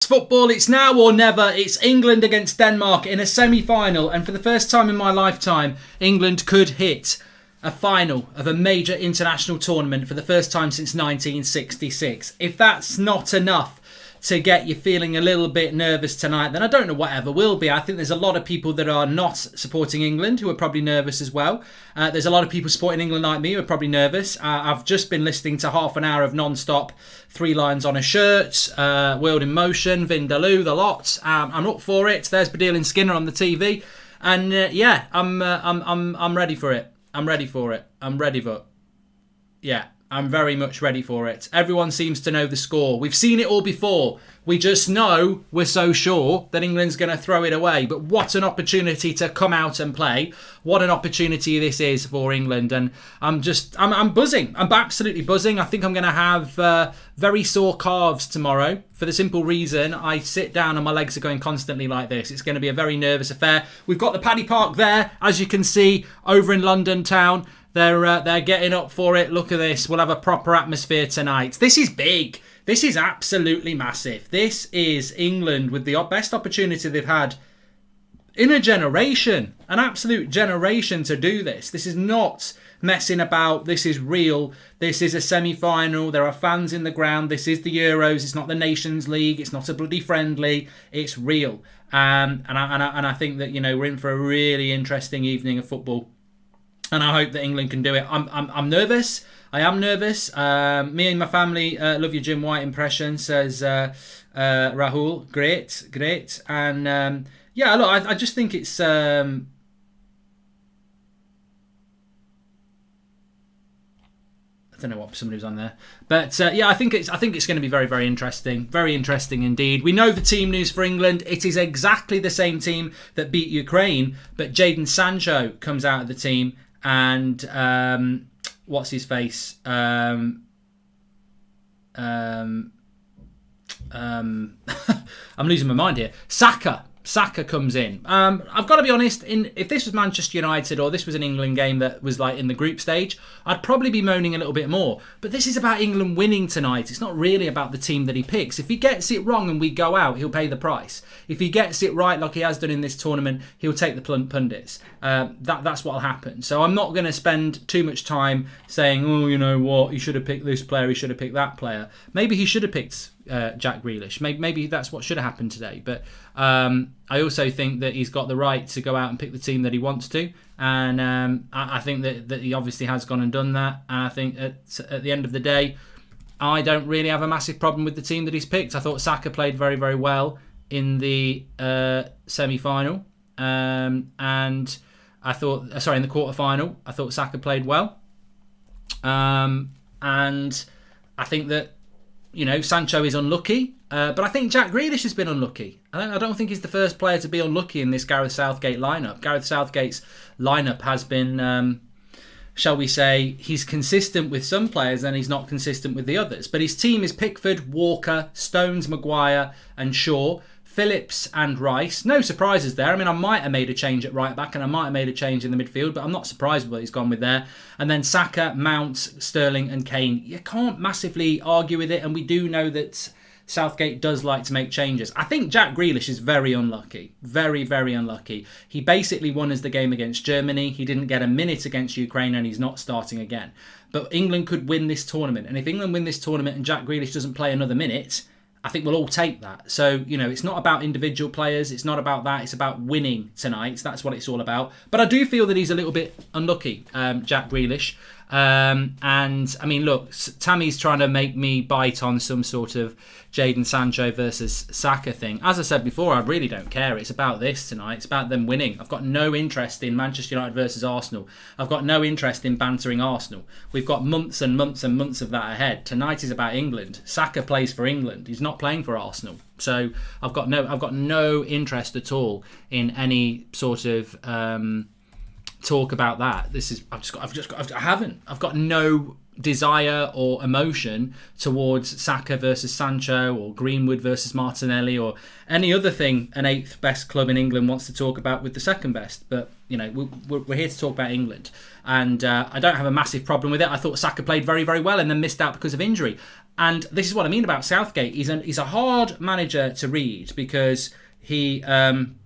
football. It's now or never. It's England against Denmark in a semi-final. And for the first time in my lifetime, England could hit a final of a major international tournament for the first time since 1966. If that's not enough to get you feeling a little bit nervous tonight, then I don't know whatever will be. I think there's a lot of people that are not supporting England who are probably nervous as well. There's a lot of people supporting England like me who are probably nervous. I've just been listening to half an hour of non-stop Three Lines on a Shirt, World in Motion, Vindaloo, the lot. I'm up for it. There's Badil and Skinner on the TV, and I'm ready for it. I'm ready for it. I'm very much ready for it. Everyone seems to know the score. We've seen it all before. We just know we're so sure that England's going to throw it away. But what an opportunity to come out and play. What an opportunity this is for England. And I'm buzzing. I'm absolutely buzzing. I think I'm going to have very sore calves tomorrow for the simple reason I sit down and my legs are going constantly like this. It's going to be a very nervous affair. We've got the Paddy Park there, as you can see, over in London town. They're getting up for it. Look at this. We'll have a proper atmosphere tonight. This is big. This is absolutely massive. This is England with the best opportunity they've had in a generation. An absolute generation to do this. This is not messing about. This is real. This is a semi-final. There are fans in the ground. This is the Euros. It's not the Nations League. It's not a bloody friendly. It's real. And I think that, you know, we're in for a really interesting evening of football. And I hope that England can do it. I'm nervous. I am nervous. Me and my family love your Jim White impression, says Rahul. Great. And look, I just think it's... I don't know what somebody was on there, but I think it's going to be very, very interesting indeed. We know the team news for England. It is exactly the same team that beat Ukraine, but Jadon Sancho comes out of the team. And what's his face? I'm losing my mind here. Saka comes in. I've got to be honest, if this was Manchester United or this was an England game that was like in the group stage, I'd probably be moaning a little bit more. But this is about England winning tonight. It's not really about the team that he picks. If he gets it wrong and we go out, he'll pay the price. If he gets it right like he has done in this tournament, he'll take the pundits. That's what'll happen. So I'm not going to spend too much time saying, oh, you know what, he should have picked this player, he should have picked that player. Maybe he should have picked Jack Grealish. Maybe that's what should have happened today. But I also think that he's got the right to go out and pick the team that he wants to. And I think that he obviously has gone and done that. And I think at the end of the day, I don't really have a massive problem with the team that he's picked. I thought Saka played very, very well in the semi-final. And I thought, in the quarter-final, I thought Saka played well. And I think that, you know, Sancho is unlucky, but I think Jack Grealish has been unlucky. I don't think he's the first player to be unlucky in this Gareth Southgate lineup. Gareth Southgate's lineup has been, shall we say, he's consistent with some players and he's not consistent with the others. But his team is Pickford, Walker, Stones, Maguire and Shaw, Phillips and Rice. No surprises there. I mean, I might have made a change at right back and I might have made a change in the midfield, but I'm not surprised with what he's gone with there. And then Saka, Mount, Sterling and Kane. You can't massively argue with it, and we do know that Southgate does like to make changes. I think Jack Grealish is very unlucky. Very, very unlucky. He basically won us the game against Germany. He didn't get a minute against Ukraine and he's not starting again. But England could win this tournament. And if England win this tournament and Jack Grealish doesn't play another minute, I think we'll all take that. So, you know, it's not about individual players. It's not about that. It's about winning tonight. That's what it's all about. But I do feel that he's a little bit unlucky, Jack Grealish. And, I mean, look, Tammy's trying to make me bite on some sort of Jadon Sancho versus Saka thing. As I said before, I really don't care. It's about this tonight. It's about them winning. I've got no interest in Manchester United versus Arsenal. I've got no interest in bantering Arsenal. We've got months and months and months of that ahead. Tonight is about England. Saka plays for England. He's not playing for Arsenal. So I've got no interest at all in any sort of talk about that. I've got no desire or emotion towards Saka versus Sancho or Greenwood versus Martinelli or any other thing an 8th best club in England wants to talk about with the 2nd best. But, you know, we're here to talk about England. And I don't have a massive problem with it. I thought Saka played very, very well and then missed out because of injury. And this is what I mean about Southgate. He's a hard manager to read because he's an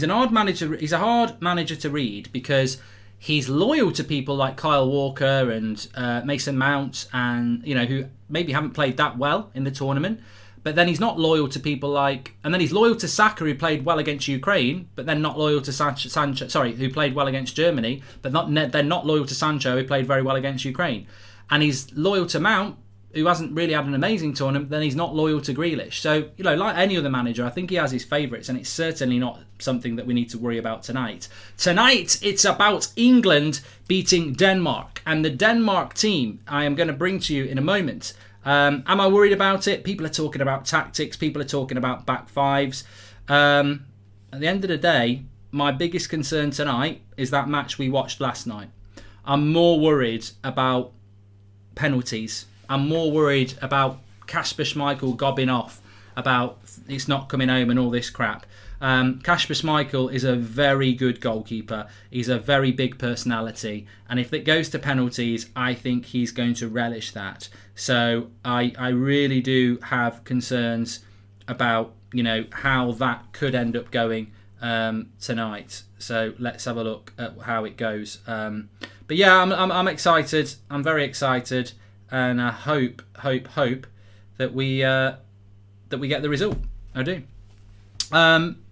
hard manager. He's a hard manager to read because he's loyal to people like Kyle Walker and Mason Mount, and you know, who maybe haven't played that well in the tournament. But then he's not loyal to people like, and then he's loyal to Saka, who played well against Ukraine, but then not loyal to Sancho. Sorry, who played well against Germany, but they're not loyal to Sancho, who played very well against Ukraine. And he's loyal to Mount, who hasn't really had an amazing tournament. Then he's not loyal to Grealish. So, you know, like any other manager, I think he has his favourites, and it's certainly not something that we need to worry about tonight. Tonight, it's about England beating Denmark, and the Denmark team I am going to bring to you in a moment. Am I worried about it? People are talking about tactics. People are talking about back fives. At the end of the day, my biggest concern tonight is that match we watched last night. I'm more worried about penalties. I'm more worried about Kasper Schmeichel gobbing off about it's not coming home and all this crap. Kasper Schmeichel is a very good goalkeeper. He's a very big personality. And if it goes to penalties, I think he's going to relish that. So I really do have concerns about, you know, how that could end up going tonight. So let's have a look at how it goes. But yeah, I'm excited. I'm very excited. And I hope that we get the result. I do.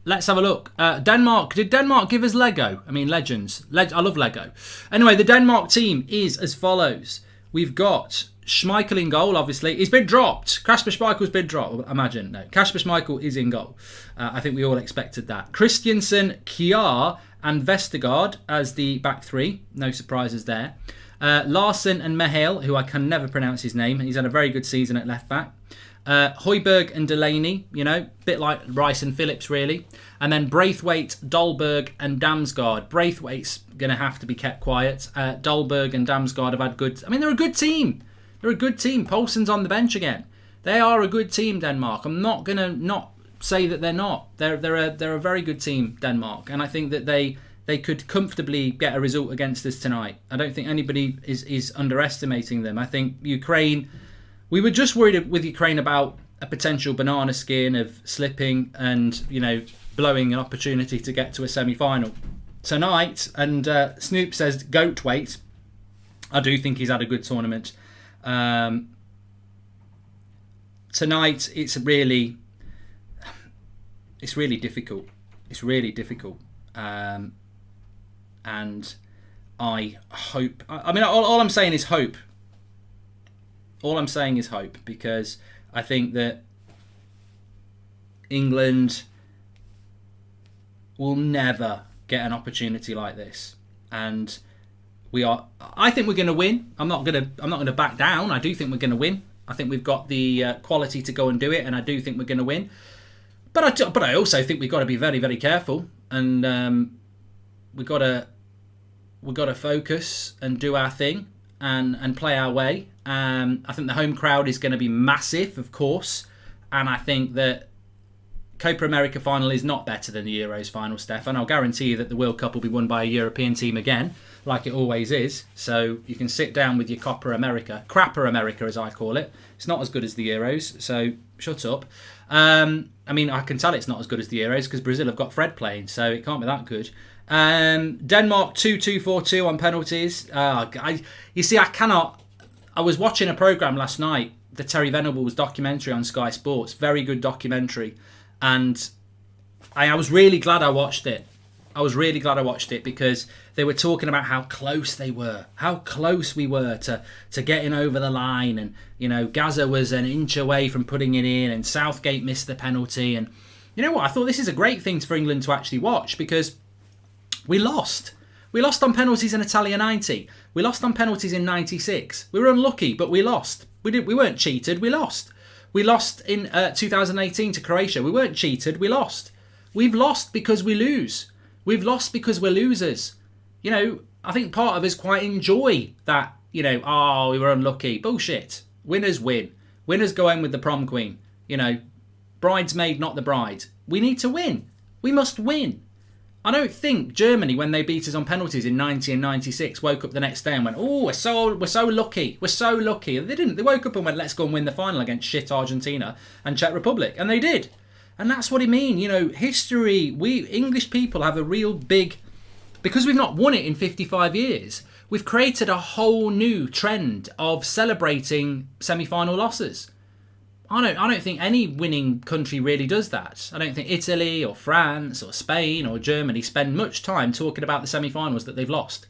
Let's have a look. Denmark. Did Denmark give us Lego? I mean, legends. I love Lego. Anyway, the Denmark team is as follows. We've got Schmeichel in goal, obviously. He's been dropped. Kasper Schmeichel's been dropped. Imagine. No. Kasper Schmeichel is in goal. I think we all expected that. Christiansen, Kjær and Vestergaard as the back three. No surprises there. Larsen and Mehel, who I can never pronounce his name. He's had a very good season at left back. Højbjerg and Delaney, you know, bit like Rice and Phillips, really. And then Braithwaite, Dolberg and Damsgaard. Braithwaite's going to have to be kept quiet. Dolberg and Damsgaard have had good... I mean, they're a good team. They're a good team. Poulsen's on the bench again. They are a good team, Denmark. I'm not going to not say that they're not. They're a very good team, Denmark. And I think that they could comfortably get a result against us tonight. I don't think anybody is underestimating them. I think Ukraine... We were just worried with Ukraine about a potential banana skin of slipping and, you know, blowing an opportunity to get to a semi-final. Tonight, and Snoop says goat weight. I do think he's had a good tournament. Tonight, it's really difficult. It's really difficult. And I hope... I mean, all I'm saying is hope. All I'm saying is hope, because I think that England will never get an opportunity like this, and I think we're going to win. I'm not going to back down. I do think we're going to win. I think we've got the quality to go and do it, and I do think we're going to win. But I also think we've got to be very, very careful, and we've got to focus and do our thing and play our way. I think the home crowd is going to be massive, of course, and I think that Copa America final is not better than the Euros final, Stefan. I'll guarantee you that the World Cup will be won by a European team again, like it always is. So you can sit down with your Copa America, Crapper America as I call it. It's not as good as the Euros, so shut up. I mean, I can tell it's not as good as the Euros because Brazil have got Fred playing, so it can't be that good. Denmark 2-2-4-2 on penalties. You see, I was watching a programme last night, the Terry Venables documentary on Sky Sports. Very good documentary. And I was really glad I watched it. I was really glad I watched it because they were talking about how close they were. How close we were to getting over the line. And, you know, Gaza was an inch away from putting it in and Southgate missed the penalty. And you know what? I thought this is a great thing for England to actually watch because we lost. We lost on penalties in Italia 90. We lost on penalties in 96. We were unlucky, but we lost. We weren't cheated, we lost. We lost in 2018 to Croatia. We weren't cheated, we lost. We've lost because we lose. We've lost because we're losers. You know, I think part of us quite enjoy that, you know, oh, we were unlucky. Bullshit. Winners win. Winners go home with the prom queen. You know, bridesmaid, not the bride. We need to win. We must win. I don't think Germany, when they beat us on penalties in 90 and 96, woke up the next day and went, oh, we're so lucky. We're so lucky. They didn't. They woke up and went, let's go and win the final against shit Argentina and Czech Republic. And they did. And that's what I mean. You know, history, we English people have a real big... Because we've not won it in 55 years, we've created a whole new trend of celebrating semi-final losses. I don't think any winning country really does that. I don't think Italy or France or Spain or Germany spend much time talking about the semi-finals that they've lost.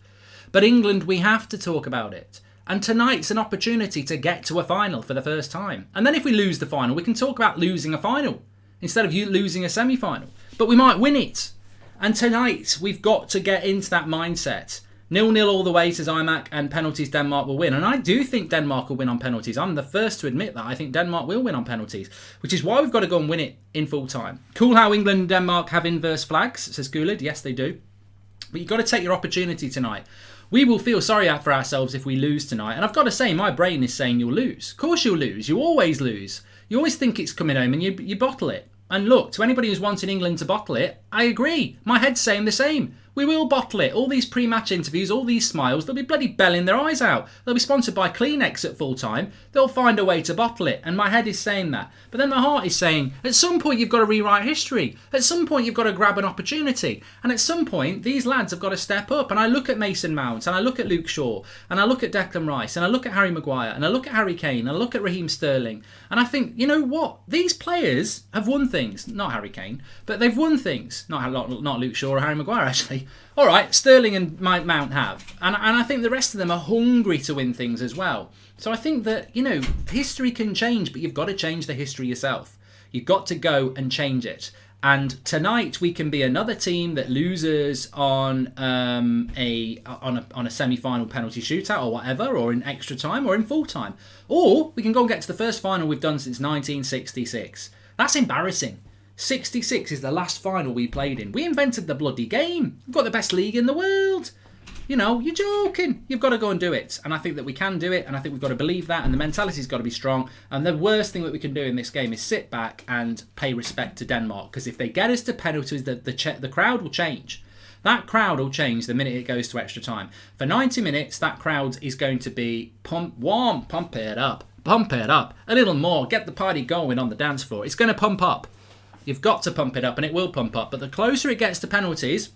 But England, we have to talk about it. And tonight's an opportunity to get to a final for the first time. And then if we lose the final, we can talk about losing a final instead of you losing a semi-final. But we might win it. And tonight, we've got to get into that mindset. 0-0 all the way, says IMAC, and penalties Denmark will win. And I do think Denmark will win on penalties. I'm the first to admit that. I think Denmark will win on penalties, which is why we've got to go and win it in full time. Cool how England and Denmark have inverse flags, says Goulid. Yes, they do. But you've got to take your opportunity tonight. We will feel sorry for ourselves if we lose tonight. And I've got to say, my brain is saying you'll lose. Of course you'll lose. You always lose. You always think it's coming home and you bottle it. And look, to anybody who's wanting England to bottle it, I agree. My head's saying the same. We will bottle it. All these pre-match interviews, all these smiles, they'll be bloody belling their eyes out. They'll be sponsored by Kleenex at full time. They'll find a way to bottle it. And my head is saying that. But then my heart is saying, at some point you've got to rewrite history. At some point you've got to grab an opportunity. And at some point, these lads have got to step up. And I look at Mason Mount, and I look at Luke Shaw, and I look at Declan Rice, and I look at Harry Maguire, and I look at Harry Kane, and I look at Raheem Sterling. And I think, you know what? These players have won things. Not Harry Kane, but they've won things. Not Luke Shaw or Harry Maguire, actually. All right, Sterling and Mount have. And I think the rest of them are hungry to win things as well. So I think that, you know, history can change, but you've got to change the history yourself. You've got to go and change it. And tonight we can be another team that loses on a semi-final penalty shootout or whatever, or in extra time or in full time. Or we can go and get to the first final we've done since 1966. That's embarrassing. 66 is the last final we played in. We invented the bloody game. We've got the best league in the world. You know, you're joking. You've got to go and do it. And I think that we can do it. And I think we've got to believe that. And the mentality's got to be strong. And the worst thing that we can do in this game is sit back and pay respect to Denmark. Because if they get us to penalties, the crowd will change. That crowd will change the minute it goes to extra time. For 90 minutes, that crowd is going to be pump it up. Pump it up. A little more. Get the party going on the dance floor. It's going to pump up. You've got to pump it up, and it will pump up. But the closer it gets to penalties,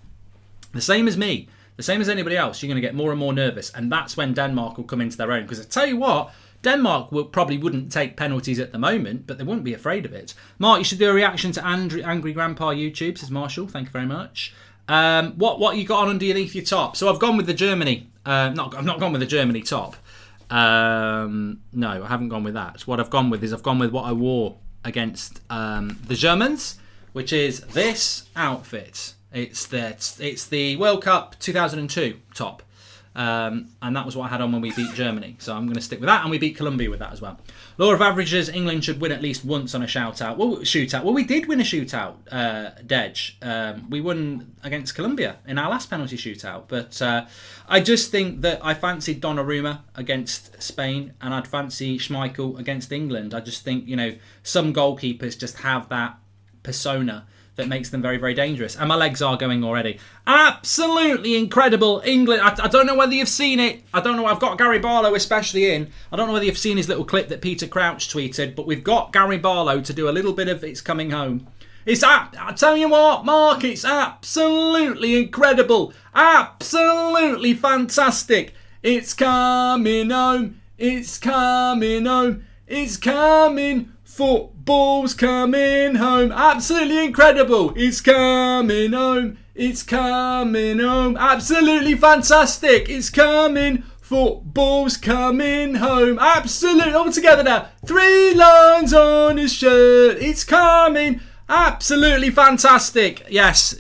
the same as me, the same as anybody else, you're going to get more and more nervous. And that's when Denmark will come into their own. Because I tell you what, Denmark probably wouldn't take penalties at the moment, but they wouldn't be afraid of it. Mark, you should do a reaction to Angry Grandpa YouTube, says Marshall. Thank you very much. What you got on underneath your top? So I've gone with the Germany. I've not gone with the Germany top. No, I haven't gone with that. What I've gone with what I wore against the Germans, which is this outfit. It's the World Cup 2002 top, and that was what I had on when we beat Germany. So I'm going to stick with that, and we beat Colombia with that as well. Law of averages: England should win at least once on a shootout. Well, we did win a shootout, Dej. We won against Colombia in our last penalty shootout, but I just think that I fancied Donnarumma against Spain, and I'd fancy Schmeichel against England. I just think, you know, some goalkeepers just have that persona that makes them very, very dangerous. And my legs are going already. Absolutely incredible. England, I don't know whether you've seen it. I don't know. I've got Gary Barlow especially in. I don't know whether you've seen his little clip that Peter Crouch tweeted, but we've got Gary Barlow to do a little bit of It's Coming Home. I tell you what, Mark, it's absolutely incredible. Absolutely fantastic. It's coming home. It's coming home. It's coming. Football's coming home. Absolutely incredible. It's coming home. It's coming home. Absolutely fantastic. It's coming. Football's coming home. Absolutely. All together now. 3 lines on his shirt. It's coming. Absolutely fantastic. Yes.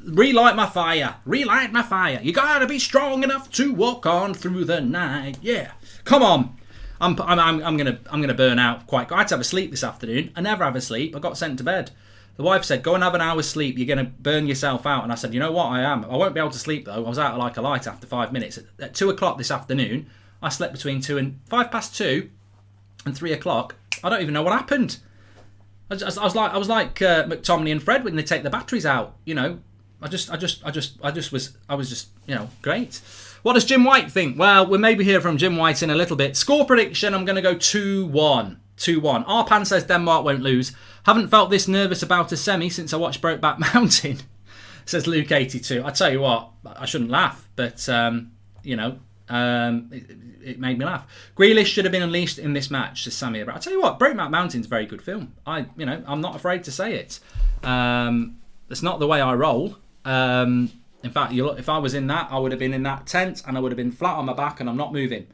Relight my fire. Relight my fire. You gotta be strong enough to walk on through the night. Yeah. Come on. I'm gonna burn out quite. I had to have a sleep this afternoon. I never have a sleep. I got sent to bed. The wife said, go and have an hour's sleep. You're going to burn yourself out. And I said, you know what? I am. I won't be able to sleep, though. I was out like a light after 5 minutes. At 2 o'clock this afternoon, I slept between 5 past 2 and 3 o'clock. I don't even know what happened. I was like McTominay and Fred when they take the batteries out. You know, I was just, you know, great. What does Jim White think? Well, we'll maybe hear from Jim White in a little bit. Score prediction, I'm going to go 2-1. 2-1. Arpan says Denmark won't lose. Haven't felt this nervous about a semi since I watched Brokeback Mountain, says Luke82. I tell you what, I shouldn't laugh, but, you know, it made me laugh. Grealish should have been unleashed in this match, says Sammy. I tell you what, Brokeback Mountain's a very good film. I'm not afraid to say it. It's not the way I roll. In fact, if I was in that, I would have been in that tent and I would have been flat on my back and I'm not moving.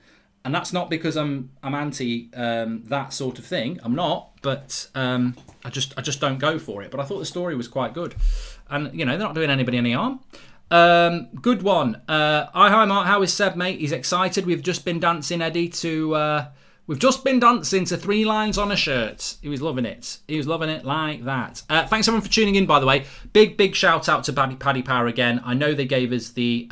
And that's not because I'm anti that sort of thing. I'm not, but I just don't go for it. But I thought the story was quite good, and you know they're not doing anybody any harm. Good one. Hi Mark, how is Seb, mate? He's excited. We've just been dancing, Eddie, to 3 lines on a shirt. He was loving it. He was loving it like that. Thanks everyone for tuning in, by the way. Big shout out to Paddy Power again. I know they gave us the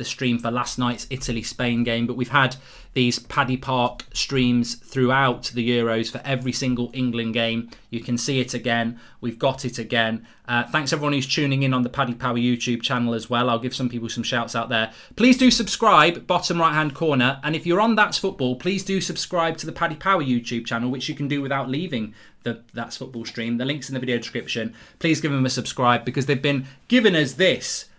stream for last night's Italy-Spain game, but we've had these Paddy Park streams throughout the Euros for every single England game. You can see it again. We've got it again. Thanks everyone who's tuning in on the Paddy Power YouTube channel as well. I'll give some people some shouts out there. Please do subscribe, bottom right-hand corner. And if you're on That's Football, please do subscribe to the Paddy Power YouTube channel, which you can do without leaving the That's Football stream. The link's in the video description. Please give them a subscribe because they've been giving us this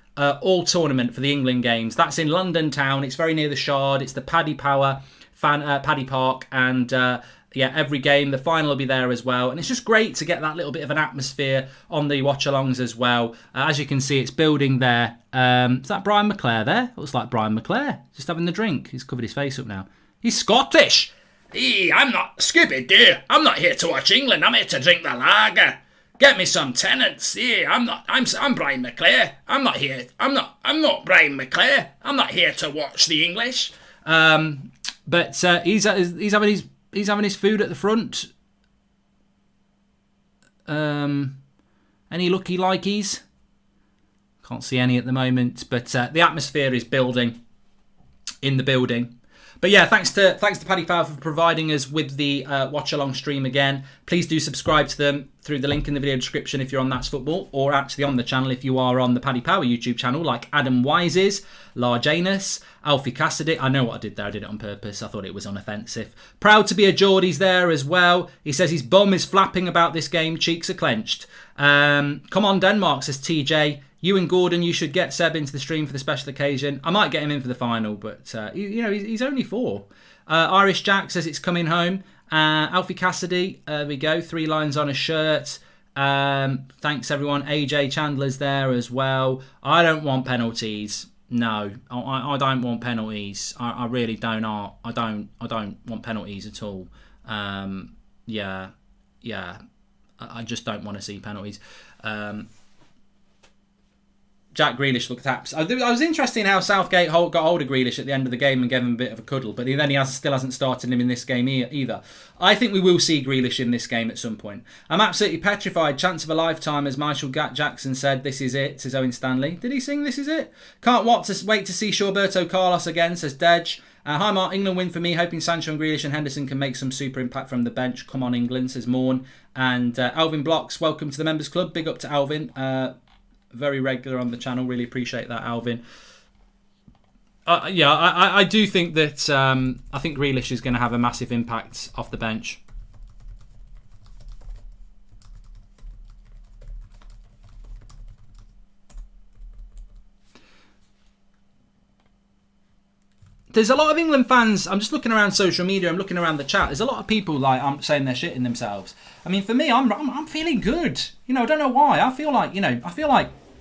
all tournament for the England games. That's in London town. It's very near the Shard. It's the Paddy Power Paddy Park, and every game. The final will be there as well, and it's just great to get that little bit of an atmosphere on the watch-alongs as well. As you can see, it's building there. Is that Brian McClare there? Looks like Brian McClare just having the drink. He's covered his face up now. He's Scottish. Hey, I'm not Scooby-Doo. I'm not here to watch England. I'm here to drink the lager. Get me some Tennants. Yeah, I'm Brian McClare. I'm not Brian McClare. I'm not here to watch the English. But he's having his food at the front. Any lucky likeys? Can't see any at the moment, but the atmosphere is building in the building. But yeah, thanks to Paddy Power for providing us with the watch-along stream again. Please do subscribe to them through the link in the video description if you're on That's Football, or actually on the channel if you are on the Paddy Power YouTube channel, like Adam Wises, Large Anus, Alfie Cassidy. I know what I did there. I did it on purpose. I thought it was unoffensive. Proud to be a Geordie's there as well. He says his bum is flapping about this game. Cheeks are clenched. Come on, Denmark, says TJ. You and Gordon, you should get Seb into the stream for the special occasion. I might get him in for the final, but he's only 4. Irish Jack says it's coming home. Alfie Cassidy, there we go. 3 lines on a shirt. Thanks everyone. AJ Chandler's there as well. I don't want penalties. No, I don't want penalties. I really don't. I don't want penalties at all. Yeah. I just don't want to see penalties. Jack Grealish looked abs. I was interested in how Southgate got hold of Grealish at the end of the game and gave him a bit of a cuddle, but then he still hasn't started him in this game either. I think we will see Grealish in this game at some point. I'm absolutely petrified. Chance of a lifetime, as Michael Jackson said. This is it, says Owen Stanley. Did he sing This Is It? Can't wait to see Shawberto Carlos again, says Dej. Hi Mark, England win for me. Hoping Sancho and Grealish and Henderson can make some super impact from the bench. Come on England, says Morn. And Alvin Blocks, welcome to the members club. Big up to Alvin. Very regular on the channel. Really appreciate that, Alvin. I do think that I think Grealish is going to have a massive impact off the bench. There's a lot of England fans. I'm just looking around social media. I'm looking around the chat. There's a lot of people saying they're shitting themselves. I mean, for me, I'm feeling good. I don't know why. I feel like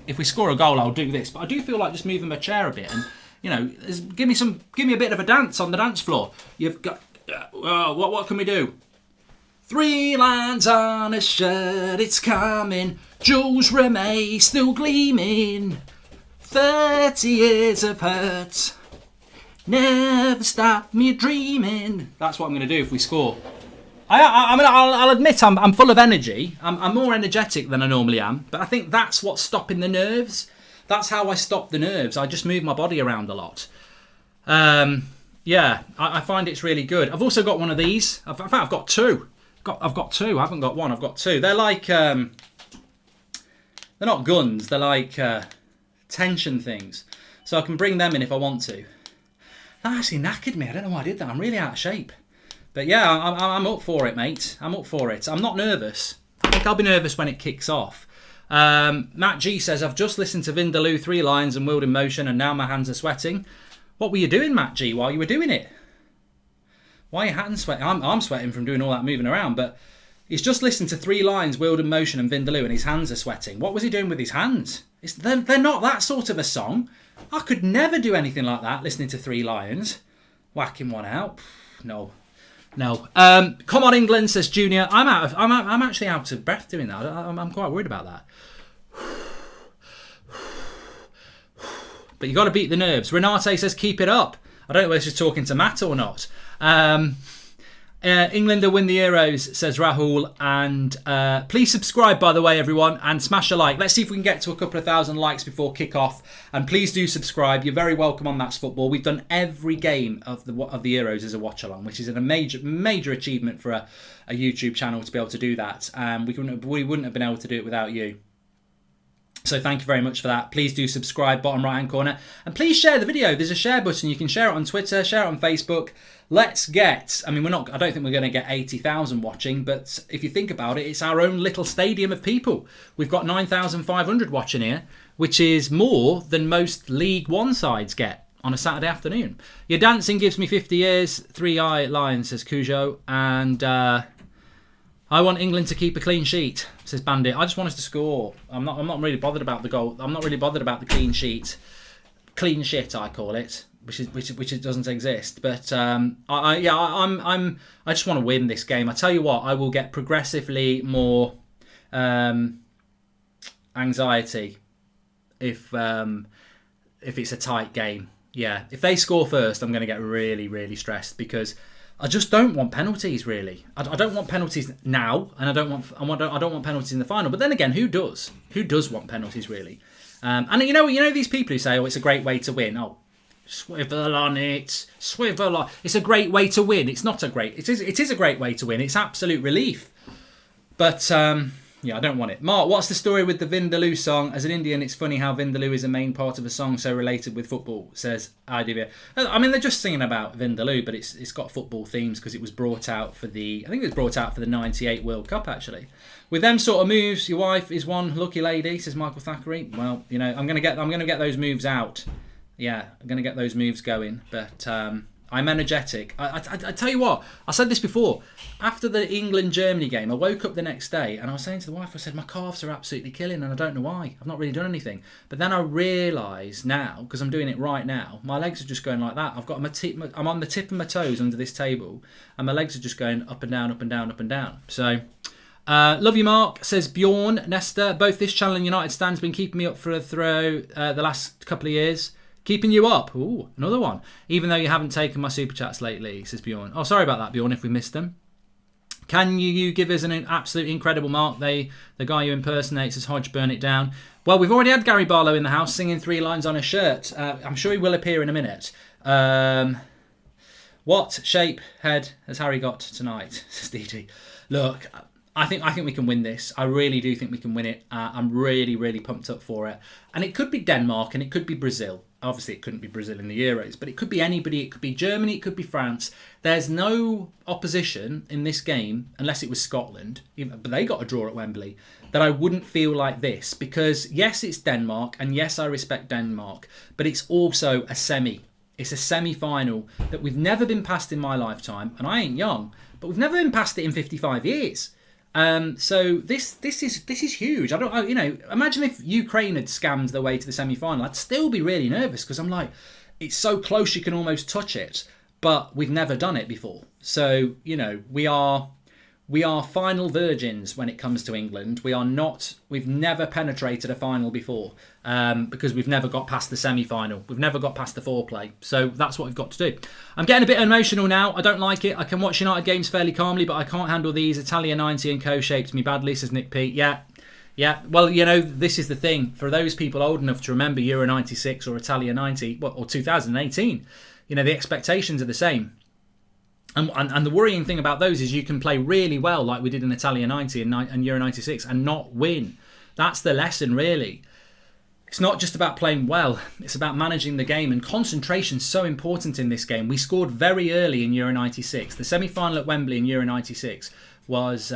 if we score a goal, I'll do this. But I do feel like just moving my chair a bit and give me a bit of a dance on the dance floor. You've got what can we do? 3 lines on a shirt, it's coming. Jules Rimet still gleaming. 30 years of hurt. Never stop me dreaming. That's what I'm going to do if we score. I mean, I'll admit I'm full of energy. I'm more energetic than I normally am. But I think that's what's stopping the nerves. That's how I stop the nerves. I just move my body around a lot. Yeah, I find it's really good. I've also got one of these. In fact, I've got two. I've got two. I haven't got one. I've got two. They're like... they're not guns. They're like tension things. So I can bring them in if I want to. That actually knackered me. I don't know why I did that. I'm really out of shape. But yeah, I'm up for it, mate. I'm up for it. I'm not nervous. I think I'll be nervous when it kicks off. Matt G says, I've just listened to Vindaloo, 3 lines and Willed in Motion, and now my hands are sweating. What were you doing, Matt G, while you were doing it? Why are your hands sweating? I'm sweating from doing all that moving around, but he's just listened to 3 lines, Willed in Motion and Vindaloo, and his hands are sweating. What was he doing with his hands? They're not that sort of a song. I could never do anything like that, listening to 3 lions. Whacking one out. No. Come on, England, says Junior. I'm actually out of breath doing that. I'm quite worried about that. But you got to beat the nerves. Renate says keep it up. I don't know whether she's talking to Matt or not. England will win the Euros, says Rahul. And please subscribe, by the way, everyone, and smash a like. Let's see if we can get to a couple of thousand likes before kick-off. And please do subscribe. You're very welcome on That's Football. We've done every game of the Euros as a watch-along, which is a major achievement for a YouTube channel to be able to do that. We wouldn't have been able to do it without you. So thank you very much for that. Please do subscribe, bottom right-hand corner. And please share the video. There's a share button. You can share it on Twitter, share it on Facebook. Let's get... I mean, I don't think we're going to get 80,000 watching, but if you think about it, it's our own little stadium of people. We've got 9,500 watching here, which is more than most League One sides get on a Saturday afternoon. Your dancing gives me 50 years. 3 lions, says Cujo. And... I want England to keep a clean sheet, says Bandit. I just want us to score. I'm not really bothered about the goal. I'm not really bothered about the clean sheet. Clean shit, I call it, which it doesn't exist. But I just want to win this game. I tell you what, I will get progressively more anxiety if it's a tight game. Yeah, if they score first, I'm going to get really, really stressed because I just don't want penalties, really. I don't want penalties now, and I don't want penalties in the final. But then again, who does? Who does want penalties, really? And you know these people who say, "Oh, it's a great way to win." Oh, swivel on it, swivel on. It's a great way to win. It's not a great. It is a great way to win. It's absolute relief. But yeah, I don't want it. Mark, what's the story with the Vindaloo song? As an Indian, it's funny how Vindaloo is a main part of a song so related with football, says IDV. I mean, they're just singing about Vindaloo, but it's got football themes because it was brought out for the 98 World Cup, actually. With them sort of moves, your wife is one lucky lady, says Michael Thackeray. Well, you know, I'm gonna get those moves out. Yeah, I'm gonna get those moves going, but I'm energetic. I tell you what, I said this before. After the England-Germany game, I woke up the next day and I was saying to the wife, I said, my calves are absolutely killing and I don't know why. I've not really done anything. But then I realise now, because I'm doing it right now, my legs are just going like that. I'm on the tip of my toes under this table and my legs are just going up and down, up and down, up and down. So, love you, Mark, says Bjorn. Nesta, both this channel and United Stand's been keeping me up for a throw the last couple of years. Keeping you up. Ooh, another one. Even though you haven't taken my super chats lately, says Bjorn. Oh, sorry about that, Bjorn, if we missed them. Can you give us an absolute incredible mark? The guy you impersonate says Hodge, burn it down. Well, we've already had Gary Barlow in the house singing 3 lines on a shirt. I'm sure he will appear in a minute. What shape head has Harry got tonight, says DD. Look, I think we can win this. I really do think we can win it. I'm really, really pumped up for it. And it could be Denmark and it could be Brazil. Obviously, it couldn't be Brazil in the Euros, but it could be anybody. It could be Germany. It could be France. There's no opposition in this game, unless it was Scotland, but they got a draw at Wembley, that I wouldn't feel like this. Because, yes, it's Denmark, and yes, I respect Denmark, but it's also a semi. It's a semi-final that we've never been past in my lifetime, and I ain't young, but we've never been past it in 55 years. So this is huge. Imagine if Ukraine had scammed their way to the semi-final. I'd still be really nervous because I'm like, it's so close you can almost touch it, but we've never done it before. So we are we are final virgins when it comes to England. We've never penetrated a final before because we've never got past the semi-final. We've never got past the foreplay. So that's what we've got to do. I'm getting a bit emotional now. I don't like it. I can watch United games fairly calmly, but I can't handle these. Italia 90 and co shaped me badly, says Nick P. Yeah. Well, this is the thing. For those people old enough to remember Euro 96 or Italia 90, or 2018, the expectations are the same. And the worrying thing about those is you can play really well like we did in Italia 90 and Euro 96 and not win. That's the lesson, really. It's not just about playing well. It's about managing the game. And concentration's so important in this game. We scored very early in Euro 96. The semi-final at Wembley in Euro 96 was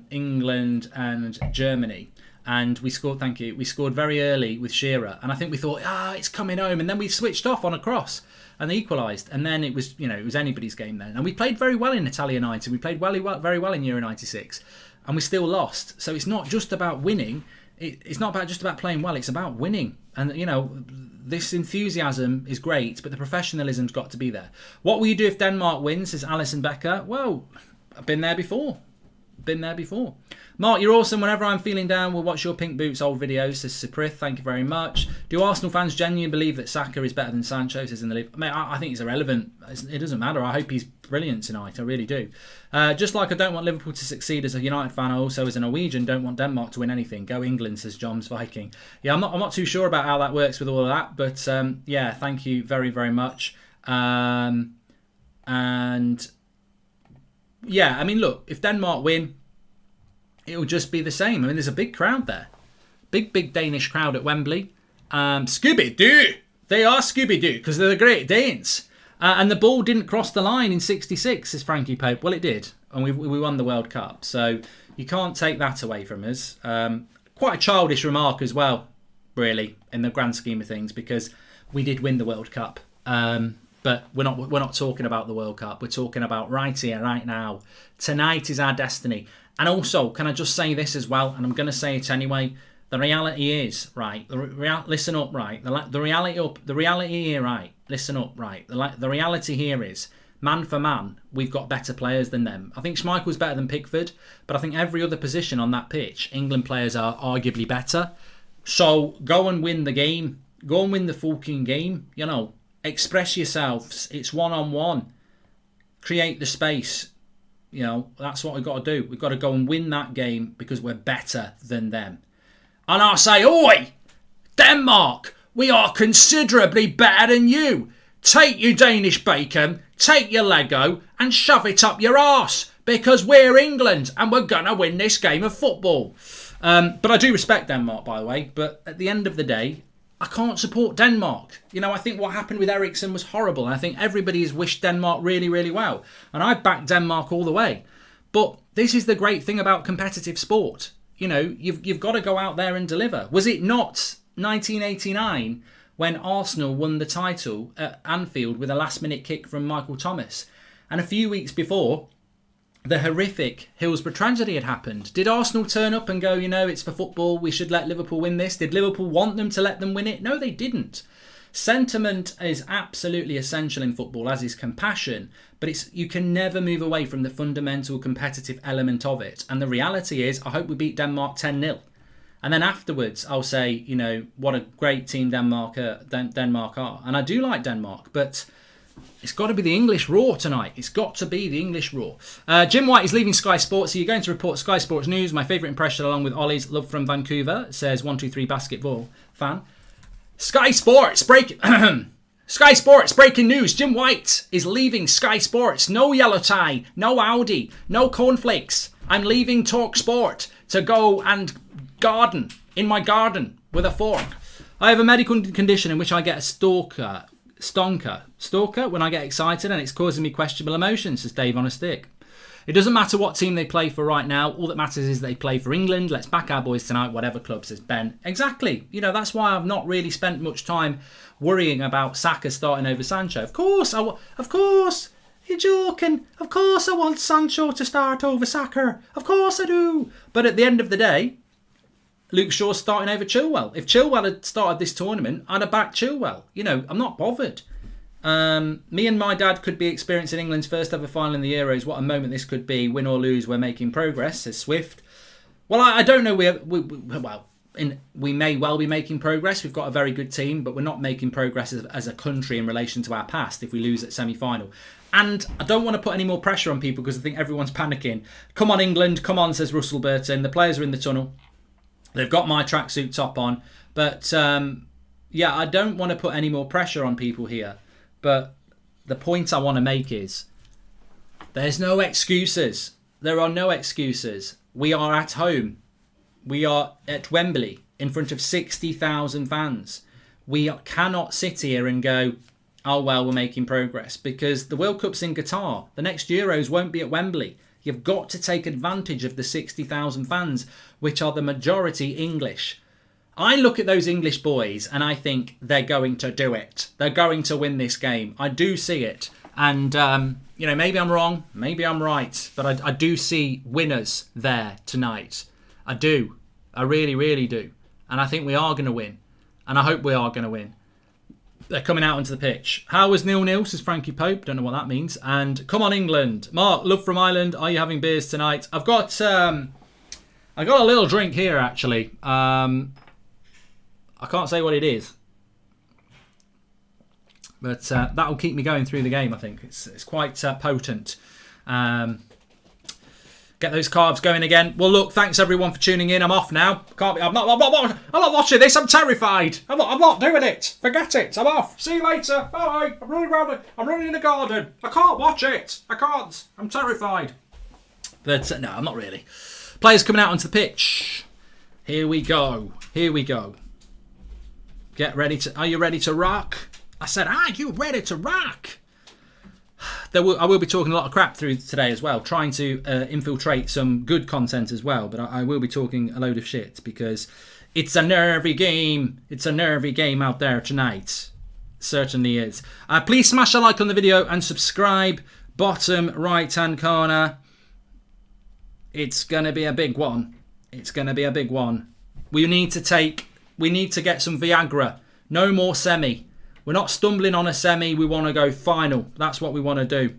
England and Germany. And we scored, we scored very early with Shearer. And I think we thought, it's coming home. And then we switched off on a cross. And they equalised, and then it was anybody's game then. And we played very well in Italia 90. We played very well in Euro 96, and we still lost. So it's not just about winning. It's not just about playing well. It's about winning. And this enthusiasm is great, but the professionalism's got to be there. What will you do if Denmark wins? Says Alison Becker. Well, I've been there before. Mark, you're awesome. Whenever I'm feeling down, we'll watch your Pink Boots old videos, says Siprith. Thank you very much. Do Arsenal fans genuinely believe that Saka is better than Sancho, says in the league? Mate, I think it's irrelevant. It doesn't matter. I hope he's brilliant tonight. I really do. Just like I don't want Liverpool to succeed as a United fan, I also, as a Norwegian, don't want Denmark to win anything. Go England, says John's Viking. Yeah, I'm not too sure about how that works with all of that, but thank you very, very much. And yeah, I mean, look, if Denmark win, it'll just be the same. I mean, there's a big crowd there. Big Danish crowd at Wembley. Scooby-Doo! They are Scooby-Doo because they're the Great Danes. And the ball didn't cross the line in 66, says Frankie Pope. Well, it did. And we won the World Cup. So you can't take that away from us. Quite a childish remark as well, really, in the grand scheme of things, because we did win the World Cup. But we're not talking about the World Cup. We're talking about right here, right now. Tonight is our destiny. And also, can I just say this as well? And I'm going to say it anyway. The reality is, right? Listen up, right? The reality here, right? Listen up, right? The reality here is, man for man, we've got better players than them. I think Schmeichel's better than Pickford, but I think every other position on that pitch, England players are arguably better. So go and win the game. Go and win the fucking game. Express yourselves. It's one-on-one. Create the space. That's what we've got to do. We've got to go and win that game because we're better than them. And I say, oi, Denmark, we are considerably better than you. Take your Danish bacon, take your Lego and shove it up your arse because we're England and we're going to win this game of football. But I do respect Denmark, by the way. But at the end of the day, I can't support Denmark. I think what happened with Eriksen was horrible. And I think everybody has wished Denmark really, really well. And I backed Denmark all the way. But this is the great thing about competitive sport. You've got to go out there and deliver. Was it not 1989 when Arsenal won the title at Anfield with a last-minute kick from Michael Thomas? And a few weeks before, the horrific Hillsborough tragedy had happened. Did Arsenal turn up and go, it's for football, we should let Liverpool win this? Did Liverpool want them to let them win it? No, they didn't. Sentiment is absolutely essential in football, as is compassion, but you can never move away from the fundamental competitive element of it. And the reality is, I hope we beat Denmark 10-0. And then afterwards, I'll say, what a great team Denmark are. And I do like Denmark, but it's got to be the English Raw tonight. It's got to be the English Raw. Jim White is leaving Sky Sports. So you're going to report Sky Sports News. My favourite impression, along with Ollie's love from Vancouver, says 123 basketball fan. Sky Sports breaking news. Jim White is leaving Sky Sports. No yellow tie, no Audi, no cornflakes. I'm leaving Talk Sport to go and garden in my garden with a fork. I have a medical condition in which I get a stalker when I get excited, and it's causing me questionable emotions, says Dave on a stick. It doesn't matter what team they play for right now. All that matters is they play for England. Let's back our boys tonight, whatever club, says Ben. Exactly. That's why I've not really spent much time worrying about Saka starting over Sancho. Of course, you're joking. Of course I want Sancho to start over Saka. Of course I do. But at the end of the day, Luke Shaw's starting over Chilwell. If Chilwell had started this tournament, I'd have backed Chilwell. I'm not bothered. Me and my dad could be experiencing England's first ever final in the Euros. What a moment this could be. Win or lose, we're making progress, says Swift. Well, I don't know. We may well be making progress. We've got a very good team, but we're not making progress as a country in relation to our past if we lose at semi-final. And I don't want to put any more pressure on people because I think everyone's panicking. Come on, England. Come on, says Russell Burton. The players are in the tunnel. They've got my tracksuit top on. But, I don't want to put any more pressure on people here. But the point I want to make is there's no excuses. There are no excuses. We are at home. We are at Wembley in front of 60,000 fans. We cannot sit here and go, oh, well, we're making progress, because the World Cup's in Qatar. The next Euros won't be at Wembley. You've got to take advantage of the 60,000 fans, which are the majority English. I look at those English boys and I think they're going to do it. They're going to win this game. I do see it. And, maybe I'm wrong. Maybe I'm right. But I do see winners there tonight. I do. I really, really do. And I think we are going to win. And I hope we are going to win. They're coming out onto the pitch. How was 0-0, says Frankie Pope. Don't know what that means. And come on, England. Mark, love from Ireland. Are you having beers tonight? I've got a little drink here, actually. I can't say what it is. But that'll keep me going through the game, I think. It's quite potent. Get those carbs going again. Well, look, thanks everyone for tuning in. I'm off now. I'm not watching this. I'm terrified. I'm not doing it. Forget it. I'm off. See you later. Bye. I'm running in the garden. I can't watch it. I can't. I'm terrified. But no, I'm not really. Players coming out onto the pitch. Here we go. Get ready to. Are you ready to rock? I said, are you ready to rock? I will be talking a lot of crap through today as well, trying to infiltrate some good content as well. But I will be talking a load of shit because it's a nervy game. It's a nervy game out there tonight. Certainly is. Please smash a like on the video and subscribe. Bottom right-hand corner. It's going to be a big one. We need to get some Viagra. No more semi. We're not stumbling on a semi. We want to go final. That's what we want to do.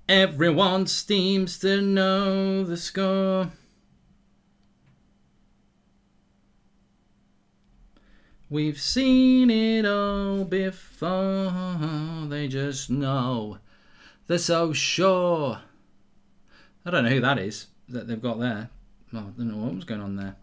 Everyone seems to know the score. We've seen it all before. They just know. They're so sure. I don't know who that is that they've got there. Oh, I don't know what was going on there.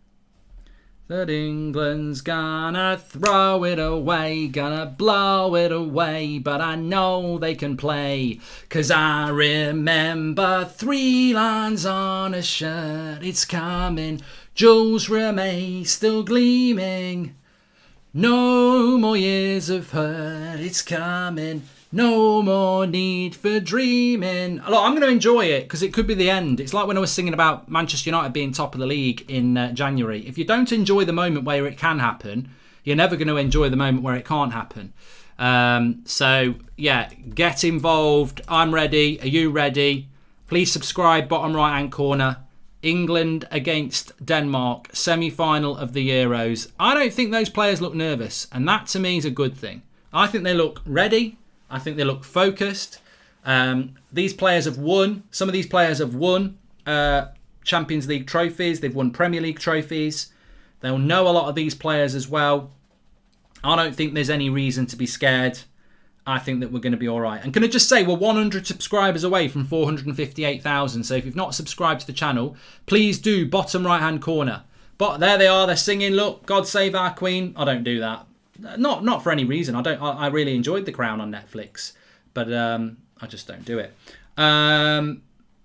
That England's gonna throw it away, gonna blow it away, but I know they can play, 'cause I remember 3 lines on a shirt. It's coming, Jules Rimet still gleaming. No more years of hurt, it's coming. No more need for dreaming. Look, I'm going to enjoy it because it could be the end. It's like when I was singing about Manchester United being top of the league in January. If you don't enjoy the moment where it can happen, you're never going to enjoy the moment where it can't happen. Get involved. I'm ready. Are you ready? Please subscribe, bottom right-hand corner. England against Denmark, semi-final of the Euros. I don't think those players look nervous, and that to me is a good thing. I think they look ready. I think they look focused. These players have won. Some of these players have won Champions League trophies. They've won Premier League trophies. They'll know a lot of these players as well. I don't think there's any reason to be scared. I think that we're going to be all right. And can I just say, we're 100 subscribers away from 458,000. So if you've not subscribed to the channel, please do, bottom right-hand corner. But there they are. They're singing, look, God Save Our Queen. I don't do that. Not for any reason. I really enjoyed The Crown on Netflix, but I just don't do it.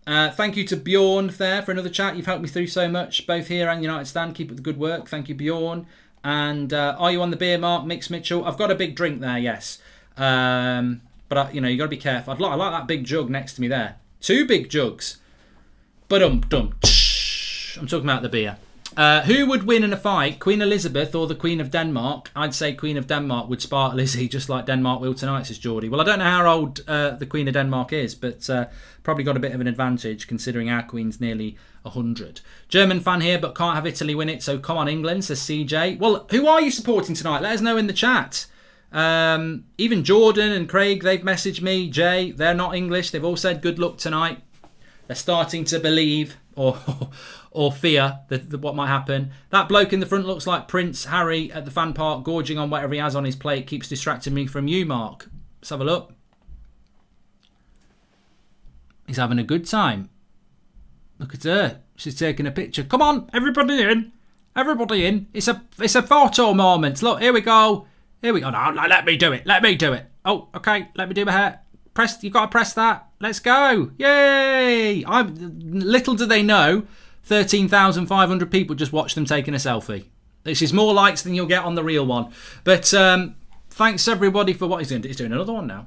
Thank you to Bjorn there for another chat. You've helped me through so much, both here and United Stand. Keep up the good work. Thank you, Bjorn. And are you on the beer, Mark? Mix Mitchell. I've got a big drink there, yes. But you got to be careful. I like that big jug next to me there. 2 big jugs. But I'm talking about the beer. Who would win in a fight, Queen Elizabeth or the Queen of Denmark? I'd say Queen of Denmark would spark Lizzie, just like Denmark will tonight, says Geordie. Well, I don't know how old the Queen of Denmark is, but probably got a bit of an advantage considering our Queen's nearly 100. German fan here, but can't have Italy win it, so come on England, says CJ. Well, who are you supporting tonight? Let us know in the chat. Even Jordan and Craig, they've messaged me. Jay, they're not English. They've all said good luck tonight. They're starting to believe or fear that what might happen. That bloke in the front looks like Prince Harry at the fan park, gorging on whatever he has on his plate. Keeps distracting me from you, Mark. Let's have a look. He's having a good time. Look at her. She's taking a picture. Come on, everybody in. Everybody in. It's a photo moment. Look, here we go. Here we go. No, let me do it. Let me do it. Oh, okay. Let me do my hair. Press. You got to press that. Let's go. Yay. Little do they know, 13,500 people just watched them taking a selfie. This is more likes than you'll get on the real one. But thanks everybody for what he's doing. He's doing another one now.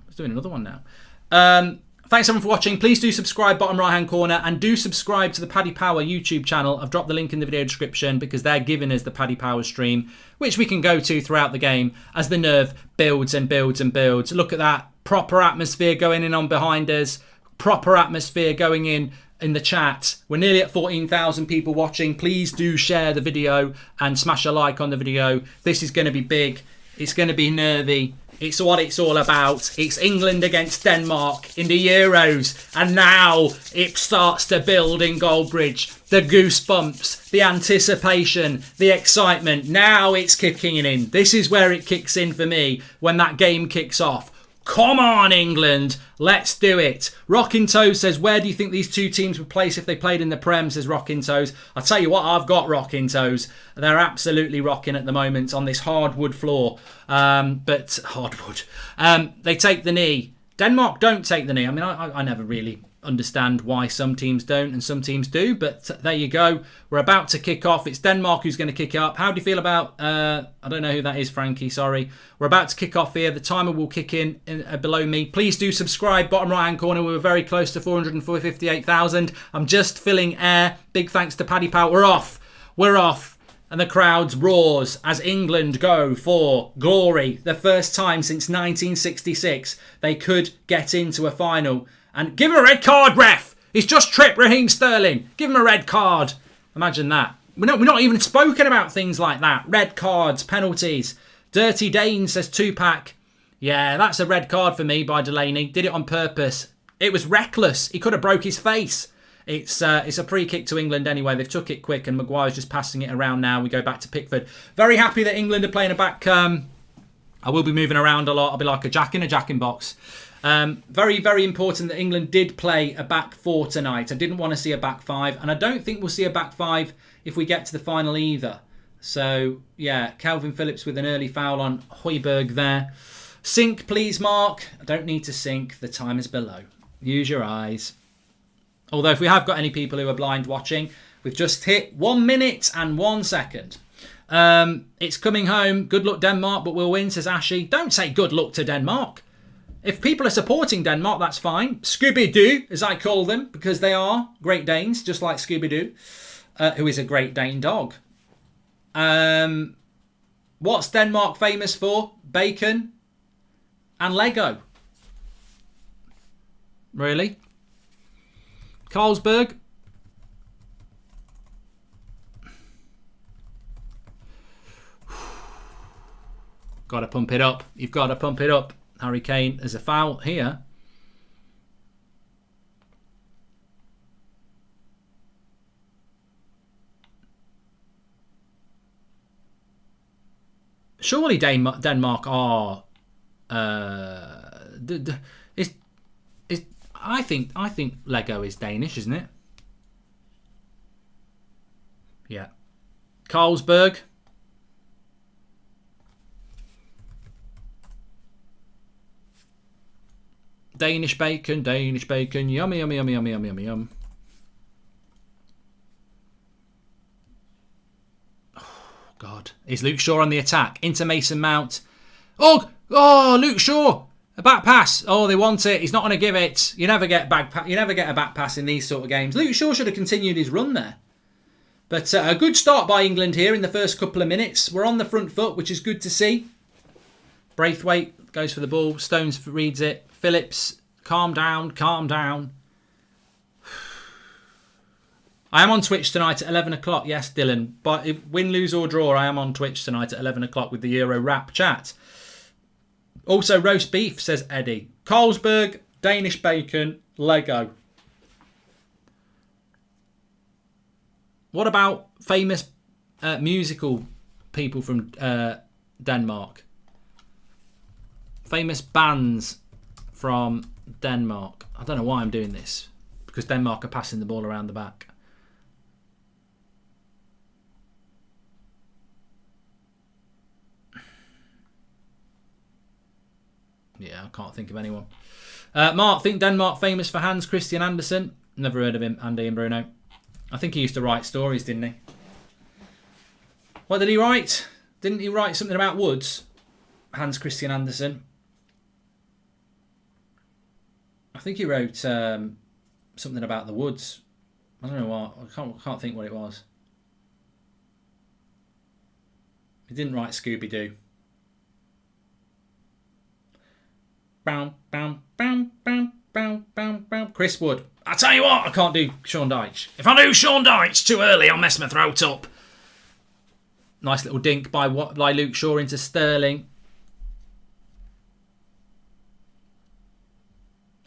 Thanks everyone for watching. Please do subscribe, bottom right hand corner, and do subscribe to the Paddy Power YouTube channel. I've dropped the link in the video description because they're giving us the Paddy Power stream, which we can go to throughout the game as the nerve builds and builds and builds. Look at that. Proper atmosphere going in on behind us. Proper atmosphere going in the chat. We're nearly at 14,000 people watching. Please do share the video and smash a like on the video. This is going to be big. It's going to be nervy. It's what it's all about. It's England against Denmark in the Euros. And now it starts to build in Goldbridge. The goosebumps, the anticipation, the excitement. Now it's kicking in. This is where it kicks in for me when that game kicks off. Come on, England. Let's do it. Rockin' Toes says, where do you think these two teams would place if they played in the Prem, says Rockin' Toes. I'll tell you what, I've got Rockin' Toes. They're absolutely rocking at the moment on this hardwood floor. But hardwood. They take the knee. Denmark don't take the knee. I mean, I never really understand why some teams don't and some teams do, but there you go. We're about to kick off. It's Denmark who's going to kick it up. How do you feel about I don't know who that is, Frankie, sorry. We're about to kick off here. The timer will kick in below me. Please do subscribe, bottom right hand corner. We were very close to 458,000. I'm just filling air. Big thanks to Paddy Power. We're off and the crowd roars as England go for glory. The first time since 1966 they could get into a final. And give him a red card, ref. He's just tripped Raheem Sterling. Give him a red card. Imagine that. We're not even spoken about things like that. Red cards, penalties. Dirty Dane, says Tupac. Yeah, that's a red card for me by Delaney. Did it on purpose. It was reckless. He could have broke his face. It's a free kick to England anyway. They've took it quick and Maguire's just passing it around now. We go back to Pickford. Very happy that England are playing a back... I will be moving around a lot. I'll be like a jack in box. Very, very important that England did play a back four tonight. I didn't want to see a back five, and I don't think we'll see a back five if we get to the final either. So, yeah, Calvin Phillips with an early foul on Højbjerg there. Sink, please, Mark. I don't need to sink. The time is below. Use your eyes. Although, if we have got any people who are blind watching, we've just hit 1 minute and 1 second. It's coming home. Good luck, Denmark, but we'll win, says Ashy. Don't say good luck to Denmark. If people are supporting Denmark, that's fine. Scooby-Doo, as I call them, because they are Great Danes, just like Scooby-Doo, who is a Great Dane dog. What's Denmark famous for? Bacon and Lego. Really? Carlsberg? Got to pump it up. You've got to pump it up. Harry Kane, there's a foul here. Surely Denmark are. I think Lego is Danish, isn't it? Yeah. Carlsberg. Danish bacon, yummy, yummy, yummy, yummy, yummy, yummy, yum. Oh, God. Is Luke Shaw on the attack? Into Mason Mount. Oh, Luke Shaw. A back pass. Oh, they want it. He's not going to give it. You never get a back pass in these sort of games. Luke Shaw should have continued his run there. But a good start by England here in the first couple of minutes. We're on the front foot, which is good to see. Braithwaite goes for the ball. Stones reads it. Phillips, calm down, calm down. I am on Twitch tonight at 11 o'clock. Yes, Dylan. But if win, lose or draw, I am on Twitch tonight at 11 o'clock with the Euro Rap chat. Also, roast beef, says Eddie. Carlsberg, Danish bacon, Lego. What about famous musical people from Denmark? Famous bands from Denmark. I don't know why I'm doing this. Because Denmark are passing the ball around the back. Yeah, I can't think of anyone. Mark, think Denmark famous for Hans Christian Andersen? Never heard of him, Andy and Bruno. I think he used to write stories, didn't he? What did he write? Didn't he write something about woods? Hans Christian Andersen. I think he wrote something about the woods. I don't know what. I can't think what it was. He didn't write Scooby-Doo. Bam, bam, bam, bam, bam, bam, bam. Chris Wood. I tell you what, I can't do Sean Dyche. If I do Sean Dyche too early, I'll mess my throat up. Nice little dink by Luke Shaw into Sterling.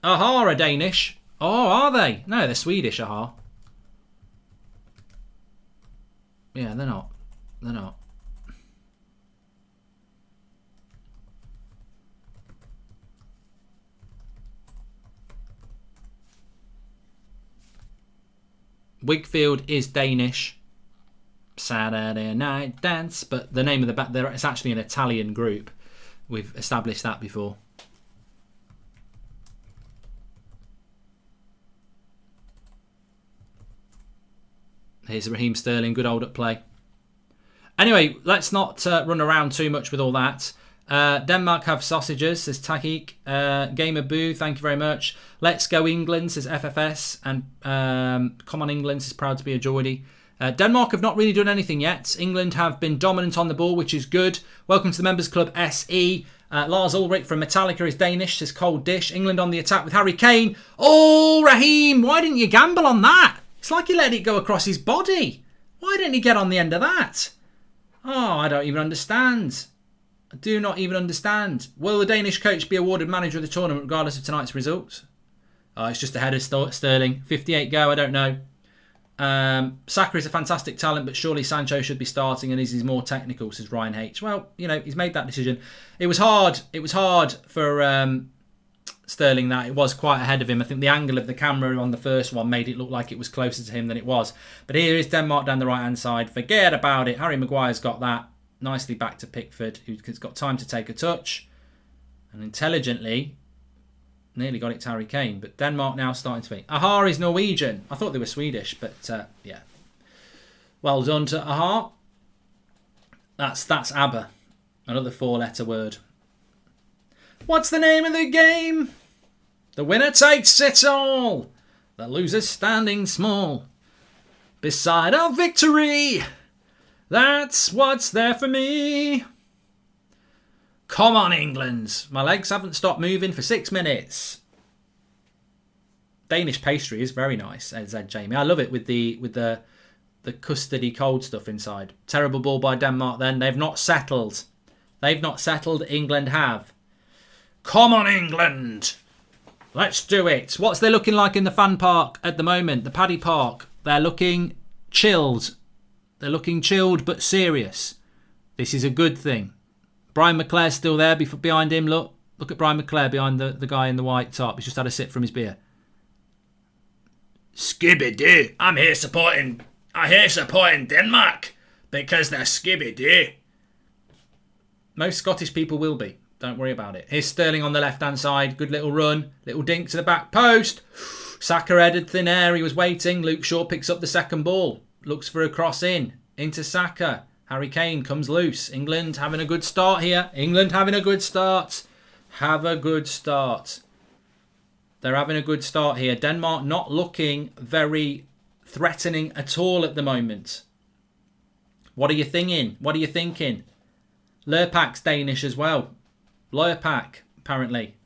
Aha are Danish. Oh, are they? No, they're Swedish, Aha. Yeah, they're not. They're not. Wigfield is Danish. Saturday Night Dance, but the name of the band, it's actually an Italian group. We've established that before. Here's Raheem Sterling, good old at play. Anyway, let's not run around too much with all that. Denmark have sausages, says Takik. Gamer Boo, thank you very much. Let's go England, says FFS. And come on England, says proud to be a Geordie. Denmark have not really done anything yet. England have been dominant on the ball, which is good. Welcome to the Members Club SE. Lars Ulrich from Metallica is Danish, says Cold Dish. England on the attack with Harry Kane. Oh, Raheem, why didn't you gamble on that? It's like he let it go across his body. Why didn't he get on the end of that? Oh, I don't even understand. I do not even understand. Will the Danish coach be awarded manager of the tournament regardless of tonight's results? It's just ahead of Sterling. 58 go, I don't know. Saka is a fantastic talent, but surely Sancho should be starting and he's more technical, says Ryan H. Well, you know, he's made that decision. It was hard for Sterling that. It was quite ahead of him. I think the angle of the camera on the first one made it look like it was closer to him than it was. But here is Denmark down the right-hand side. Forget about it. Harry Maguire's got that. Nicely back to Pickford, who's got time to take a touch. And intelligently, nearly got it to Harry Kane. But Denmark now starting to think. Aha is Norwegian. I thought they were Swedish, but yeah. Well done to Aha. That's ABBA. Another 4-letter word. What's the name of the game? The winner takes it all. The loser standing small. Beside our victory. That's what's there for me. Come on, England. My legs haven't stopped moving for 6 minutes. Danish pastry is very nice, said Jamie. I love it with the custardy cold stuff inside. Terrible ball by Denmark then. They've not settled. They've not settled. England have. Come on, England. Let's do it. What's they looking like in the fan park at the moment? The Paddy Park. They're looking chilled. They're looking chilled but serious. This is a good thing. Brian McClare's still there behind him. Look at Brian McClare behind the guy in the white top. He's just had a sip from his beer. Skibby-doo. I'm here supporting Denmark because they're Skibby-doo. Most Scottish people will be. Don't worry about it. Here's Sterling on the left-hand side. Good little run. Little dink to the back post. Saka headed thin air. He was waiting. Luke Shaw picks up the second ball. Looks for a cross in. Into Saka. Harry Kane comes loose. England having a good start here. England having a good start. Have a good start. They're having a good start here. Denmark not looking very threatening at all at the moment. What are you thinking? What are you thinking? Lurpak's Danish as well. Lurpak, apparently.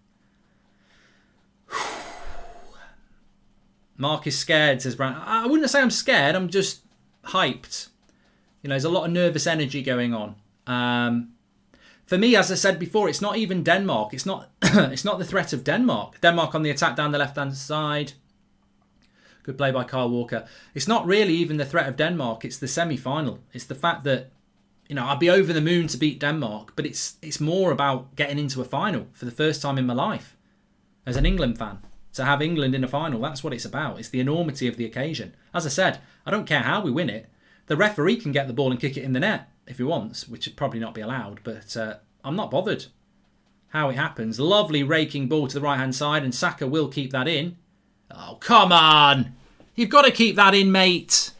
Mark is scared, says Brown. I wouldn't say I'm scared. I'm just hyped. You know, there's a lot of nervous energy going on. For me, as I said before, it's not even Denmark. It's not it's not the threat of Denmark. Denmark on the attack down the left-hand side. Good play by Kyle Walker. It's not really even the threat of Denmark. It's the semi-final. It's the fact that, you know, I'd be over the moon to beat Denmark, but it's more about getting into a final for the first time in my life as an England fan. To have England in a final, that's what it's about. It's the enormity of the occasion. As I said, I don't care how we win it. The referee can get the ball and kick it in the net if he wants, which would probably not be allowed, but I'm not bothered how it happens. Lovely raking ball to the right-hand side, and Saka will keep that in. Oh, come on! You've got to keep that in, mate.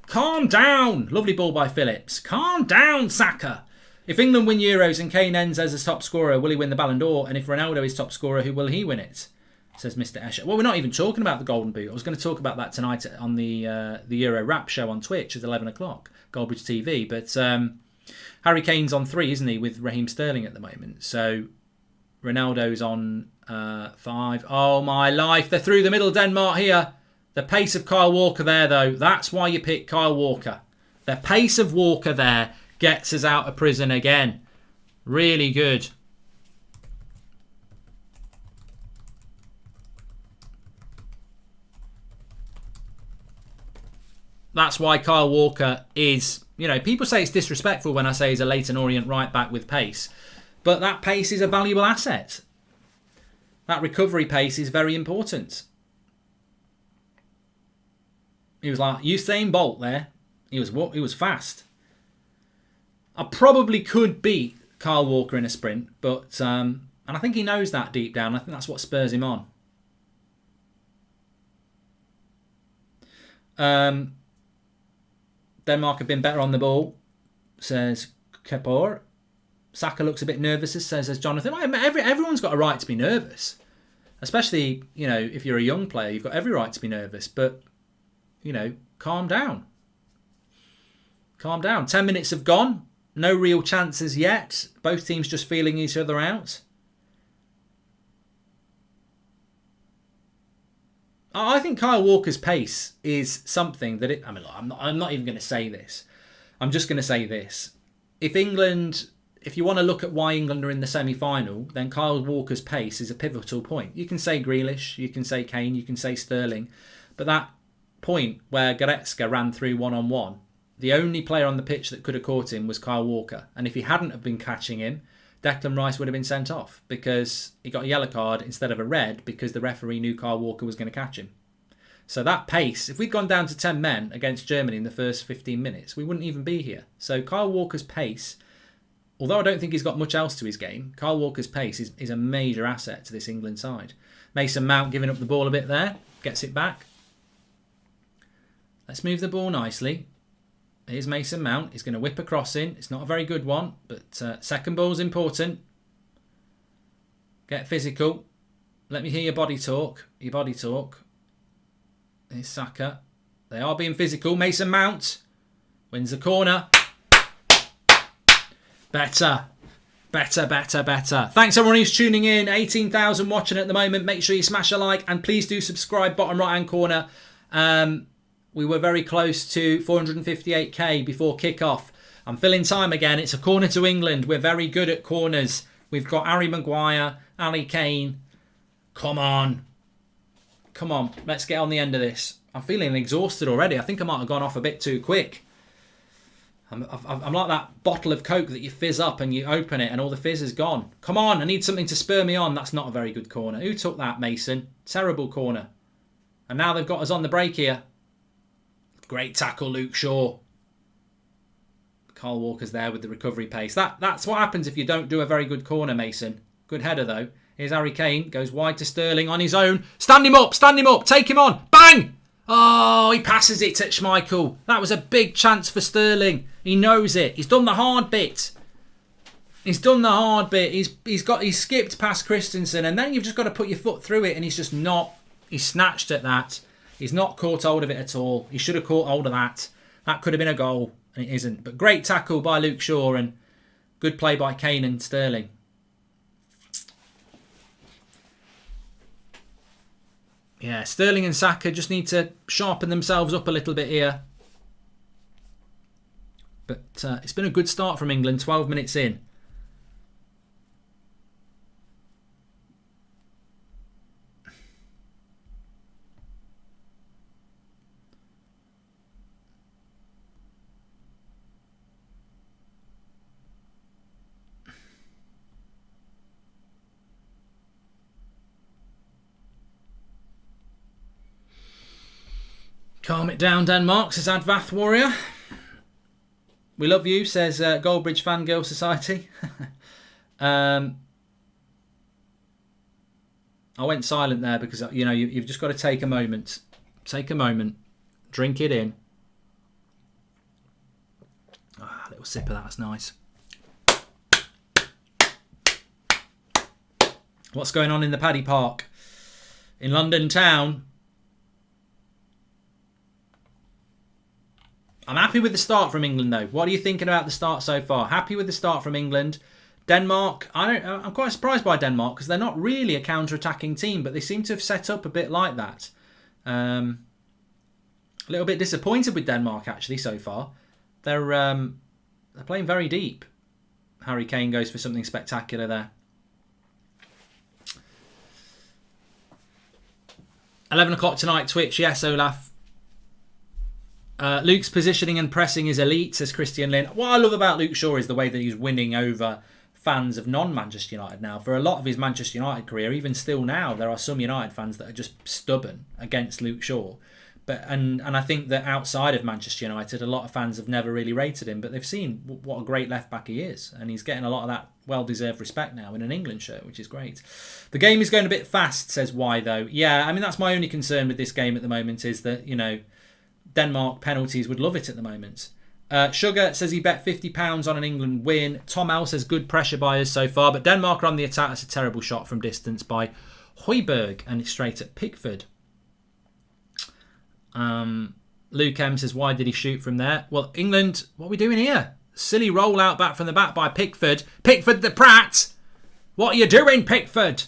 Calm down. Lovely ball by Phillips. Calm down, Saka. If England win Euros and Kane ends as a top scorer, will he win the Ballon d'Or? And if Ronaldo is top scorer, who will he win it? Says Mr. Escher. Well, we're not even talking about the Golden Boot. I was going to talk about that tonight on the Euro Wrap show on Twitch at 11 o'clock, Goldbridge TV. But Harry Kane's on 3, isn't he, with Raheem Sterling at the moment. So Ronaldo's on 5. Oh, my life. They're through the middle, Denmark here. The pace of Kyle Walker there, though. That's why you pick Kyle Walker. The pace of Walker there gets us out of prison again. Really good. That's why Kyle Walker is, you know, people say it's disrespectful when I say he's a Leyton Orient right back with pace. But that pace is a valuable asset. That recovery pace is very important. He was like Usain Bolt there. He was fast. I probably could beat Kyle Walker in a sprint, but and I think he knows that deep down. I think that's what spurs him on. Denmark have been better on the ball, says Kepor. Saka looks a bit nervous, says Jonathan. Everyone's got a right to be nervous. Especially, you know, if you're a young player, you've got every right to be nervous. But, you know, calm down. Calm down. 10 minutes have gone. No real chances yet. Both teams just feeling each other out. I think Kyle Walker's pace is something that it... I mean, look, I'm not even going to say this. I'm just going to say this. If you want to look at why England are in the semi-final, then Kyle Walker's pace is a pivotal point. You can say Grealish, you can say Kane, you can say Sterling, but that point where Goretzka ran through one-on-one, the only player on the pitch that could have caught him was Kyle Walker. And if he hadn't have been catching him, Declan Rice would have been sent off because he got a yellow card instead of a red because the referee knew Kyle Walker was going to catch him. So that pace, if we'd gone down to 10 men against Germany in the first 15 minutes, we wouldn't even be here. So Kyle Walker's pace, although I don't think he's got much else to his game, Kyle Walker's pace is a major asset to this England side. Mason Mount giving up the ball a bit there, gets it back. Let's move the ball nicely. Here's Mason Mount. He's going to whip a cross in. It's not a very good one, but second ball's important. Get physical. Let me hear your body talk. Your body talk. Here's Saka. They are being physical. Mason Mount wins the corner. Better. Better, better, better. Thanks everyone who's tuning in. 18,000 watching at the moment. Make sure you smash a like and please do subscribe. Bottom right hand corner. We were very close to 458k before kickoff. I'm filling time again. It's a corner to England. We're very good at corners. We've got Harry Maguire, Ali Kane. Come on. Come on. Let's get on the end of this. I'm feeling exhausted already. I think I might have gone off a bit too quick. I'm like that bottle of Coke that you fizz up and you open it and all the fizz is gone. Come on. I need something to spur me on. That's not a very good corner. Who took that, Mason? Terrible corner. And now they've got us on the break here. Great tackle, Luke Shaw. Kyle Walker's there with the recovery pace. That's what happens if you don't do a very good corner, Mason. Good header, though. Here's Harry Kane. Goes wide to Sterling on his own. Stand him up. Stand him up. Take him on. Bang! Oh, he passes it to Schmeichel. That was a big chance for Sterling. He knows it. He's done the hard bit. He's done the hard bit. He's skipped past Christensen, and then you've just got to put your foot through it, and he's just not. He's snatched at that. He's not caught hold of it at all. He should have caught hold of that. That could have been a goal. and it isn't. But great tackle by Luke Shaw and good play by Kane and Sterling. Yeah, Sterling and Saka just need to sharpen themselves up a little bit here. But it's been a good start from England, 12 minutes in. Calm it down, Denmark, says Advath Warrior. We love you, says Goldbridge Fangirl Society. I went silent there because, you know, you've just got to take a moment. Take a moment. Drink it in. A little sip of that's nice. What's going on in the Paddy Park? In London town. I'm happy with the start from England, though. What are you thinking about the start so far? Happy with the start from England. Denmark, I'm quite surprised by Denmark because they're not really a counter-attacking team, but they seem to have set up a bit like that. A little bit disappointed with Denmark, actually, so far. They're playing very deep. Harry Kane goes for something spectacular there. 11 o'clock tonight, Twitch. Yes, Olaf. Luke's positioning and pressing is elite, says Christian Lynn. What I love about Luke Shaw is the way that he's winning over fans of non-Manchester United now. For a lot of his Manchester United career, even still now, there are some United fans that are just stubborn against Luke Shaw. And I think that outside of Manchester United, a lot of fans have never really rated him, but they've seen what a great left-back he is. And he's getting a lot of that well-deserved respect now in an England shirt, which is great. The game is going a bit fast, says Why, though. Yeah, I mean, that's my only concern with this game at the moment is that, you know, Denmark penalties would love it at the moment. Sugar says he bet £50 on an England win. Tom L says good pressure by us so far, but Denmark are on the attack. That's a terrible shot from distance by Højbjerg, and it's straight at Pickford. Luke M says, why did he shoot from there? Well, England, what are we doing here? Silly roll out back from the back by Pickford. Pickford the Prat! What are you doing, Pickford?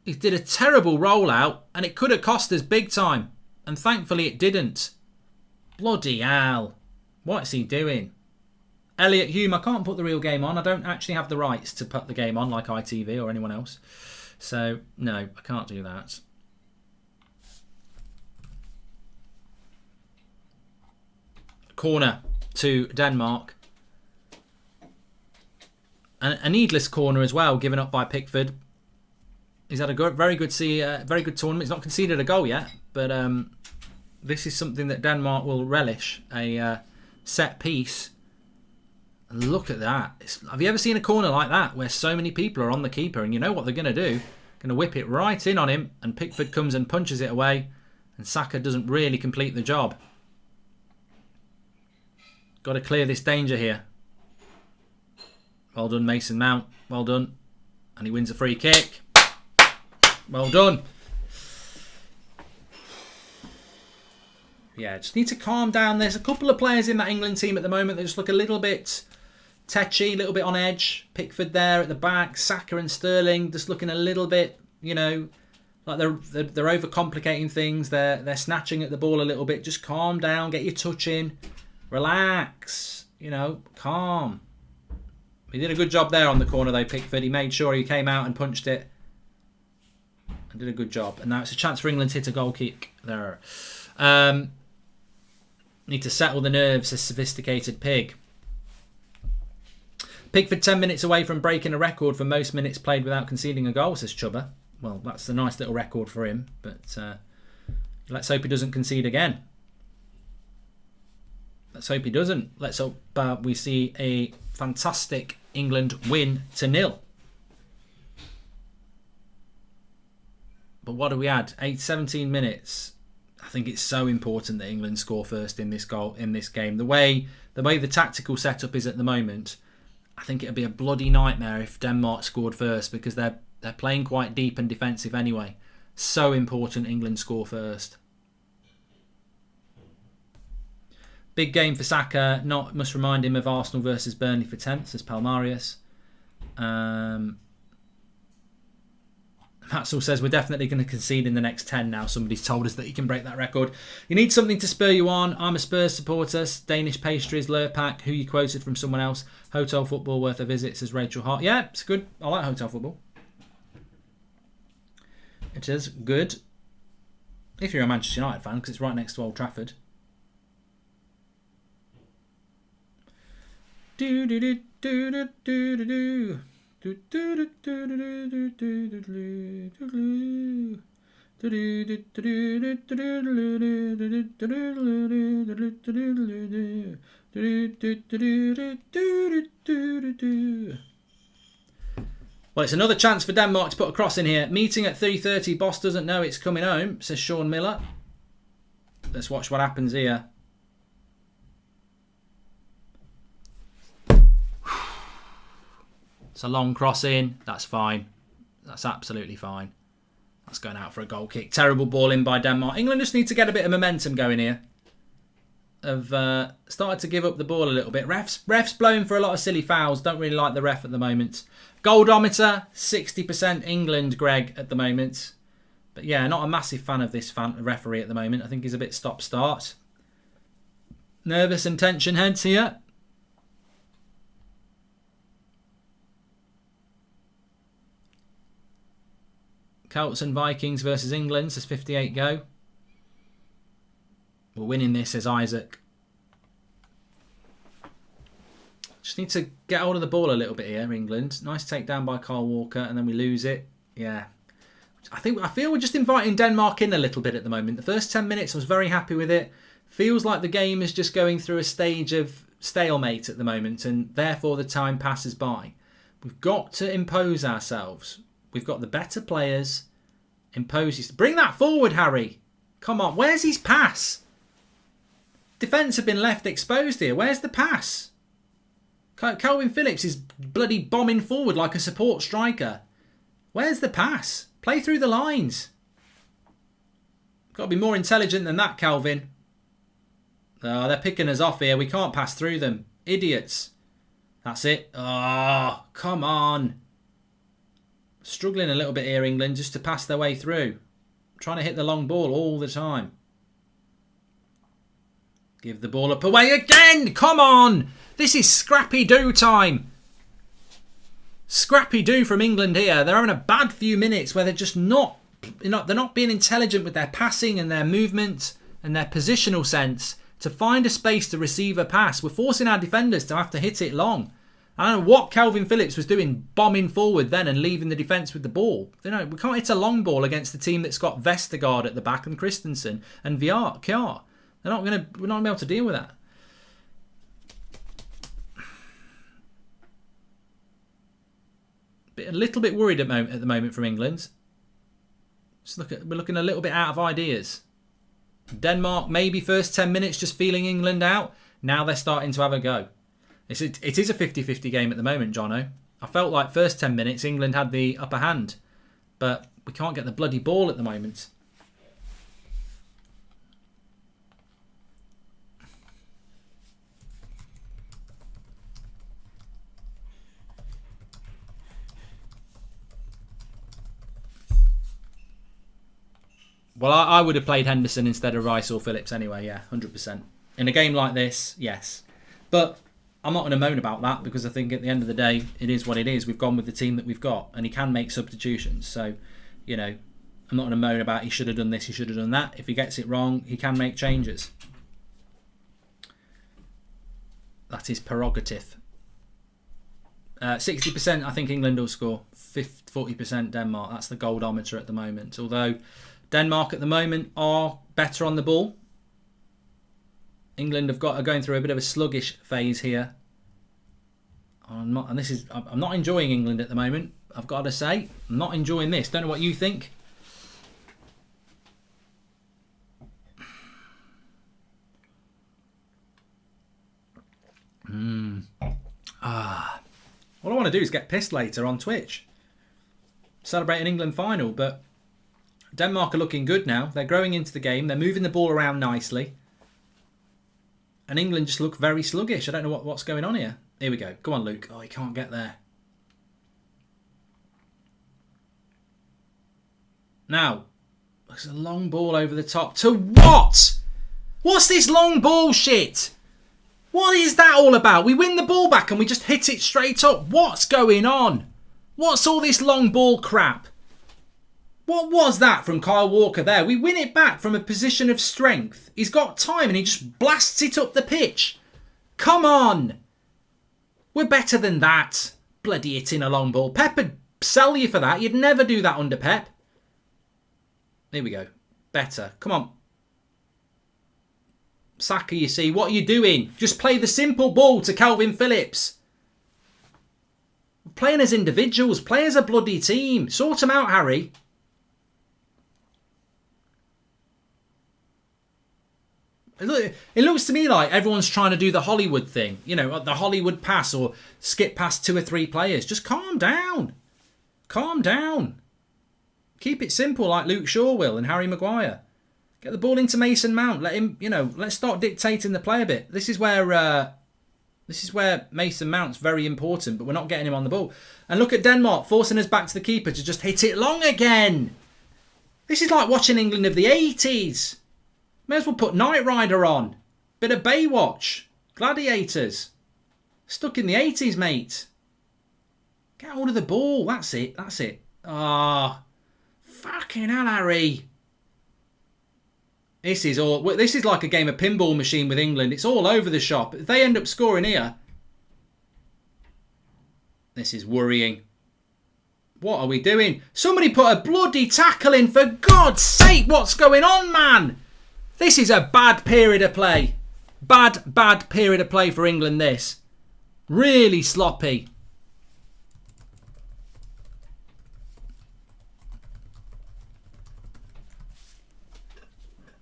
He did a terrible rollout, and it could have cost us big time. And thankfully it didn't. Bloody hell. What's he doing? Elliot Hume, I can't put the real game on. I don't actually have the rights to put the game on like ITV or anyone else. So, no, I can't do that. Corner to Denmark. And a needless corner as well, given up by Pickford. He's had a very good tournament. He's not conceded a goal yet, but this is something that Denmark will relish, a set piece. And look at that. Have you ever seen a corner like that where so many people are on the keeper and you know what they're going to do? Going to whip it right in on him and Pickford comes and punches it away and Saka doesn't really complete the job. Got to clear this danger here. Well done, Mason Mount. Well done. And he wins a free kick. Well done. Yeah, just need to calm down. There's a couple of players in that England team at the moment that just look a little bit tetchy, a little bit on edge. Pickford there at the back. Saka and Sterling just looking a little bit, you know, like they're overcomplicating things. They're snatching at the ball a little bit. Just calm down. Get your touch in. Relax. You know, calm. He did a good job there on the corner though, Pickford. He made sure he came out and punched it. And did a good job. And now it's a chance for England to hit a goal kick there. Need to settle the nerves, a sophisticated pig. Pickford 10 minutes away from breaking a record for most minutes played without conceding a goal, says Chubba. Well, that's a nice little record for him. But let's hope he doesn't concede again. Let's hope he doesn't. Let's hope we see a fantastic England win to 0. But what do we add? 17 minutes. I think it's so important that England score first in this game. The way the tactical setup is at the moment, I think it'd be a bloody nightmare if Denmark scored first because they're playing quite deep and defensive anyway. So important England score first. Big game for Saka. Must remind him of Arsenal versus Burnley for 10th, says Palmarius. Maxwell says we're definitely going to concede in the next 10 now. Somebody's told us that he can break that record. You need something to spur you on. I'm a Spurs supporter. Danish pastries, Lurpak, who you quoted from someone else. Hotel football worth a visit, says Rachel Hart. Yeah, it's good. I like hotel football. It is good. If you're a Manchester United fan, because it's right next to Old Trafford. Do do do do do do do do. Well, it's another chance for Denmark to put a cross in here. Meeting at 3:30. Boss doesn't know it's coming home, says Sean Miller. Let's watch what happens here. It's a long cross in. That's fine. That's absolutely fine. That's going out for a goal kick. Terrible ball in by Denmark. England just need to get a bit of momentum going here. Have started to give up the ball a little bit. Refs blowing for a lot of silly fouls. Don't really like the ref at the moment. Goldometer, 60% England, Greg, at the moment. But yeah, not a massive fan of this referee at the moment. I think he's a bit stop-start. Nervous and tension heads here. Celts and Vikings versus England, says 58 go. We're winning this, says Isaac. Just need to get hold of the ball a little bit here, England. Nice takedown by Kyle Walker, and then we lose it. Yeah. I feel we're just inviting Denmark in a little bit at the moment. The first 10 minutes, I was very happy with it. Feels like the game is just going through a stage of stalemate at the moment, and therefore the time passes by. We've got to impose ourselves. We've got the better players. Bring that forward, Harry. Come on. Where's his pass? Defence have been left exposed here. Where's the pass? Calvin Phillips is bloody bombing forward like a support striker. Where's the pass? Play through the lines. Got to be more intelligent than that, Calvin. Oh, they're picking us off here. We can't pass through them. Idiots. That's it. Oh, come on. Struggling a little bit here, England, just to pass their way through. Trying to hit the long ball all the time. Give the ball up away again. Come on. This is scrappy-do time. Scrappy-do from England here. They're having a bad few minutes where they're just not, they're not being intelligent with their passing and their movement and their positional sense to find a space to receive a pass. We're forcing our defenders to have to hit it long. I don't know what Calvin Phillips was doing, bombing forward then and leaving the defence with the ball. You know, we can't hit a long ball against a team that's got Vestergaard at the back and Christensen and Kjaer. We're not going to be able to deal with that. A little bit worried at the moment from England. We're looking a little bit out of ideas. Denmark, maybe first 10 minutes just feeling England out. Now they're starting to have a go. It is a 50-50 game at the moment, Jono. I felt like first 10 minutes England had the upper hand. But we can't get the bloody ball at the moment. Well, I would have played Henderson instead of Rice or Phillips anyway, yeah, 100%. In a game like this, yes. But I'm not going to moan about that because I think at the end of the day, it is what it is. We've gone with the team that we've got and he can make substitutions. So, you know, I'm not going to moan about he should have done this, he should have done that. If he gets it wrong, he can make changes. That is prerogative. 60% I think England will score. 40% Denmark. That's the goldometer at the moment. Although Denmark at the moment are better on the ball. England are going through a bit of a sluggish phase here. I'm not enjoying England at the moment. I've got to say, I'm not enjoying this. Don't know what you think. All I want to do is get pissed later on Twitch. Celebrate an England final, but Denmark are looking good now. They're growing into the game. They're moving the ball around nicely. And England just look very sluggish. I don't know what's going on here. Here we go. Go on, Luke. Oh, he can't get there. Now, there's a long ball over the top. To what? What's this long ball shit? What is that all about? We win the ball back and we just hit it straight up. What's going on? What's all this long ball crap? What was that from Kyle Walker there? We win it back from a position of strength. He's got time and he just blasts it up the pitch. Come on. We're better than that. Bloody hitting a long ball. Pep would sell you for that. You'd never do that under Pep. Here we go. Better. Come on. Saka, you see. What are you doing? Just play the simple ball to Calvin Phillips. We're playing as individuals. Play as a bloody team. Sort them out, Harry. It looks to me like everyone's trying to do the Hollywood thing. You know, the Hollywood pass or skip past 2 or 3 players. Just calm down. Calm down. Keep it simple like Luke Shaw will and Harry Maguire. Get the ball into Mason Mount. Let him, you know, let's start dictating the play a bit. This is where Mason Mount's very important, but we're not getting him on the ball. And look at Denmark forcing us back to the keeper to just hit it long again. This is like watching England of the 80s. May as well put Knight Rider on. Bit of Baywatch. Gladiators. Stuck in the 80s, mate. Get hold of the ball. That's it. That's it. Ah, fucking hell, Harry. This is like a game of pinball machine with England. It's all over the shop. If they end up scoring here, this is worrying. What are we doing? Somebody put a bloody tackle in, for God's sake. What's going on, man? This is a bad period of play. Bad period of play for England, this. Really sloppy.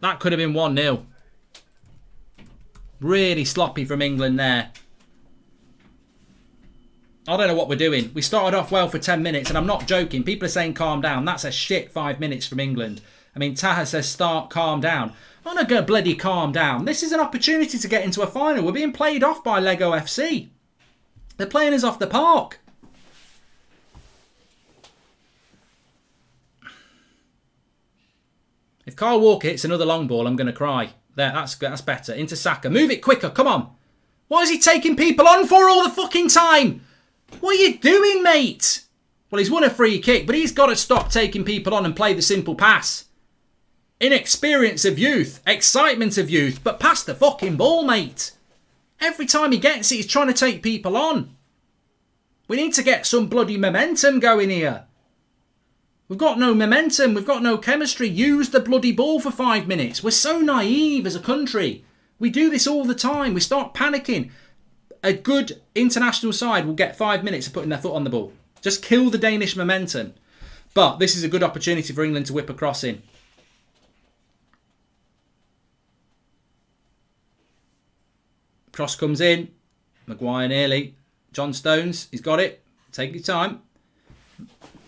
That could have been 1-0. Really sloppy from England there. I don't know what we're doing. We started off well for 10 minutes, and I'm not joking. People are saying calm down. That's a shit 5 minutes from England. I mean, Taha says start, calm down. I'm not going to bloody calm down. This is an opportunity to get into a final. We're being played off by Lego FC. They're playing us off the park. If Kyle Walker hits another long ball, I'm going to cry. There, that's better. Into Saka. Move it quicker. Come on. Why is he taking people on for all the fucking time? What are you doing, mate? Well, he's won a free kick, but he's got to stop taking people on and play the simple pass. Inexperience of youth. Excitement of youth. But pass the fucking ball, mate. Every time he gets it, he's trying to take people on. We need to get some bloody momentum going here. We've got no momentum. We've got no chemistry. Use the bloody ball for 5 minutes. We're so naive as a country. We do this all the time. We start panicking. A good international side will get 5 minutes of putting their foot on the ball. Just kill the Danish momentum. But this is a good opportunity for England to whip a cross in. Cross comes in. Maguire nearly. John Stones, he's got it. Take your time.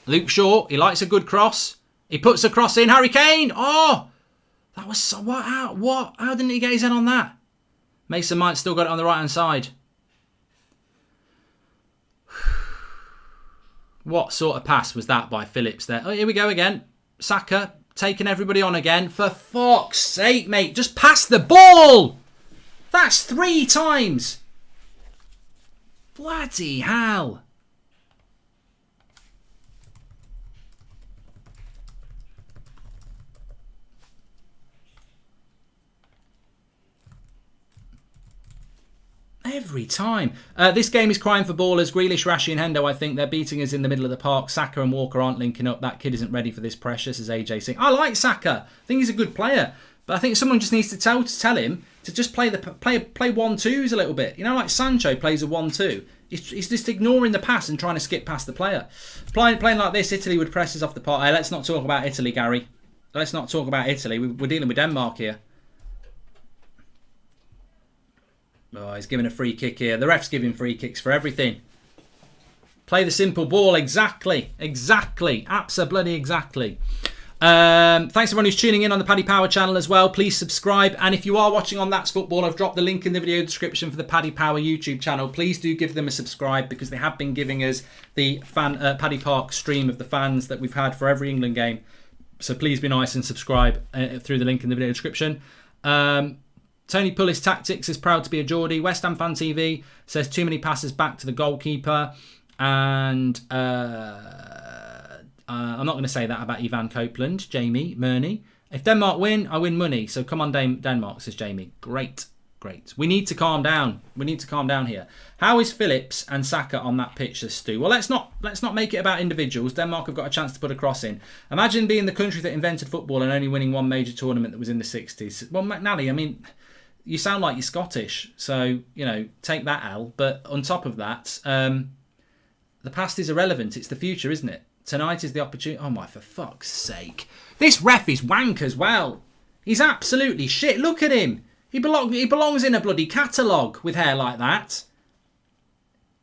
Luke Shaw, he likes a good cross. He puts a cross in. Harry Kane. Oh, that was so... What? How didn't he get his head on that? Mason Mount still got it on the right-hand side. What sort of pass was that by Phillips there? Oh, here we go again. Saka taking everybody on again. For fuck's sake, mate. Just pass the ball. That's 3 times. Bloody hell. Every time. This game is crying for ballers. Grealish, Rashi and Hendo, I think they're beating us in the middle of the park. Saka and Walker aren't linking up. That kid isn't ready for this pressure, says AJ Singh. I like Saka. I think he's a good player. But I think someone just needs to tell him to just play 1-2s a little bit. You know, like Sancho plays a 1-2. He's just ignoring the pass and trying to skip past the player. Playing like this, Italy would press us off the park. Hey, let's not talk about Italy, Gary. Let's not talk about Italy. We're dealing with Denmark here. Oh, he's giving a free kick here. The ref's giving free kicks for everything. Play the simple ball. Exactly. Exactly. Absolutely exactly. Thanks everyone who's tuning in on the Paddy Power channel as well. Please subscribe, and if you are watching on That's Football, I've dropped the link in the video description for the Paddy Power YouTube channel. Please do give them a subscribe, because they have been giving us the Paddy Park stream of the fans that we've had for every England game. So please be nice and subscribe through the link in the video description. Tony Pullis Tactics is proud to be a Geordie. West Ham Fan TV says too many passes back to the goalkeeper. And I'm not going to say that about Ivan Copeland. Jamie Murney. If Denmark win, I win money. So come on, Denmark, says Jamie. Great. We need to calm down. We need to calm down here. How is Phillips and Saka on that pitch, says Stu? Well, let's not make it about individuals. Denmark have got a chance to put a cross in. Imagine being the country that invented football and only winning one major tournament that was in the 60s. Well, McNally, I mean, you sound like you're Scottish. So, you know, take that L. But on top of that, the past is irrelevant. It's the future, isn't it? Tonight is the opportunity. Oh my, for fuck's sake. This ref is wank as well. He's absolutely shit. Look at him. He belongs in a bloody catalogue with hair like that.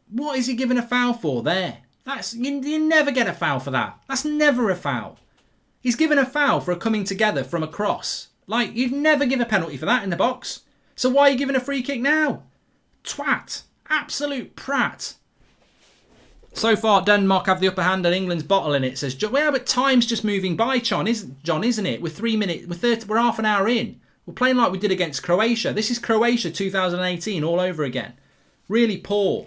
What is he giving a foul for there? You never get a foul for that. That's never a foul. He's given a foul for a coming together from a cross. Like, you'd never give a penalty for that in the box. So why are you giving a free kick now? Twat. Absolute prat. So far, Denmark have the upper hand and England's bottling it, says John. Well, but time's just moving by, John, isn't it? We're 3 minutes, we're half an hour in. We're playing like we did against Croatia. This is Croatia 2018 all over again. Really poor.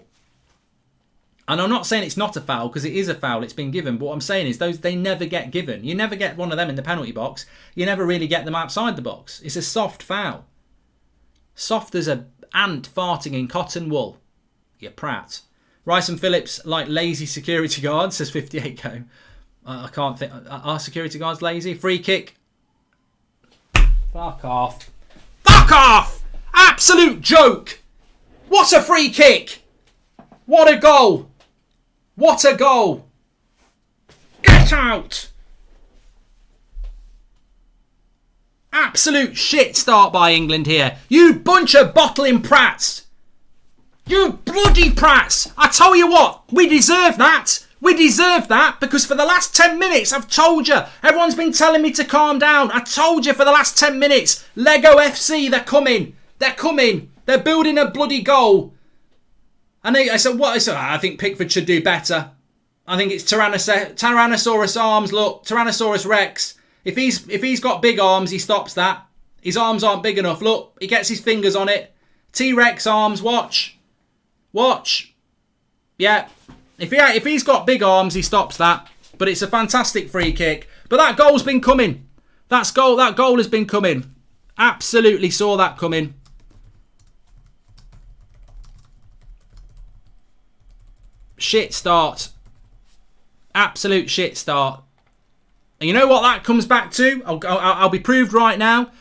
And I'm not saying it's not a foul, because it is a foul. It's been given. But what I'm saying is they never get given. You never get one of them in the penalty box. You never really get them outside the box. It's a soft foul. Soft as an ant farting in cotton wool. You prat. Rice and Phillips like lazy security guards, says 58 Go. I can't think. Are security guards lazy? Free kick. Fuck off. Fuck off! Absolute joke! What a free kick! What a goal! What a goal! Get out! Absolute shit start by England here. You bunch of bottling prats! You bloody prats! I tell you what, we deserve that. We deserve that, because for the last 10 minutes, I've told you, everyone's been telling me to calm down. I told you for the last 10 minutes, Lego FC, they're coming. They're coming. They're building a bloody goal. And I said, what? I said, I think Pickford should do better. I think it's Tyrannosaurus arms. Look, Tyrannosaurus Rex. If he's got big arms, he stops that. His arms aren't big enough. Look, he gets his fingers on it. T-Rex arms, watch. Watch. Yeah. If he's got big arms, he stops that. But it's a fantastic free kick. But that goal's been coming. That goal has been coming. Absolutely saw that coming. Shit start. Absolute shit start. And you know what that comes back to? I'll be proved right now.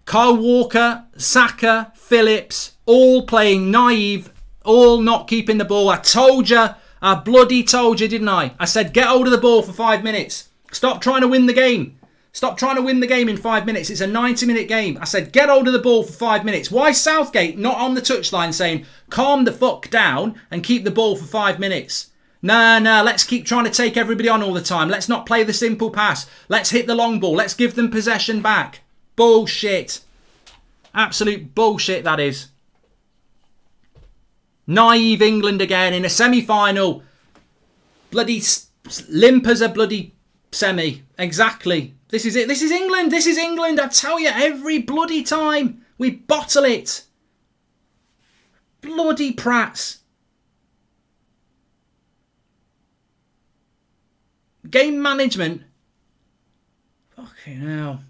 Kyle Walker, Saka, Phillips, all playing naive, all not keeping the ball. I told you. I bloody told you, didn't I? I said, get hold of the ball for 5 minutes. Stop trying to win the game. Stop trying to win the game in 5 minutes. It's a 90-minute game. I said, get hold of the ball for 5 minutes. Why is Southgate not on the touchline saying, calm the fuck down and keep the ball for 5 minutes? Nah, let's keep trying to take everybody on all the time. Let's not play the simple pass. Let's hit the long ball. Let's give them possession back. Bullshit. Absolute bullshit, that is. Naive England again in a semi-final. Bloody limp as a bloody semi. Exactly. This is it. This is England. This is England. I tell you, every bloody time we bottle it. Bloody prats. Game management. Fucking hell.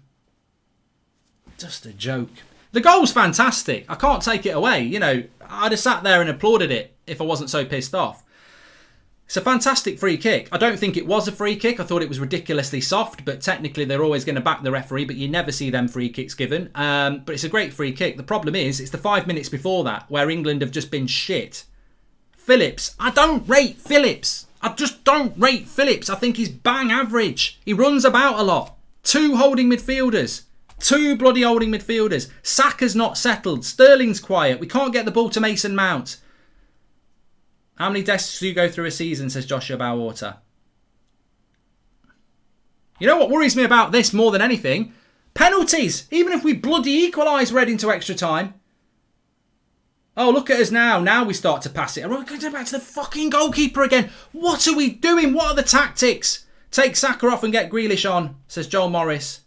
Just a joke. The goal's fantastic. I can't take it away. You know, I'd have sat there and applauded it if I wasn't so pissed off. It's a fantastic free kick. I don't think it was a free kick. I thought it was ridiculously soft, but technically they're always going to back the referee, but you never see them free kicks given. But it's a great free kick. The problem is, it's the 5 minutes before that where England have just been shit. Phillips. I don't rate Phillips. I just don't rate Phillips. I think he's bang average. He runs about a lot. 2 holding midfielders. 2 bloody holding midfielders. Saka's not settled. Sterling's quiet. We can't get the ball to Mason Mount. How many desks do you go through a season, says Joshua Bowater? You know what worries me about this more than anything? Penalties. Even if we bloody equalise, we're heading to extra time. Oh, look at us now. Now we start to pass it. We're going back to the fucking goalkeeper again. What are we doing? What are the tactics? Take Saka off and get Grealish on, says Joel Morris.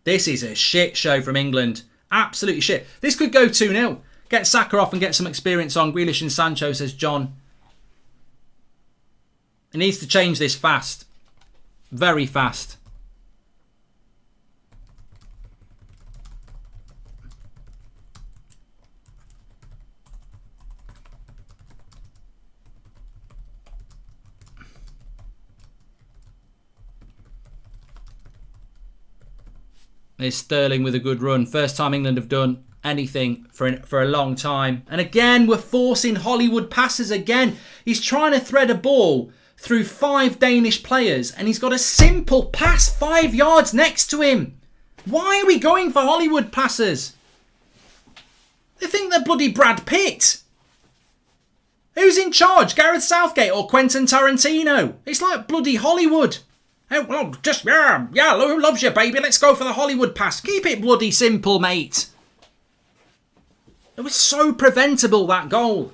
This is a shit show from England. Absolutely shit. This could go 2-0. Get Saka off and get some experience on Grealish and Sancho, says John. He needs to change this fast. Very fast. There's Sterling with a good run. First time England have done anything for a long time. And again, we're forcing Hollywood passes again. He's trying to thread a ball through 5 Danish players and he's got a simple pass 5 yards next to him. Why are we going for Hollywood passes? They think they're bloody Brad Pitt. Who's in charge? Gareth Southgate or Quentin Tarantino? It's like bloody Hollywood. Oh, well, just, yeah, who loves you, baby? Let's go for the Hollywood pass. Keep it bloody simple, mate. It was so preventable, that goal.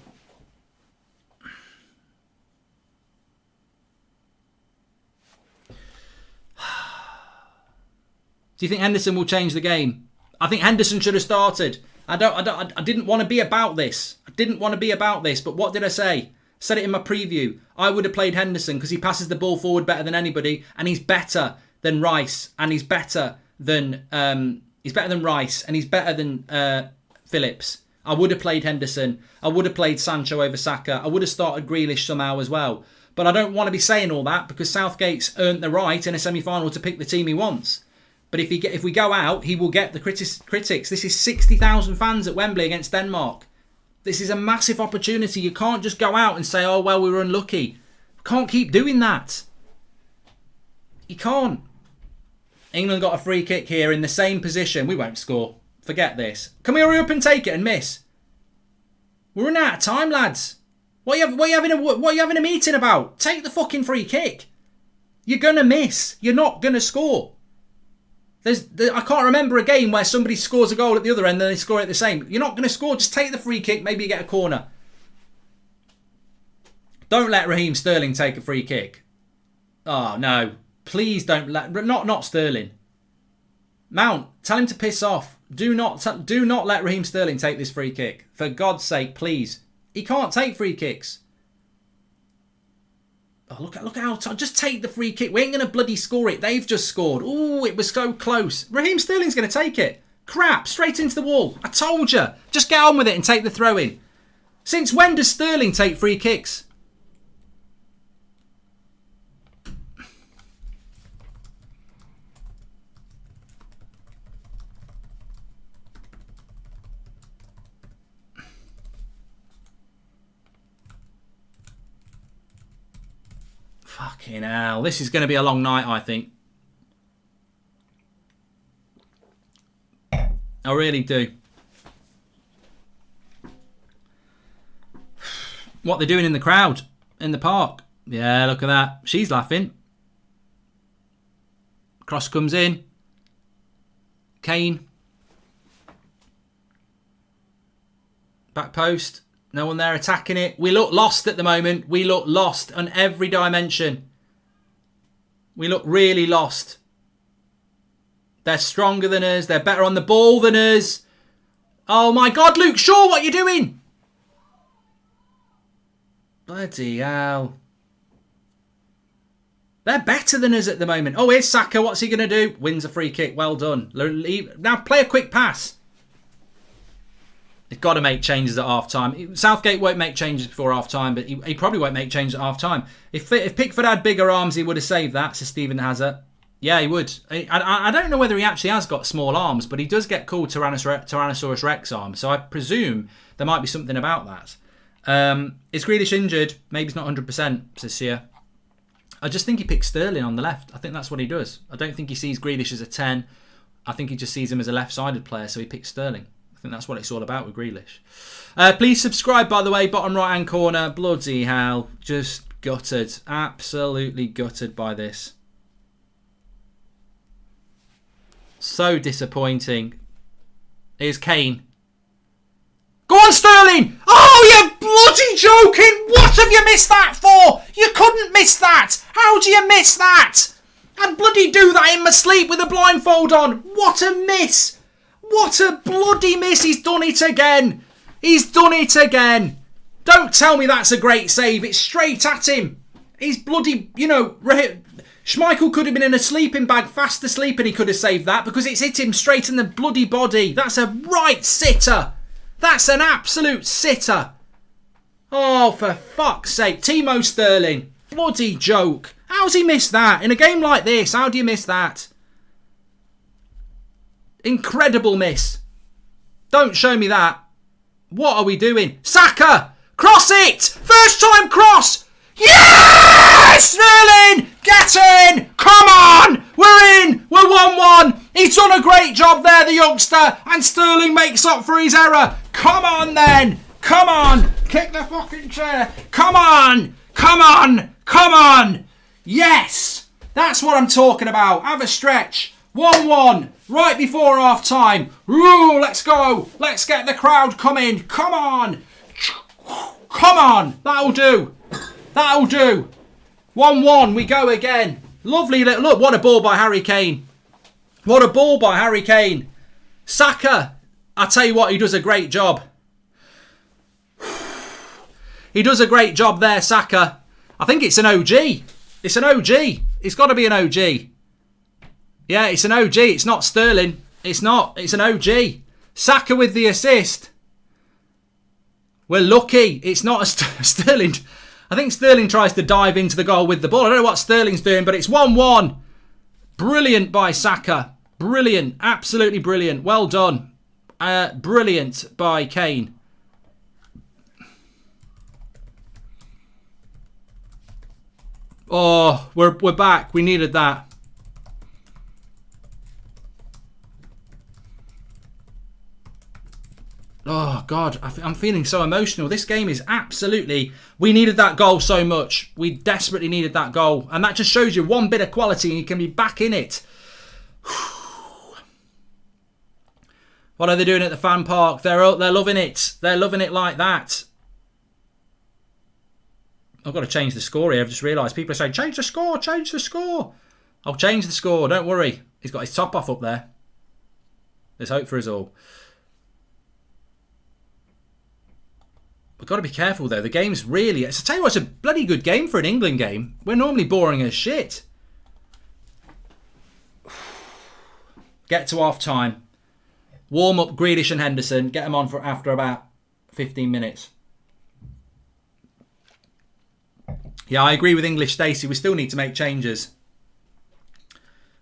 Do you think Henderson will change the game? I think Henderson should have started. I didn't want to be about this. But what did I say? Said it in my preview. I would have played Henderson because he passes the ball forward better than anybody, and he's better than Rice, and he's better than Rice, and he's better than Phillips. I would have played Henderson. I would have played Sancho over Saka. I would have started Grealish somehow as well. But I don't want to be saying all that because Southgate's earned the right in a semi-final to pick the team he wants. But if we go out, he will get the critics. This is 60,000 fans at Wembley against Denmark. This is a massive opportunity. You can't just go out and say, oh, well, we were unlucky. Can't keep doing that. You can't. England got a free kick here in the same position. We won't score. Forget this. Can we hurry up and take it and miss? We're running out of time, lads. What are you having a meeting about? Take the fucking free kick. You're going to miss. You're not going to score. I can't remember a game where somebody scores a goal at the other end and they score it the same. You're not going to score. Just take the free kick. Maybe you get a corner. Don't let Raheem Sterling take a free kick. Oh, no. Please don't let... Not Sterling. Mount, tell him to piss off. Do not let Raheem Sterling take this free kick. For God's sake, please. He can't take free kicks. Oh, look out. Just take the free kick. We ain't going to bloody score it. They've just scored. Ooh, it was so close. Raheem Sterling's going to take it. Crap, straight into the wall. I told you. Just get on with it and take the throw in. Since when does Sterling take free kicks? Fucking hell. This is going to be a long night, I think. I really do. What they're doing in the crowd, in the park. Yeah, look at that. She's laughing. Cross comes in. Kane. Back post. No one there attacking it. We look lost at the moment. We look lost on every dimension. We look really lost. They're stronger than us. They're better on the ball than us. Oh my God, Luke Shaw, what are you doing? Bloody hell. They're better than us at the moment. Oh, here's Saka. What's he going to do? Wins a free kick. Well done. Now play a quick pass. They've got to make changes at half-time. Southgate won't make changes before half-time, but he probably won't make changes at half-time. If Pickford had bigger arms, he would have saved that, says Stephen Hazard. Yeah, he would. I don't know whether he actually has got small arms, but he does get called Tyrannosaurus Rex arms, so I presume there might be something about that. Is Grealish injured? Maybe he's not 100%, says Sia. I just think he picks Sterling on the left. I think that's what he does. I don't think he sees Grealish as a 10. I think he just sees him as a left-sided player, so he picks Sterling. I think that's what it's all about with Grealish. Please subscribe, by the way, bottom right-hand corner. Bloody hell. Just gutted. Absolutely gutted by this. So disappointing. Here's Kane. Go on, Sterling! Oh, you're bloody joking! What have you missed that for? You couldn't miss that! How do you miss that? I'd bloody do that in my sleep with a blindfold on. What a miss! What a bloody miss! He's done it again! He's done it again! Don't tell me that's a great save. It's straight at him. He's bloody, you know... Schmeichel could have been in a sleeping bag, fast asleep, and he could have saved that because it's hit him straight in the bloody body. That's a right sitter. That's an absolute sitter. Oh, for fuck's sake. Timo Sterling. Bloody joke. How's he missed that? In a game like this, how do you miss that? Incredible miss. Don't show me that. What are we doing? Saka! Cross it! First time cross! Yes! Sterling! Get in! Come on! We're in! We're 1-1! He's done a great job there, the youngster, and Sterling makes up for his error. Come on then! Come on! Kick the fucking chair! Come on! Come on! Come on! Yes! That's what I'm talking about. Have a stretch. 1-1. Right before half time. Ooh, let's go. Let's get the crowd coming. Come on. Come on. That'll do. That'll do. 1-1. We go again. Lovely. Look, what a ball by Harry Kane. What a ball by Harry Kane. Saka. I tell you what, he does a great job. He does a great job there, Saka. I think it's an OG. It's an OG. It's got to be an OG. Yeah, it's an OG. It's not Sterling. It's not. It's an OG. Saka with the assist. We're lucky. It's not a Sterling. I think Sterling tries to dive into the goal with the ball. I don't know what Sterling's doing, but it's 1-1. Brilliant by Saka. Brilliant. Absolutely brilliant. Well done. Brilliant by Kane. Oh, we're back. We needed that. Oh, God, I'm feeling so emotional. This game is absolutely... We needed that goal so much. We desperately needed that goal. And that just shows you one bit of quality and you can be back in it. What are they doing at the fan park? They're loving it. They're loving it like that. I've got to change the score here. I've just realised people are saying, change the score, change the score. I'll change the score. Don't worry. He's got his top off up there. There's hope for us all. We've got to be careful, though. The game's really... I tell you what, it's a bloody good game for an England game. We're normally boring as shit. Get to half-time. Warm up Grealish and Henderson. Get them on for after about 15 minutes. Yeah, I agree with English Stacey. We still need to make changes.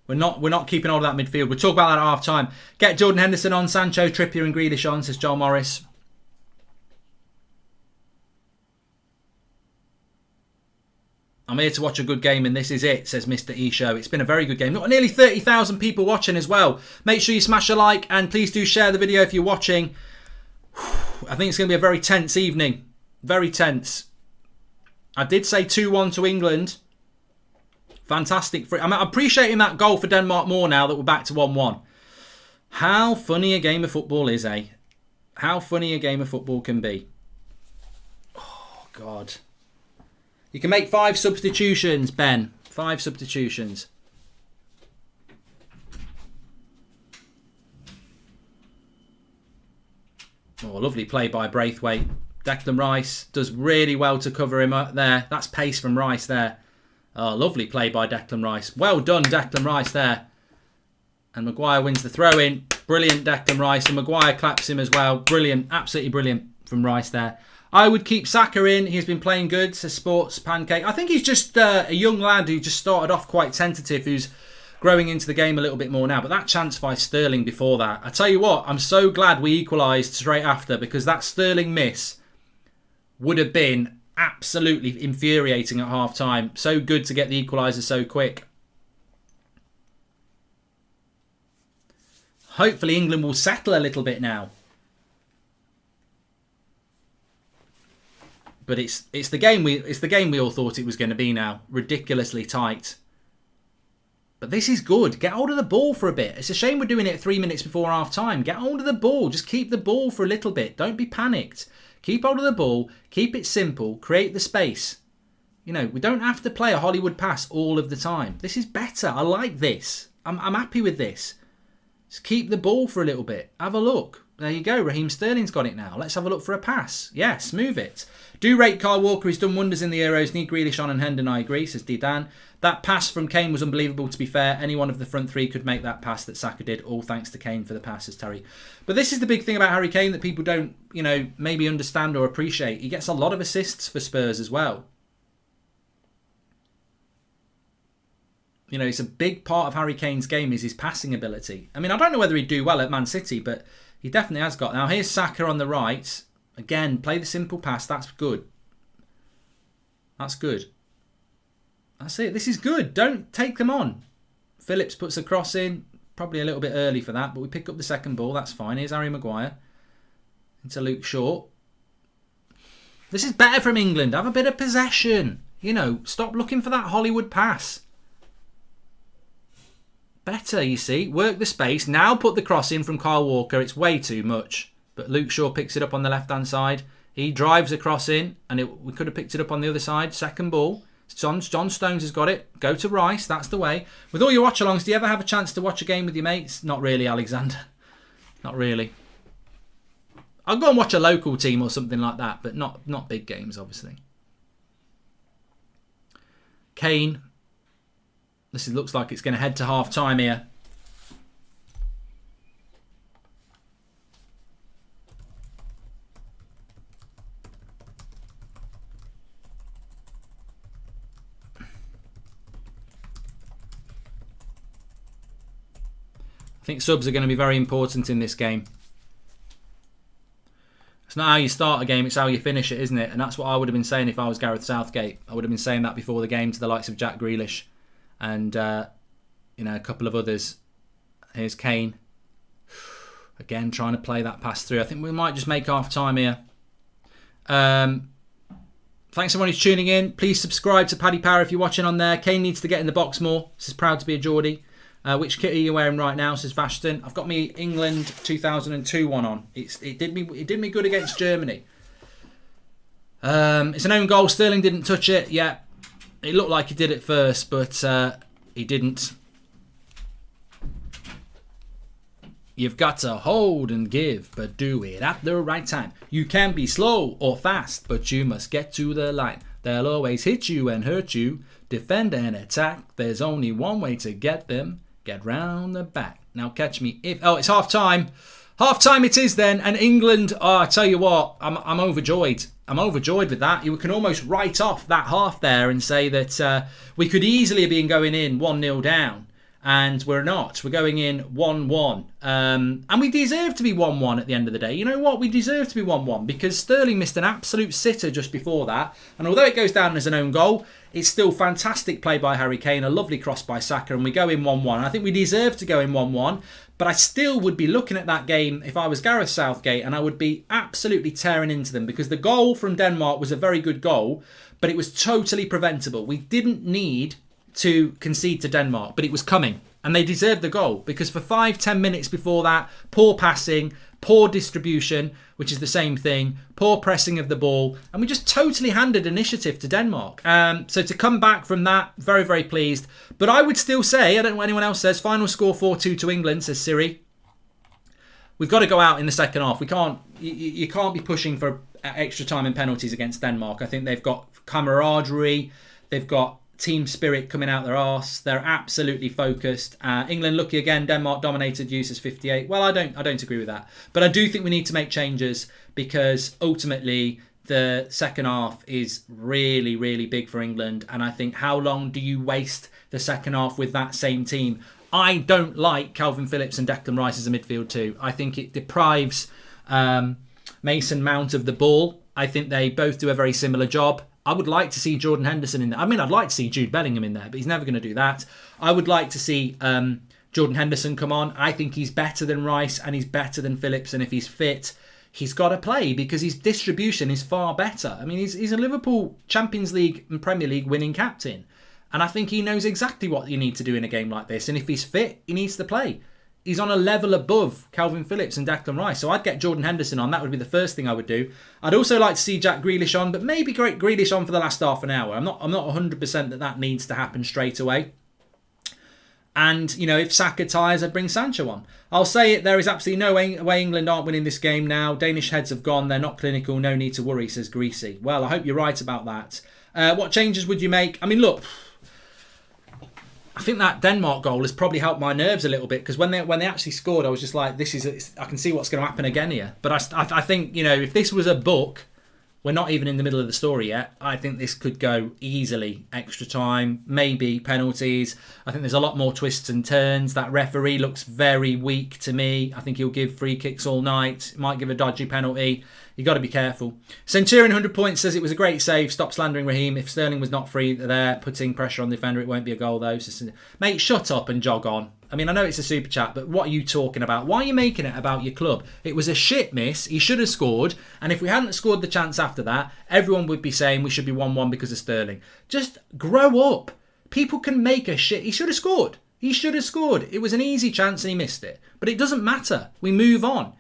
We're not keeping all of that midfield. We'll talk about that at half-time. Get Jordan Henderson on, Sancho, Trippier and Grealish on, says Joel Morris. I'm here to watch a good game and this is it, says Mr. E Show. It's been a very good game. Nearly 30,000 people watching as well. Make sure you smash a like and please do share the video if you're watching. I think it's going to be a very tense evening. Very tense. I did say 2-1 to England. Fantastic. I'm appreciating that goal for Denmark more now that we're back to 1-1. How funny a game of football is, eh? How funny a game of football can be. Oh, God. You can make 5 substitutions, Ben. 5 substitutions. Oh, lovely play by Braithwaite. Declan Rice does really well to cover him up there. That's pace from Rice there. Oh, lovely play by Declan Rice. Well done, Declan Rice there. And Maguire wins the throw-in. Brilliant, Declan Rice. And Maguire claps him as well. Brilliant. Absolutely brilliant from Rice there. I would keep Saka in. He's been playing good, says Sports Pancake. I think he's just a young lad who just started off quite tentative, who's growing into the game a little bit more now. But that chance by Sterling before that. I tell you what, I'm so glad we equalised straight after because that Sterling miss would have been absolutely infuriating at half-time. So good to get the equaliser so quick. Hopefully England will settle a little bit now. But it's the game we all thought it was going to be now. Ridiculously tight. But this is good. Get hold of the ball for a bit. It's a shame we're doing it 3 minutes before half time. Get hold of the ball. Just keep the ball for a little bit. Don't be panicked. Keep hold of the ball. Keep it simple. Create the space. You know, we don't have to play a Hollywood pass all of the time. This is better. I like this. I'm happy with this. Just keep the ball for a little bit. Have a look. There you go. Raheem Sterling's got it now. Let's have a look for a pass. Yes, move it. Do rate Kyle Walker. He's done wonders in the Euros. Need Grealish on and Hendon, I agree, says Didan. That pass from Kane was unbelievable, to be fair. Any one of the front three could make that pass that Saka did. All thanks to Kane for the pass, says Terry. But this is the big thing about Harry Kane that people don't, you know, maybe understand or appreciate. He gets a lot of assists for Spurs as well. You know, it's a big part of Harry Kane's game is his passing ability. I mean, I don't know whether he'd do well at Man City, but he definitely has got. Now, here's Saka on the right. Again, play the simple pass. That's good. That's good. That's it. This is good. Don't take them on. Phillips puts a cross in. Probably a little bit early for that, but we pick up the second ball. That's fine. Here's Harry Maguire. Into Luke Shaw. This is better from England. Have a bit of possession. You know, stop looking for that Hollywood pass. Better, you see. Work the space. Now put the cross in from Kyle Walker. It's way too much. But Luke Shaw picks it up on the left-hand side. He drives a cross in, and we could have picked it up on the other side. Second ball. John Stones has got it. Go to Rice. That's the way. With all your watch-alongs, do you ever have a chance to watch a game with your mates? Not really, Alexander. Not really. I'll go and watch a local team or something like that, but not big games, obviously. Kane. This looks like it's going to head to half-time here. I think subs are going to be very important in this game. It's not how you start a game, it's how you finish it, isn't it? And that's what I would have been saying if I was Gareth Southgate. I would have been saying that before the game to the likes of Jack Grealish. And, you know, a couple of others. Here's Kane. Again, trying to play that pass through. I think we might just make half time here. Thanks everyone who's tuning in. Please subscribe to Paddy Power if you're watching on there. Kane needs to get in the box more. This is proud to be a Geordie. Which kit are you wearing right now, says Vashton. I've got me England 2002 one on. It did me good against Germany. It's an own goal. Sterling didn't touch it. Yeah. It looked like he did it first, but he didn't. You've got to hold and give, but do it at the right time. You can be slow or fast, but you must get to the line. They'll always hit you and hurt you. Defend and attack. There's only one way to get them. Get round the back. Now catch me if... Oh, it's half time. Half time it is then. And England, I tell you what, I'm overjoyed. I'm overjoyed with that. You can almost write off that half there and say that we could easily have been going in 1-0 down. And we're not. We're going in 1-1. And we deserve to be 1-1 at the end of the day. You know what? We deserve to be 1-1 because Sterling missed an absolute sitter just before that. And although it goes down as an own goal, it's still fantastic play by Harry Kane, a lovely cross by Saka, and we go in 1-1. And I think we deserve to go in 1-1. But I still would be looking at that game if I was Gareth Southgate, and I would be absolutely tearing into them because the goal from Denmark was a very good goal, but it was totally preventable. We didn't need to concede to Denmark, but it was coming. And they deserved the goal because for 5-10 minutes before that, poor passing, poor distribution, which is the same thing, poor pressing of the ball, and we just totally handed initiative to Denmark. So to come back from that, very, very pleased. But I would still say, I don't know what anyone else says, final score 4-2 to England, says Siri. We've got to go out in the second half. We can't. You can't be pushing for extra time and penalties against Denmark. I think they've got camaraderie. They've got team spirit coming out their arse. They're absolutely focused. England lucky again. Denmark dominated use as 58. Well, I don't agree with that. But I do think we need to make changes because ultimately the second half is really, really big for England. And I think how long do you waste the second half with that same team? I don't like Calvin Phillips and Declan Rice as a midfield too. I think it deprives Mason Mount of the ball. I think they both do a very similar job. I would like to see Jordan Henderson in there. I mean, I'd like to see Jude Bellingham in there, but he's never going to do that. I would like to see Jordan Henderson come on. I think he's better than Rice and he's better than Phillips. And if he's fit, he's got to play because his distribution is far better. I mean, he's a Liverpool Champions League and Premier League winning captain. And I think he knows exactly what you need to do in a game like this. And if he's fit, he needs to play. He's on a level above Calvin Phillips and Declan Rice. So I'd get Jordan Henderson on. That would be the first thing I would do. I'd also like to see Jack Grealish on, but maybe Grealish on for the last half an hour. I'm not 100% that needs to happen straight away. And, you know, if Saka tires, I'd bring Sancho on. I'll say it, there is absolutely no way England aren't winning this game now. Danish heads have gone. They're not clinical. No need to worry, says Greasy. Well, I hope you're right about that. What changes would you make? I mean, look, I think that Denmark goal has probably helped my nerves a little bit, because when they actually scored, I was just like, I can see what's going to happen again here. But I think, you know, if this was a book, we're not even in the middle of the story yet. I think this could go easily extra time, maybe penalties. I think there's a lot more twists and turns. That referee looks very weak to me. I think he'll give free kicks all night. Might give a dodgy penalty. You've got to be careful. Centurion 100 points says it was a great save. Stop slandering Raheem. If Sterling was not free there, putting pressure on the defender, it won't be a goal though. So, mate, shut up and jog on. I mean, I know it's a super chat, but what are you talking about? Why are you making it about your club? It was a shit miss. He should have scored. And if we hadn't scored the chance after that, everyone would be saying we should be 1-1 because of Sterling. Just grow up. People can make a shit. He should have scored. He should have scored. It was an easy chance and he missed it. But it doesn't matter. We move on.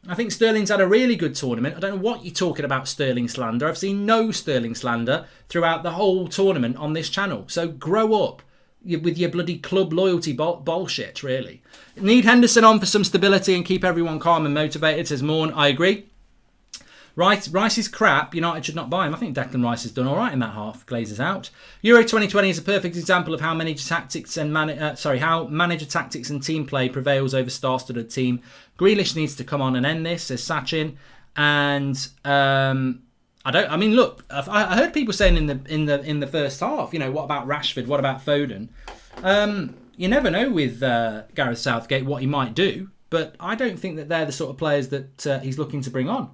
I think Sterling's had a really good tournament. I don't know what you're talking about Sterling slander. I've seen no Sterling slander throughout the whole tournament on this channel. So grow up with your bloody club loyalty bullshit, really. Need Henderson on for some stability and keep everyone calm and motivated, says Morn. I agree. Rice is crap. United should not buy him. I think Declan Rice has done all right in that half. Glazes out. Euro 2020 is a perfect example of how manager tactics and manager tactics and team play prevails over star-studded team. Grealish needs to come on and end this, says Sachin. And I mean, look, I heard people saying in the first half, you know, what about Rashford? What about Foden? You never know with Gareth Southgate what he might do, but I don't think that they're the sort of players that he's looking to bring on.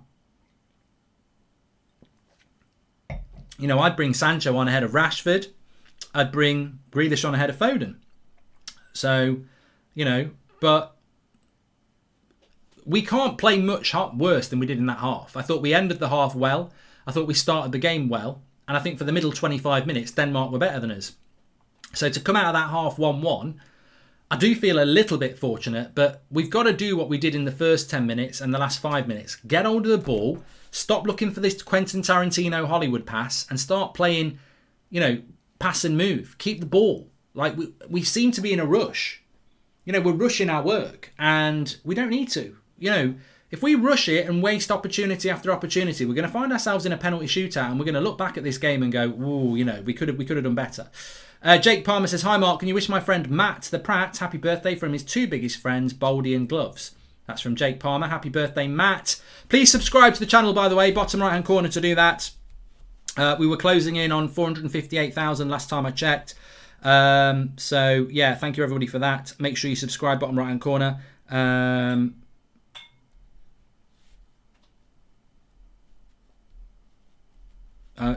You know, I'd bring Sancho on ahead of Rashford. I'd bring Grealish on ahead of Foden. So, you know, but we can't play much worse than we did in that half. I thought we ended the half well. I thought we started the game well. And I think for the middle 25 minutes, Denmark were better than us. So to come out of that half 1-1, I do feel a little bit fortunate, but we've got to do what we did in the first 10 minutes and the last 5 minutes. Get hold of the ball. Stop looking for this Quentin Tarantino Hollywood pass and start playing, you know, pass and move. Keep the ball. Like, we seem to be in a rush. You know, we're rushing our work and we don't need to. You know, if we rush it and waste opportunity after opportunity, we're going to find ourselves in a penalty shootout and we're going to look back at this game and go, ooh, you know, we could have done better. Jake Palmer says, hi Mark, can you wish my friend Matt the Pratt happy birthday from his two biggest friends, Baldy and Gloves? That's from Jake Palmer. Happy birthday, Matt. Please subscribe to the channel, by the way. Bottom right-hand corner to do that. We were closing in on 458,000 last time I checked. So, yeah, thank you, everybody, for that. Make sure you subscribe, bottom right-hand corner.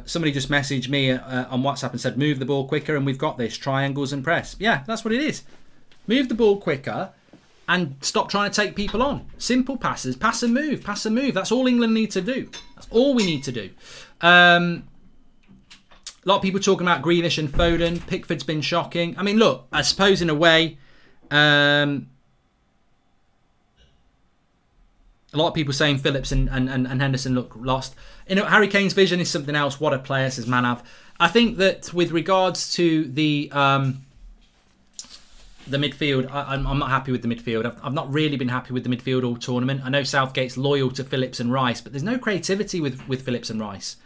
Somebody just messaged me on WhatsApp and said, move the ball quicker and we've got this. Triangles and press. Yeah, that's what it is. Move the ball quicker and stop trying to take people on. Simple passes. Pass and move. Pass and move. That's all England need to do. That's all we need to do. A lot of people talking about Grealish and Foden. Pickford's been shocking. I mean, look, I suppose in a way, a lot of people saying Phillips and Henderson look lost. You know, Harry Kane's vision is something else. What a player, says Manav. I think that with regards to the midfield, I'm not happy with the midfield. I've not really been happy with the midfield all tournament. I know Southgate's loyal to Phillips and Rice, but there's no creativity with Phillips and Rice.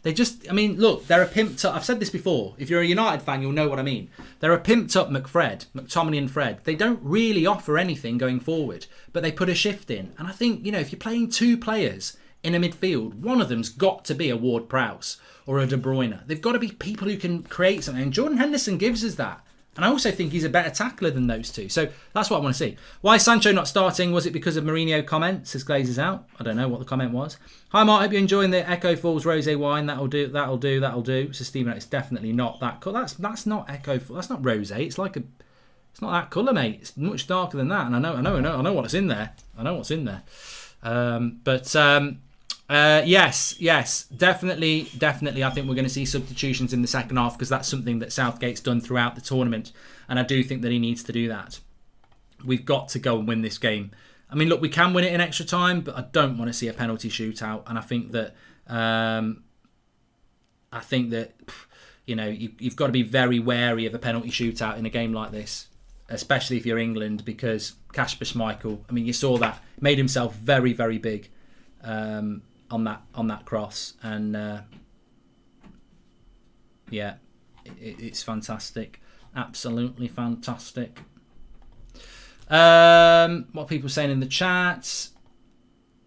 They just, I mean, look, they're a pimped up. I've said this before. If you're a United fan, you'll know what I mean. They're a pimped up McTominay and Fred. They don't really offer anything going forward, but they put a shift in. And I think, you know, if you're playing two players in a midfield, one of them's got to be a Ward-Prowse or a De Bruyne. They've got to be people who can create something. And Jordan Henderson gives us that. And I also think he's a better tackler than those two. So that's what I want to see. Why is Sancho not starting? Was it because of Mourinho comment? Says Glazes out. I don't know what the comment was. Hi Mark, hope you're enjoying the Echo Falls Rosé wine. That'll do. So Stephen, it's definitely not that colour. That's not Echo. That's not rosé. It's like it's not that colour, mate. It's much darker than that. And I know what's in there. I know what's in there. Yes, definitely. I think we're going to see substitutions in the second half because that's something that Southgate's done throughout the tournament, and I do think that he needs to do that. We've got to go and win this game. I mean, look, we can win it in extra time, but I don't want to see a penalty shootout, and I think that you've got to be very wary of a penalty shootout in a game like this, especially if you're England, because Kasper Schmeichel, I mean, you saw that, made himself very, very big on that cross, and it's fantastic, absolutely fantastic. What are people saying in the chat?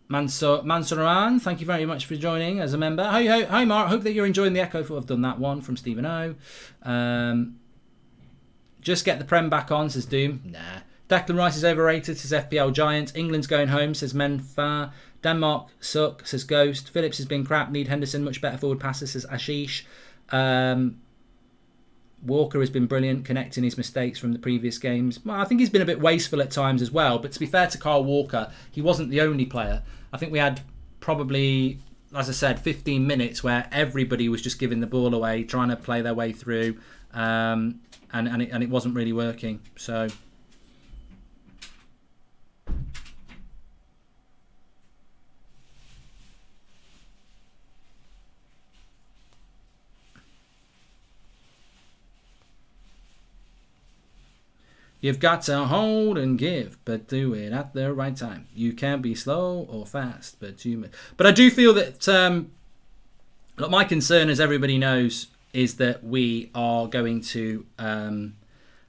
Mansoran, thank you very much for joining as a member. Hi Mark, hope that you're enjoying the echo. I've done that one from Stephen O. Just get the Prem back on, says Doom. Nah. Declan Rice is overrated, says FPL Giant. England's going home, says Menfar. Denmark suck, says Ghost. Phillips has been crap. Need Henderson, much better forward passer, says Ashish. Walker has been brilliant, connecting his mistakes from the previous games. Well, I think he's been a bit wasteful at times as well. But to be fair to Kyle Walker, he wasn't the only player. I think we had probably, as I said, 15 minutes where everybody was just giving the ball away, trying to play their way through, and it wasn't really working. So. You've got to hold and give, but do it at the right time. You can't be slow or fast, but I do feel that look, my concern, as everybody knows, is that we are going to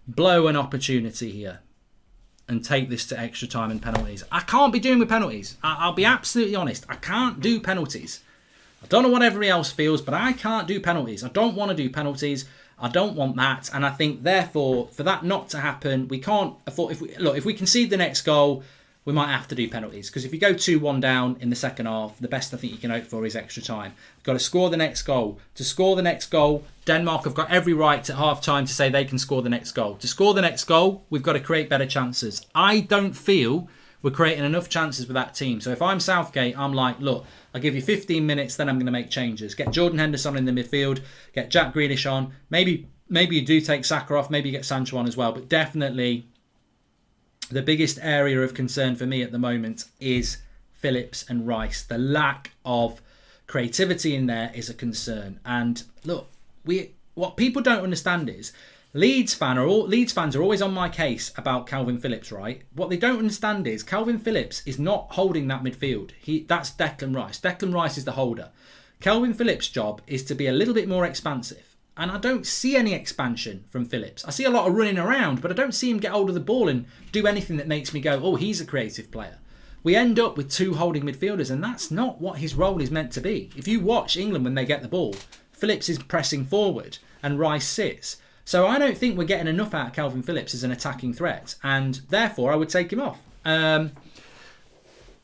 blow an opportunity here and take this to extra time and penalties. I can't be doing with penalties. I'll be absolutely honest. I can't do penalties. I don't know what everybody else feels, but I can't do penalties. I don't want to do penalties. I don't want that, and I think therefore for that not to happen, we can't afford. If we concede the next goal, we might have to do penalties, because if you go 2-1 down in the second half, the best I think you can hope for is extra time. You've got to score the next goal. To score the next goal, Denmark have got every right at half time to say they can score the next goal. To score the next goal, we've got to create better chances. I don't feel we're creating enough chances with that team. So if I'm Southgate, I'm like, look, I'll give you 15 minutes, then I'm going to make changes. Get Jordan Henderson in the midfield, get Jack Grealish on. Maybe you do take Saka off, maybe you get Sancho on as well. But definitely the biggest area of concern for me at the moment is Phillips and Rice. The lack of creativity in there is a concern. And look, what people don't understand is Leeds fans are always on my case about Calvin Phillips, right? What they don't understand is Calvin Phillips is not holding that midfield. That's Declan Rice. Declan Rice is the holder. Calvin Phillips' job is to be a little bit more expansive. And I don't see any expansion from Phillips. I see a lot of running around, but I don't see him get hold of the ball and do anything that makes me go, oh, he's a creative player. We end up with two holding midfielders, and that's not what his role is meant to be. If you watch England when they get the ball, Phillips is pressing forward and Rice sits. So I don't think we're getting enough out of Calvin Phillips as an attacking threat, and therefore I would take him off.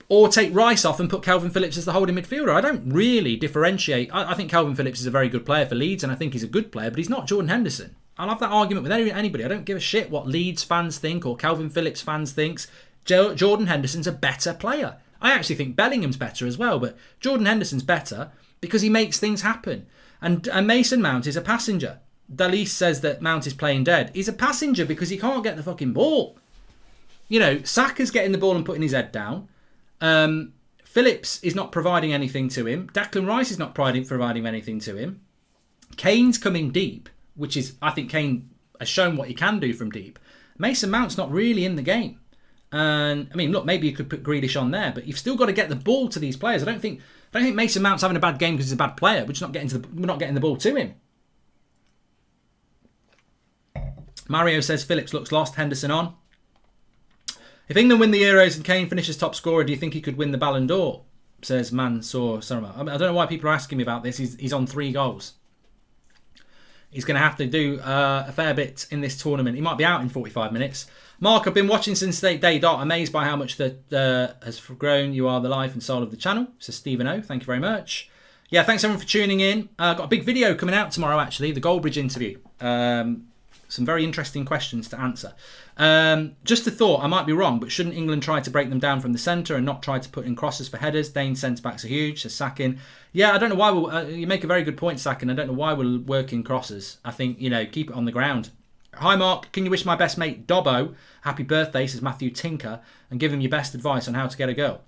Or take Rice off and put Calvin Phillips as the holding midfielder. I don't really differentiate. I think Calvin Phillips is a very good player for Leeds, and I think he's a good player, but he's not Jordan Henderson. I'll have that argument with anybody. I don't give a shit what Leeds fans think or Calvin Phillips fans thinks. Jordan Henderson's a better player. I actually think Bellingham's better as well, but Jordan Henderson's better because he makes things happen. And Mason Mount is a passenger. Dalis says that Mount is playing dead. He's a passenger because he can't get the fucking ball. You know, Saka's getting the ball and putting his head down. Phillips is not providing anything to him. Declan Rice is not providing anything to him. Kane's coming deep, which is, I think Kane has shown what he can do from deep. Mason Mount's not really in the game. And, I mean, look, maybe you could put Grealish on there, but you've still got to get the ball to these players. I don't think Mason Mount's having a bad game because he's a bad player. We're not getting the ball to him. Mario says Phillips looks lost. Henderson on. If England win the Euros and Kane finishes top scorer, do you think he could win the Ballon d'Or? Says Mansour Sarma. I don't know why people are asking me about this. He's on 3 goals. He's going to have to do a fair bit in this tournament. He might be out in 45 minutes. Mark, I've been watching since day dot. Amazed by how much that has grown. You are the life and soul of the channel. Says Stephen O. Thank you very much. Yeah, thanks everyone for tuning in. Got a big video coming out tomorrow, actually. The Goldbridge interview. Some very interesting questions to answer. Just a thought, I might be wrong, but shouldn't England try to break them down from the centre and not try to put in crosses for headers? Dane's centre-backs are huge, says Sakin. Yeah, I don't know why you make a very good point, Sakin. I don't know why we're working crosses. I think, keep it on the ground. Hi, Mark. Can you wish my best mate, Dobbo, happy birthday, says Matthew Tinker, and give him your best advice on how to get a girl?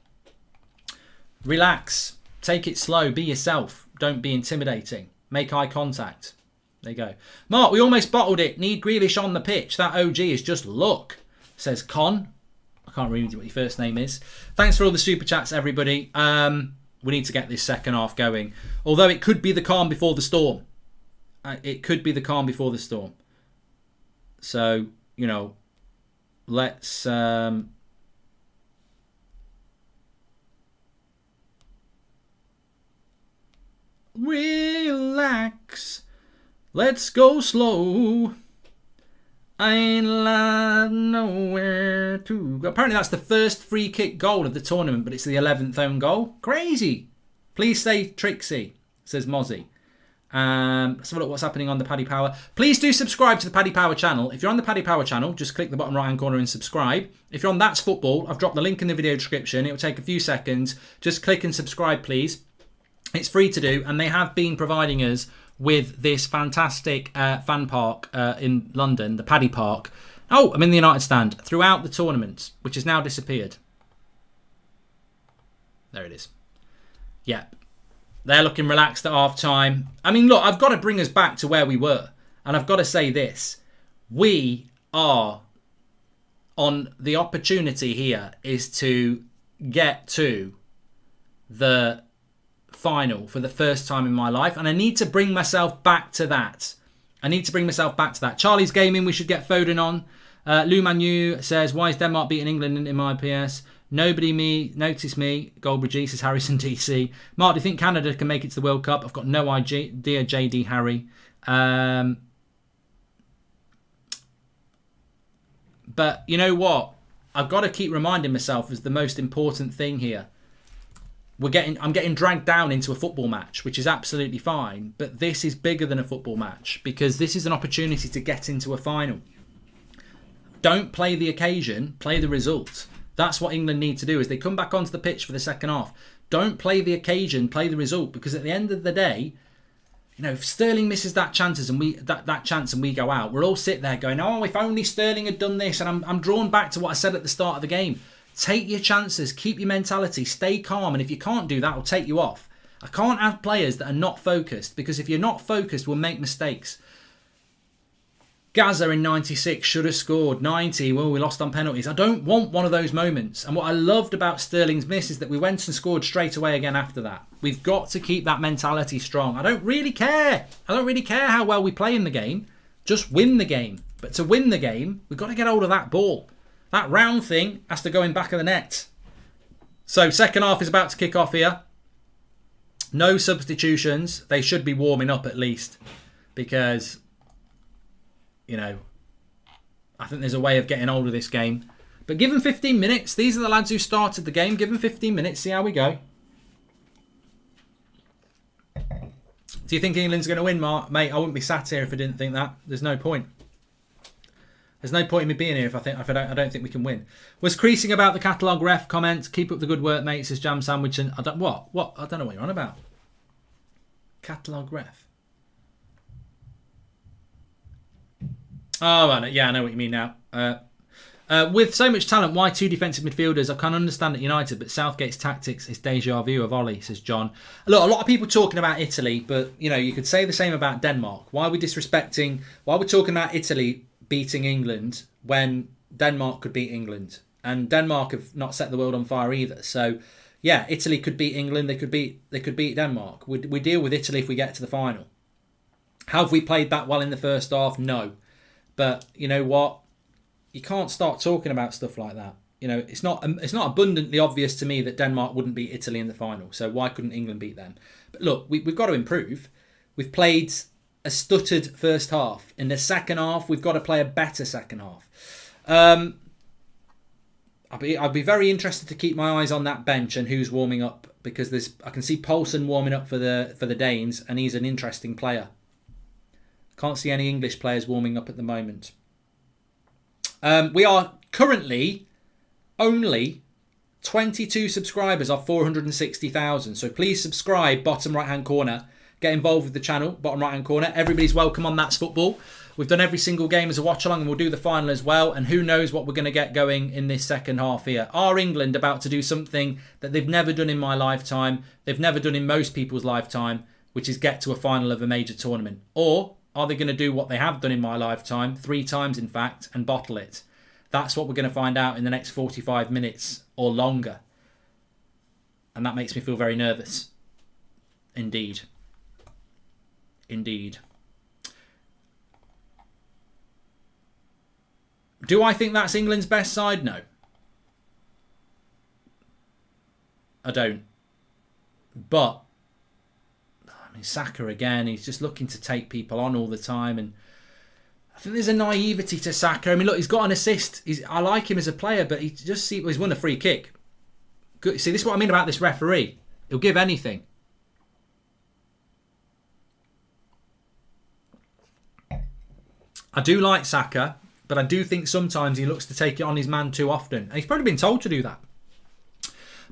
Relax. Take it slow. Be yourself. Don't be intimidating. Make eye contact. There you go. Mark, we almost bottled it. Need Grealish on the pitch. That OG is just luck, says Con. I can't read what your first name is. Thanks for all the super chats, everybody. We need to get this second half going. Although it could be the calm before the storm. It could be the calm before the storm. So, let's... relax. Let's go slow. I ain't nowhere to go. Apparently that's the first free kick goal of the tournament, but it's the 11th own goal. Crazy. Please say Trixie, says Mozzie. Let's have a look what's happening on the Paddy Power. Please do subscribe to the Paddy Power channel. If you're on the Paddy Power channel, just click the bottom right hand corner and subscribe. If you're on That's Football, I've dropped the link in the video description. It will take a few seconds. Just click and subscribe, please. It's free to do, and they have been providing us with this fantastic fan park in London, the Paddy Park. Oh, I'm in the United Stand throughout the tournament, which has now disappeared. There it is. Yep. They're looking relaxed at half time. I mean, look, I've got to bring us back to where we were. And I've got to say this. We are on the opportunity here is to get to the final for the first time in my life. And I need to bring myself back to that. Charlie's Gaming, we should get Foden on. Lou Manu says, why is Denmark beating England in my PS? Nobody notice me. Goldbridge says Harrison DC. Mark, do you think Canada can make it to the World Cup? I've got no idea, JD Harry. But you know what? I've got to keep reminding myself is the most important thing here. I'm getting dragged down into a football match, which is absolutely fine. But this is bigger than a football match because this is an opportunity to get into a final. Don't play the occasion, play the result. That's what England need to do as they come back onto the pitch for the second half. Don't play the occasion, play the result. Because at the end of the day, if Sterling misses that chance and we go out, we'll all sit there going, oh, if only Sterling had done this. And I'm drawn back to what I said at the start of the game. Take your chances, keep your mentality, stay calm. And if you can't do that, I'll take you off. I can't have players that are not focused. Because if you're not focused, we'll make mistakes. Gaza in 96 should have scored. 90, well, we lost on penalties. I don't want one of those moments. And what I loved about Sterling's miss is that we went and scored straight away again after that. We've got to keep that mentality strong. I don't really care how well we play in the game. Just win the game. But to win the game, we've got to get hold of that ball. That round thing has to go in back of the net. So second half is about to kick off here. No substitutions. They should be warming up at least. Because... I think there's a way of getting hold of this game. But give them 15 minutes. These are the lads who started the game. Give them 15 minutes. See how we go. Do you think England's going to win, Mark? Mate, I wouldn't be sat here if I didn't think that. There's no point. There's no point in me being here if I don't think we can win. Was creasing about the catalogue ref comment. Keep up the good work, mate, says Jam Sandwich. And I don't know what you're on about. Catalogue ref. Oh, yeah, I know what you mean now. With so much talent, why two defensive midfielders? I can't understand at United, but Southgate's tactics is deja vu of Ollie, says John. Look, a lot of people talking about Italy, but, you could say the same about Denmark. Why are we talking about Italy beating England when Denmark could beat England? And Denmark have not set the world on fire either. So, yeah, Italy could beat England. They could beat Denmark. We deal with Italy if we get to the final. Have we played that well in the first half? No. But you know what? You can't start talking about stuff like that. It's not abundantly obvious to me that Denmark wouldn't beat Italy in the final. So why couldn't England beat them? But look, we've got to improve. We've played a stuttered first half. In the second half, we've got to play a better second half. I'd be very interested to keep my eyes on that bench and who's warming up because I can see Poulsen warming up for the Danes and he's an interesting player. Can't see any English players warming up at the moment. We are currently only 22 subscribers of 460,000. So please subscribe, bottom right-hand corner. Get involved with the channel, bottom right-hand corner. Everybody's welcome on That's Football. We've done every single game as a watch-along, and we'll do the final as well. And who knows what we're going to get going in this second half here. Are England about to do something that they've never done in my lifetime, they've never done in most people's lifetime, which is get to a final of a major tournament? Or are they going to do what they have done in my lifetime, 3 times in fact, and bottle it? That's what we're going to find out in the next 45 minutes or longer. And that makes me feel very nervous. Indeed. Indeed. Do I think that's England's best side? No. I don't. But, I mean, Saka again, he's just looking to take people on all the time. And I think there's a naivety to Saka. I mean, look, he's got an assist. I like him as a player, but he's won a free kick. Good. See, this is what I mean about this referee. He'll give anything. I do like Saka, but I do think sometimes he looks to take it on his man too often. And he's probably been told to do that.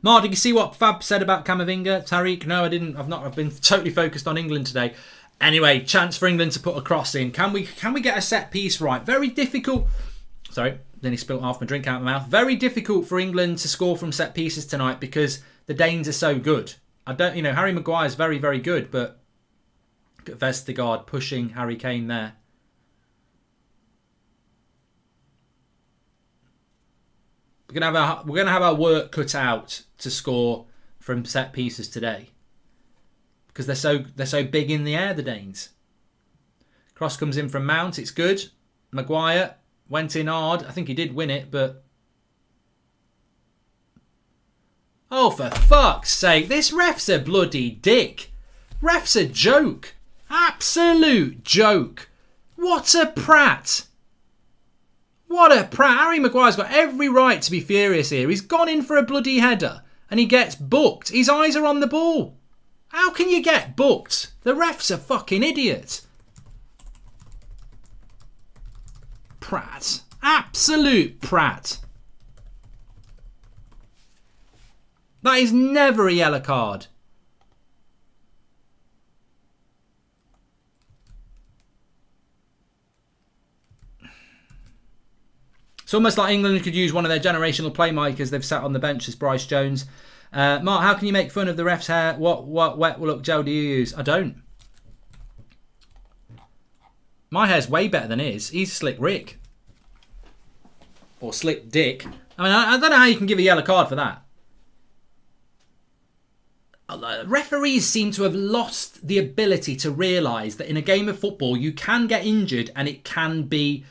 Mark, did you see what Fab said about Camavinga? Tariq? No, I didn't. I've been totally focused on England today. Anyway, chance for England to put a cross in. Can we get a set piece right? Very difficult. Sorry, then he spilt half my drink out of my mouth. Very difficult for England to score from set pieces tonight because the Danes are so good. Harry Maguire's very, very good, but Vestergaard pushing Harry Kane there. We're gonna have our work cut out to score from set pieces today because they're so big in the air, the Danes. Cross comes in from Mount. It's good. Maguire went in hard. I think he did win it, but oh, for fuck's sake! This ref's a bloody dick. Ref's a joke. Absolute joke. What a prat. What a prat. Harry Maguire's got every right to be furious here. He's gone in for a bloody header and he gets booked. His eyes are on the ball. How can you get booked? The ref's a fucking idiot. Prat. Absolute prat. That is never a yellow card. It's almost like England could use one of their generational playmakers they've sat on the bench as Bryce Jones. Mark, how can you make fun of the ref's hair? What wet look gel do you use? I don't. My hair's way better than his. He's Slick Rick. Or Slick Dick. I mean, I don't know how you can give a yellow card for that. Referees seem to have lost the ability to realise that in a game of football you can get injured and it can be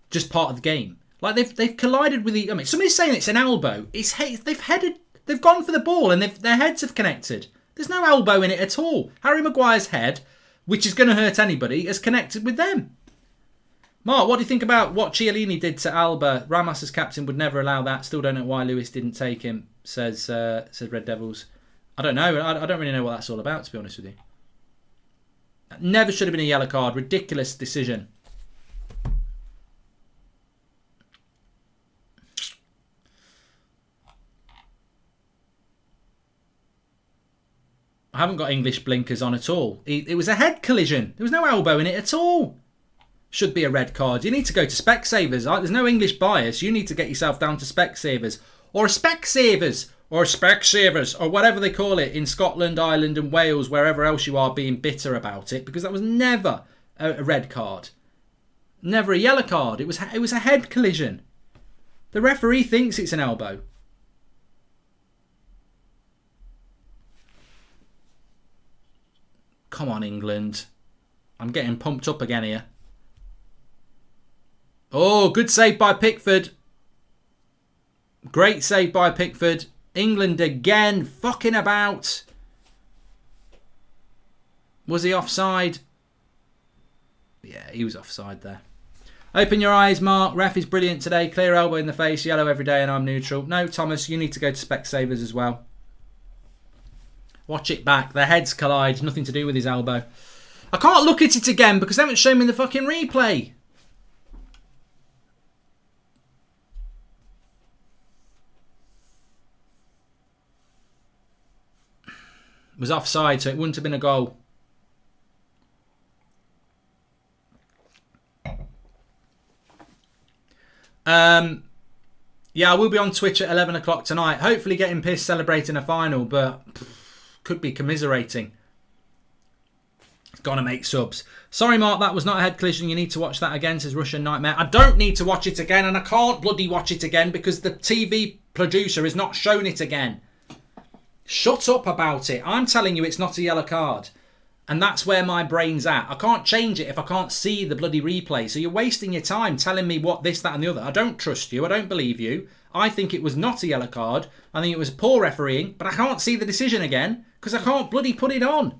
just part of the game. Like they've collided with the. I mean, somebody's saying it's an elbow. They've gone for the ball and their heads have connected. There's no elbow in it at all. Harry Maguire's head, which is going to hurt anybody, has connected with them. Mark, what do you think about what Chiellini did to Alba? Ramos as captain would never allow that. Still don't know why Lewis didn't take him. Says Red Devils. I don't know. I don't really know what that's all about, to be honest with you. That never should have been a yellow card. Ridiculous decision. I haven't got English blinkers on at all. It was a head collision. There was no elbow in it at all. Should be a red card. You need to go to Specsavers. There's no English bias. You need to get yourself down to Specsavers. Or Specsavers. Or Specsavers. Or whatever they call it in Scotland, Ireland and Wales, wherever else you are being bitter about it. Because that was never a red card. Never a yellow card. It was a head collision. The referee thinks it's an elbow. Come on, England. I'm getting pumped up again here. Oh, good save by Pickford. Great save by Pickford. England again, fucking about. Was he offside? Yeah, he was offside there. Open your eyes, Mark. Ref is brilliant today. Clear elbow in the face, yellow every day, and I'm neutral. No, Thomas, you need to go to Specsavers as well. Watch it back. Their heads collide. Nothing to do with his elbow. I can't look at it again because they haven't shown me the fucking replay. It was offside, so it wouldn't have been a goal. Yeah, I will be on Twitch at 11 o'clock tonight. Hopefully getting pissed celebrating a final, but could be commiserating. Gotta make subs. Sorry, Mark, that was not a head collision. You need to watch that again, says Russian Nightmare. I don't need to watch it again, and I can't bloody watch it again because the TV producer has not shown it again. Shut up about it. I'm telling you it's not a yellow card. And that's where my brain's at. I can't change it if I can't see the bloody replay. So you're wasting your time telling me what this, that and the other. I don't trust you. I don't believe you. I think it was not a yellow card. I think it was poor refereeing. But I can't see the decision again because I can't bloody put it on.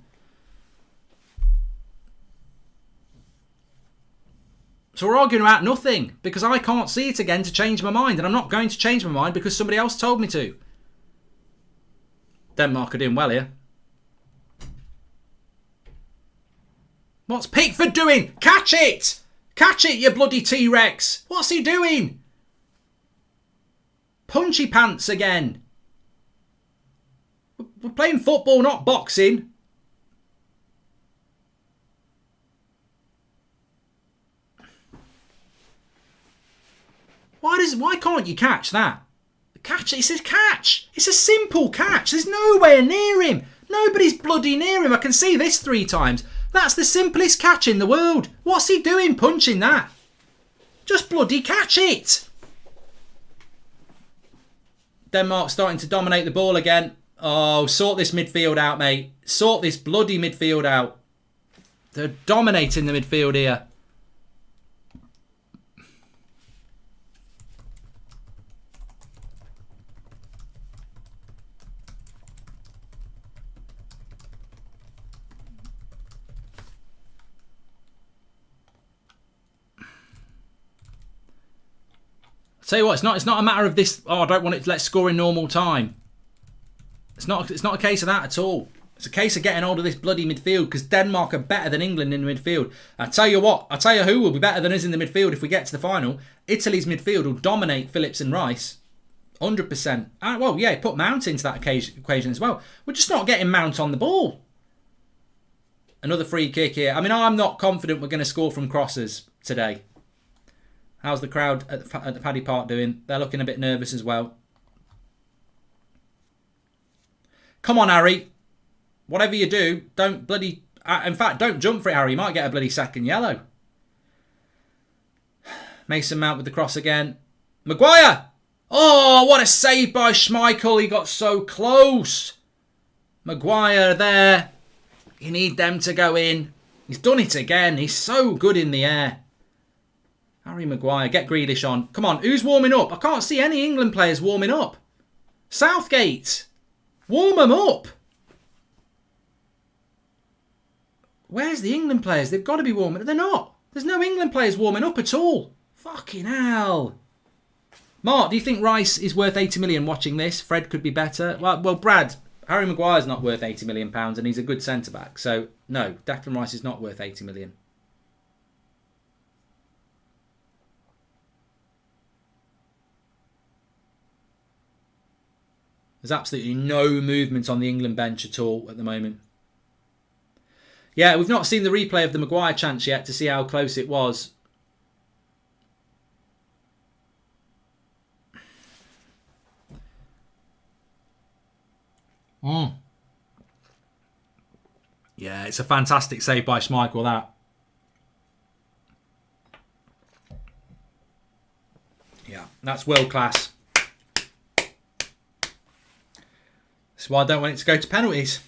So we're arguing about nothing because I can't see it again to change my mind. And I'm not going to change my mind because somebody else told me to. Denmark are doing well here. What's Pickford doing? Catch it! Catch it, you bloody T-Rex! What's he doing? Punchy pants again. We're playing football, not boxing. Why can't you catch that? Catch it. It says catch. It's a simple catch. There's nowhere near him. Nobody's bloody near him. I can see this 3 times. That's the simplest catch in the world. What's he doing punching that? Just bloody catch it. Denmark starting to dominate the ball again. Oh, sort this midfield out, mate. Sort this bloody midfield out. They're dominating the midfield here. Tell you what, it's not a matter of this. Oh, I don't want it. Let's score in normal time. It's not a case of that at all. It's a case of getting hold of this bloody midfield because Denmark are better than England in the midfield. I tell you what. I tell you who will be better than us in the midfield if we get to the final. Italy's midfield will dominate Phillips and Rice, 100%. Well, yeah, put Mount into that equation as well. We're just not getting Mount on the ball. Another free kick here. I mean, I'm not confident we're going to score from crosses today. How's the crowd at the Paddy Park doing? They're looking a bit nervous as well. Come on, Harry. Whatever you do, don't bloody... in fact, don't jump for it, Harry. You might get a bloody second yellow. Mason Mount with the cross again. Maguire! Oh, what a save by Schmeichel. He got so close. Maguire there. You need them to go in. He's done it again. He's so good in the air. Harry Maguire, get Grealish on. Come on, who's warming up? I can't see any England players warming up. Southgate, warm them up. Where's the England players? They've got to be warming up. They're not. There's no England players warming up at all. Fucking hell. Mark, do you think Rice is worth 80 million watching this? Fred could be better. Well, Brad, Harry Maguire's not worth 80 million pounds and he's a good centre-back. So, no, Declan Rice is not worth 80 million. There's absolutely no movement on the England bench at all at the moment. Yeah, we've not seen the replay of the Maguire chance yet to see how close it was. Yeah, it's a fantastic save by Schmeichel, that. Yeah, that's world class. That's why I don't want it to go to penalties.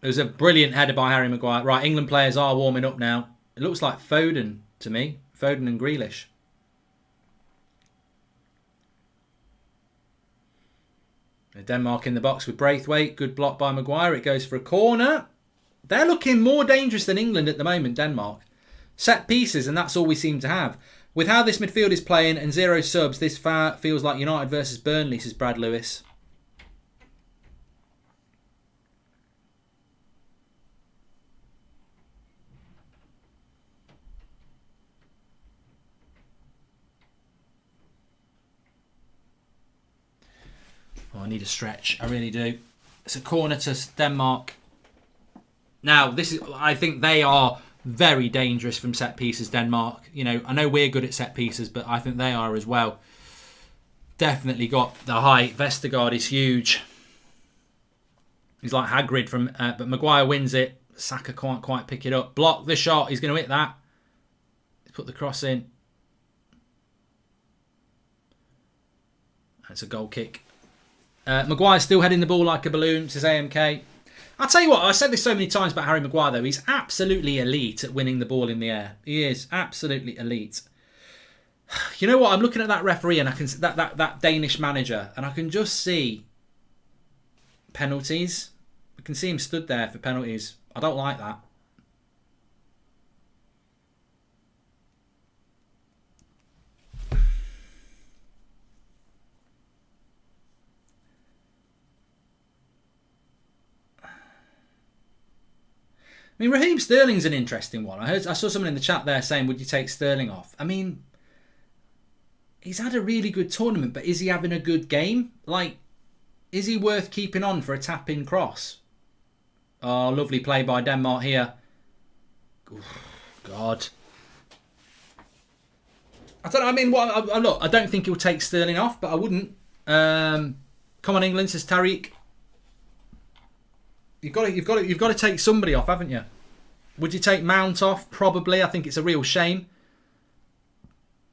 It was a brilliant header by Harry Maguire. Right, England players are warming up now. It looks like Foden to me. Foden and Grealish. Denmark in the box with Braithwaite. Good block by Maguire. It goes for a corner. They're looking more dangerous than England at the moment, Denmark. Set pieces, and that's all we seem to have. With how this midfield is playing and 0 subs, this feels like United versus Burnley, says Brad Lewis. I need a stretch. I really do. It's a corner to Denmark. Now, I think they are very dangerous from set pieces, Denmark. You know, I know we're good at set pieces, but I think they are as well. Definitely got the height. Vestergaard is huge. He's like Hagrid but Maguire wins it. Saka can't quite pick it up. Block the shot. He's going to hit that. Put the cross in. That's a goal kick. Maguire's still heading the ball like a balloon, says AMK. I'll tell you what, I've said this so many times about Harry Maguire, though. He's absolutely elite at winning the ball in the air. He is absolutely elite. You know what? I'm looking at that referee and I can that Danish manager, and I can just see penalties. I can see him stood there for penalties. I don't like that. I mean, Raheem Sterling's an interesting one. I saw someone in the chat there saying, would you take Sterling off? I mean, he's had a really good tournament, but is he having a good game? Like, is he worth keeping on for a tap-in cross? Oh, lovely play by Denmark here. Oof, God. I don't know. I mean, look, I don't think he'll take Sterling off, but I wouldn't. Come on, England, says Tariq. You've got to take somebody off, haven't you? Would you take Mount off? Probably. I think it's a real shame.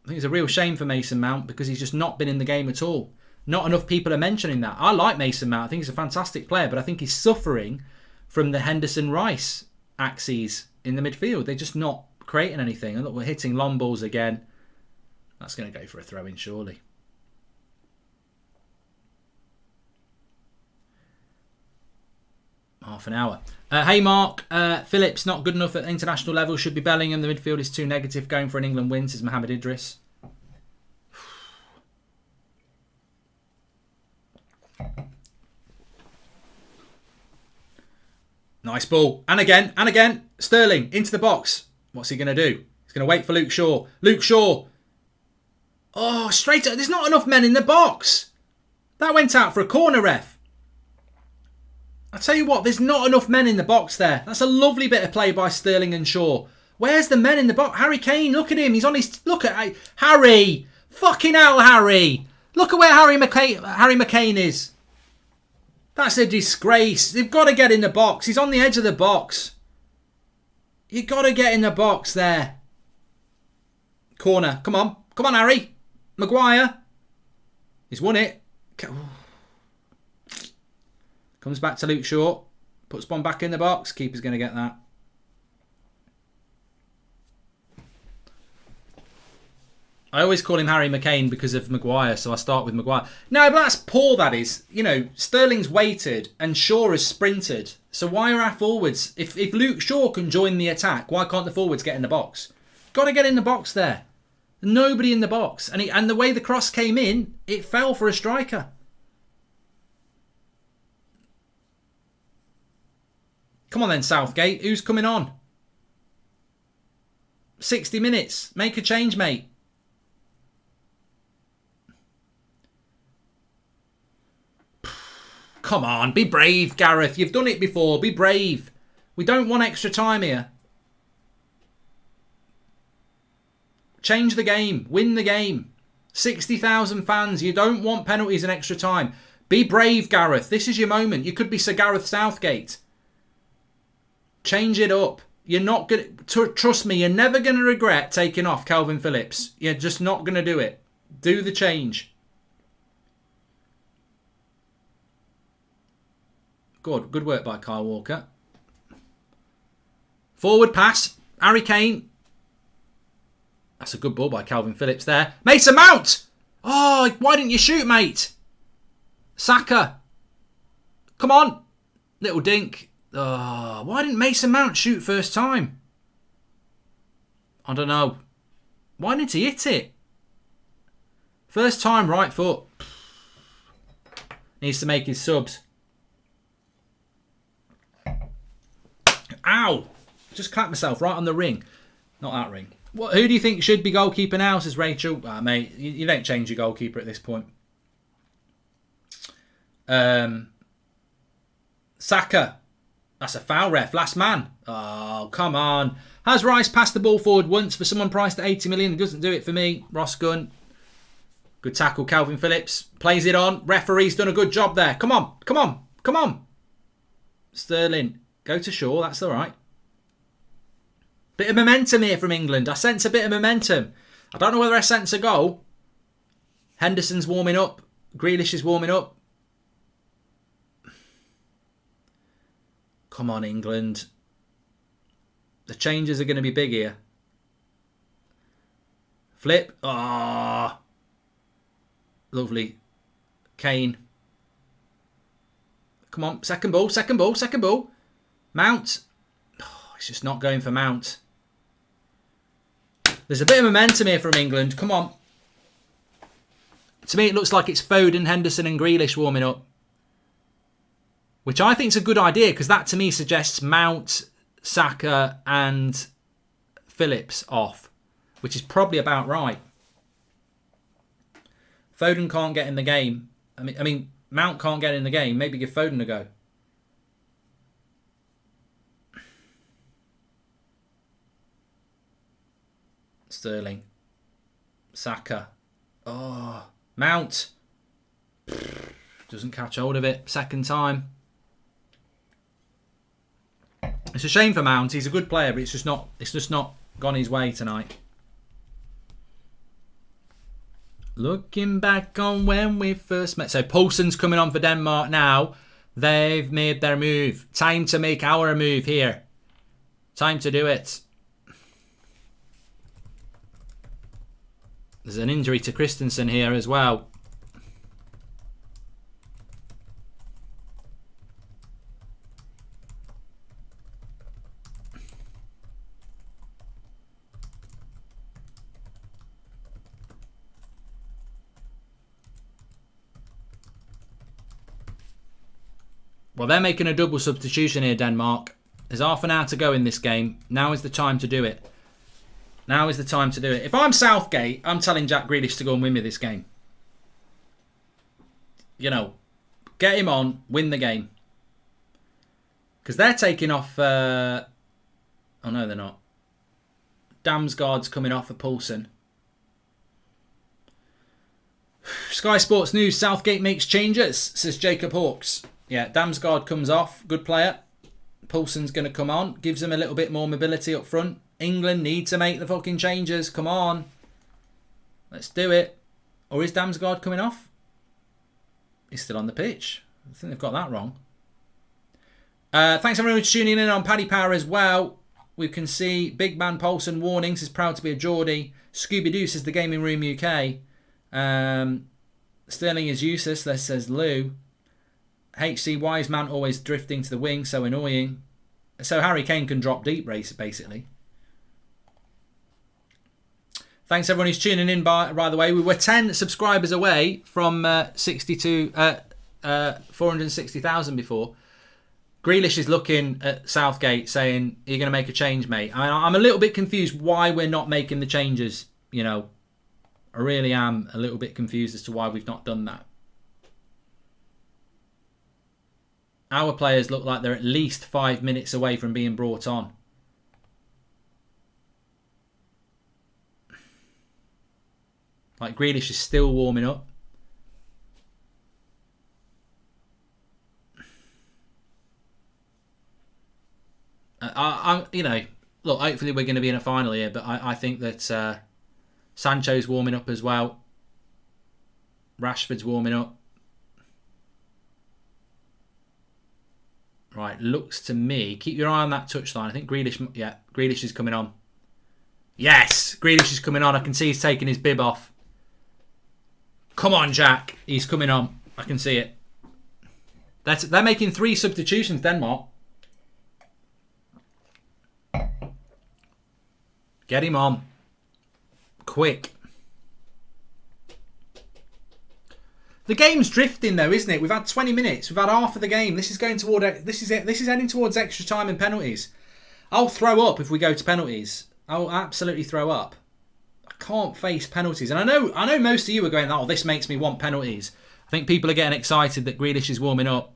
I think it's a real shame for Mason Mount because he's just not been in the game at all. Not enough people are mentioning that. I like Mason Mount. I think he's a fantastic player, but I think he's suffering from the Henderson-Rice axes in the midfield. They're just not creating anything. And look, we're hitting long balls again. That's going to go for a throw-in, surely. Half an hour. Hey Mark, Phillips not good enough at international level. Should be Bellingham. The midfield is too negative. Going for an England win, says Mohammed Idris. Nice ball. And again. Sterling into the box. What's he going to do? He's going to wait for Luke Shaw. Luke Shaw. Oh, straight up. There's not enough men in the box. That went out for a corner, ref. I tell you what, there's not enough men in the box there. That's a lovely bit of play by Sterling and Shaw. Where's the men in the box? Harry Kane, look at him. He's on his... Look at... Harry! Fucking hell, Harry! Look at where Harry McCain is. That's a disgrace. They've got to get in the box. He's on the edge of the box. You've got to get in the box there. Corner. Come on. Come on, Harry. Maguire. He's won it. Comes back to Luke Shaw. Puts one back in the box. Keeper's going to get that. I always call him Harry McCain because of Maguire, so I start with Maguire. No, but that's poor, that is. You know, Sterling's waited and Shaw has sprinted. So why are our forwards... If Luke Shaw can join the attack, why can't the forwards get in the box? Got to get in the box there. Nobody in the box. And the way the cross came in, it fell for a striker. Come on then, Southgate. Who's coming on? 60 minutes. Make a change, mate. Come on, be brave, Gareth. You've done it before. Be brave. We don't want extra time here. Change the game. Win the game. 60,000 fans. You don't want penalties and extra time. Be brave, Gareth. This is your moment. You could be Sir Gareth Southgate. Change it up. You're not going to... Trust me, you're never going to regret taking off Calvin Phillips. You're just not going to do it. Do the change. Good work by Kyle Walker. Forward pass. Harry Kane. That's a good ball by Calvin Phillips there. Mason Mount! Oh, why didn't you shoot, mate? Saka. Come on. Little dink. Oh, why didn't Mason Mount shoot first time? I don't know. Why didn't he hit it? First time, right foot. Needs to make his subs. Ow! Just clapped myself right on the ring. Not that ring. Who do you think should be goalkeeper now, says Rachel? Mate, you don't change your goalkeeper at this point. Saka. That's a foul, ref. Last man. Oh, come on. Has Rice passed the ball forward once for someone priced at 80 million? He doesn't do it for me. Ross Gunn. Good tackle. Calvin Phillips plays it on. Referee's done a good job there. Come on. Come on. Come on. Sterling. Go to Shaw. That's all right. Bit of momentum here from England. I sense a bit of momentum. I don't know whether I sense a goal. Henderson's warming up. Grealish is warming up. Come on, England. The changes are going to be big here. Flip. Ah. Oh. Lovely. Kane. Come on. Second ball. Second ball. Second ball. Mount. Oh, it's just not going for Mount. There's a bit of momentum here from England. Come on. To me, it looks like it's Foden, Henderson and Grealish warming up. Which I think is a good idea, because that to me suggests Mount, Saka and Phillips off. Which is probably about right. Foden can't get in the game. I mean, Mount can't get in the game. Maybe give Foden a go. Sterling. Saka. Oh, Mount. Doesn't catch hold of it. Second time. It's a shame for Mount. He's a good player, but it's just not gone his way tonight. Looking back on when we first met. So Poulsen's coming on for Denmark now. They've made their move. Time to make our move here. Time to do it. There's an injury to Christensen here as well. Well, they're making a double substitution here, Denmark. There's half an hour to go in this game. Now is the time to do it. Now is the time to do it. If I'm Southgate, I'm telling Jack Grealish to go and win me this game. You know, get him on, win the game. Because they're taking off... oh, no, they're not. Damsgaard's coming off for Poulsen. Sky Sports News, Southgate makes changes, says Jacob Hawkes. Yeah, Damsgaard comes off. Good player. Poulsen's going to come on. Gives them a little bit more mobility up front. England need to make the fucking changes. Come on. Let's do it. Or is Damsgaard coming off? He's still on the pitch. I think they've got that wrong. Thanks everyone for tuning in on Paddy Power as well. We can see Big Man Poulsen warnings. Is proud to be a Geordie. Scooby-Doo says the Gaming Room UK. Sterling is useless. That says Lou. HC Wise Man always drifting to the wing. So annoying. So Harry Kane can drop deep race basically. Thanks everyone who's tuning in by the way. We were 10 subscribers away from 460,000 before. Grealish is looking at Southgate saying, "You're going to make a change, mate." I'm a little bit confused why we're not making the changes. You know, I really am a little bit confused as to why we've not done that. Our players look like they're at least 5 minutes away from being brought on. Like Grealish is still warming up. You know, look, hopefully we're going to be in a final here, but I think that Sancho's warming up as well. Rashford's warming up. Right, looks to me, keep your eye on that touchline. I think Grealish, yeah, Grealish is coming on. Yes, Grealish is coming on. I can see he's taking his bib off. Come on, Jack. He's coming on. I can see it. They're making 3 substitutions, Denmark. Get him on. Quick. The game's drifting though, isn't it? We've had 20 minutes. We've had half of the game. This is going toward. This is heading towards extra time and penalties. I'll throw up if we go to penalties. I'll absolutely throw up. I can't face penalties, and I know most of you are going, "Oh, this makes me want penalties." think people are getting excited that Grealish is warming up.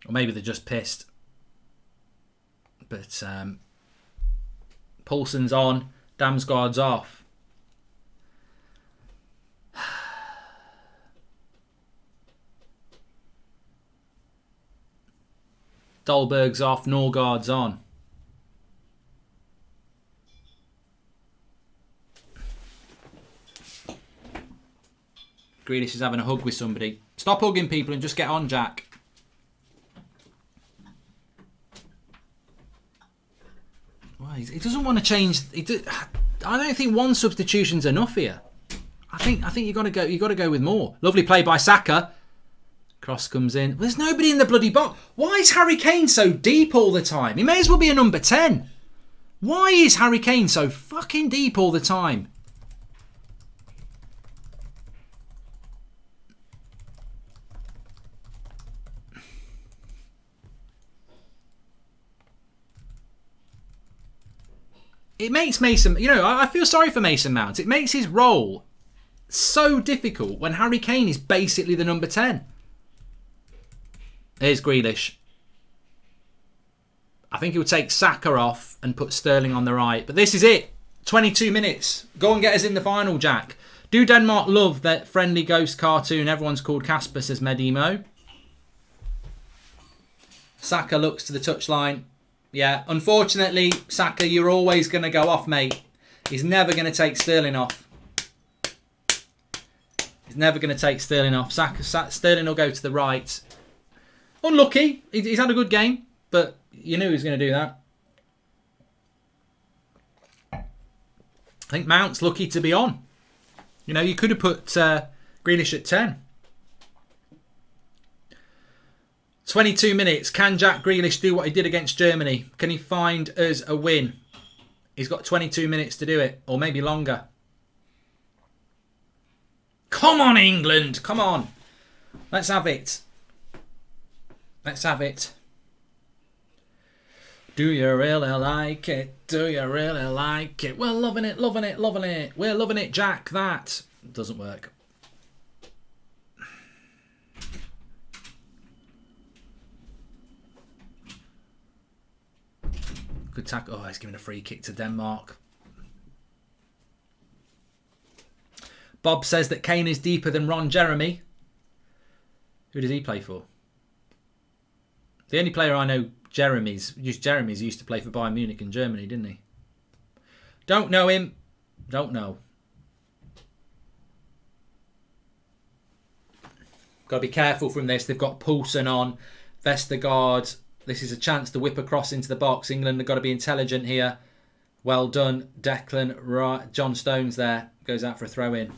Or maybe they're just pissed. But Poulsen's on. Damsgaard's off. Dolberg's off. Norgard's on. Grealish is having a hug with somebody. Stop hugging people and just get on, Jack. Well, he doesn't want to change. I don't think one substitution's enough here. I think you got to go. You got to go with more. Lovely play by Saka. Cross comes in. There's nobody in the bloody box. Why is Harry Kane so deep all the time? He may as well be a number 10. Why is Harry Kane so fucking deep all the time? It makes Mason, I feel sorry for Mason Mount. It makes his role so difficult when Harry Kane is basically the number 10. Here's Grealish. I think he'll take Saka off and put Sterling on the right. But this is it. 22 minutes. Go and get us in the final, Jack. Do Denmark love that friendly ghost cartoon everyone's called Casper, says Medimo. Saka looks to the touchline. Yeah, unfortunately, Saka, you're always going to go off, mate. He's never going to take Sterling off. He's never going to take Sterling off. Sterling will go to the right. Unlucky. He's had a good game, but you knew he was going to do that. I think Mount's lucky to be on. You could have put Grealish at 10. 22 minutes. Can Jack Grealish do what he did against Germany? Can he find us a win? He's got 22 minutes to do it, or maybe longer. Come on, England. Come on. Let's have it. Let's have it. Do you really like it? Do you really like it? We're loving it, loving it, loving it. We're loving it, Jack. That doesn't work. Good tackle. Oh, he's giving a free kick to Denmark. Bob says that Kane is deeper than Ron Jeremy. Who does he play for? The only player I know, Jeremy's used to play for Bayern Munich in Germany, didn't he? Don't know him. Don't know. Got to be careful from this. They've got Poulsen on. Vestergaard. This is a chance to whip across into the box. England have got to be intelligent here. Well done, Declan. Right, John Stones there. Goes out for a throw-in.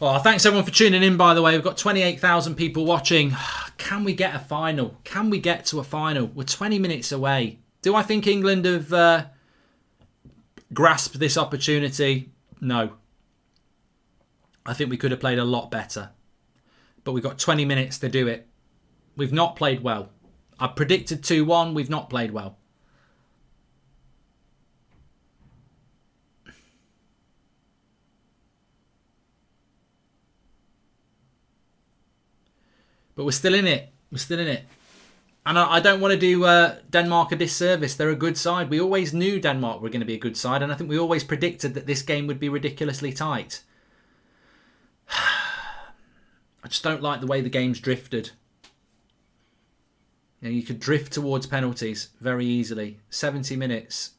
Oh, thanks everyone for tuning in, by the way. We've got 28,000 people watching. Can we get a final? Can we get to a final? We're 20 minutes away. Do I think England have grasped this opportunity? No. I think we could have played a lot better. But we've got 20 minutes to do it. We've not played well. I predicted 2-1. We've not played well. But we're still in it. We're still in it. And I don't want to do Denmark a disservice. They're a good side. We always knew Denmark were going to be a good side. And I think we always predicted that this game would be ridiculously tight. I just don't like the way the game's drifted. You could drift towards penalties very easily. 70 minutes.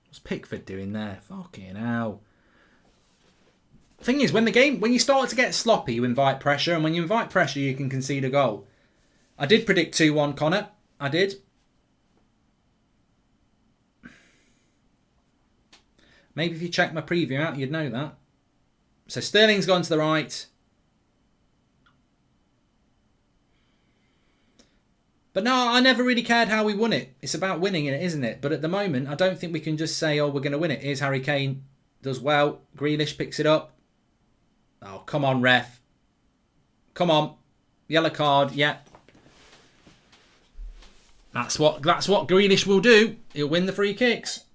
What's Pickford doing there? Fucking hell. Thing is, when you start to get sloppy, you invite pressure, and when you invite pressure, you can concede a goal. I did predict 2-1, Connor. I did. Maybe if you check my preview out, you'd know that. So Sterling's gone to the right. But no, I never really cared how we won it. It's about winning it, isn't it? But at the moment, I don't think we can just say, oh, we're going to win it. Here's Harry Kane. Does well. Grealish picks it up. Oh, come on, ref. Come on. Yellow card. Yeah. That's what Grealish will do. He'll win the free kicks.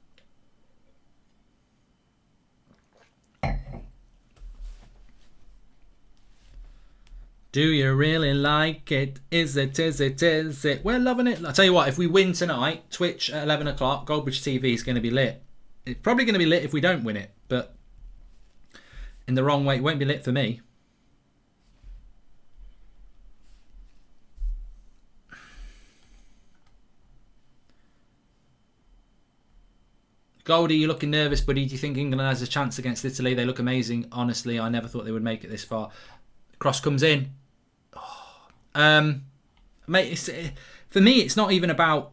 Do you really like it? Is it, is it, is it? We're loving it. I'll tell you what, if we win tonight, Twitch at 11 o'clock, Goldbridge TV is going to be lit. It's probably going to be lit if we don't win it, but in the wrong way, it won't be lit for me. Goldie, you're looking nervous, buddy. Do you think England has a chance against Italy? They look amazing. Honestly, I never thought they would make it this far. Cross comes in. Oh. Mate, for me, it's not even about...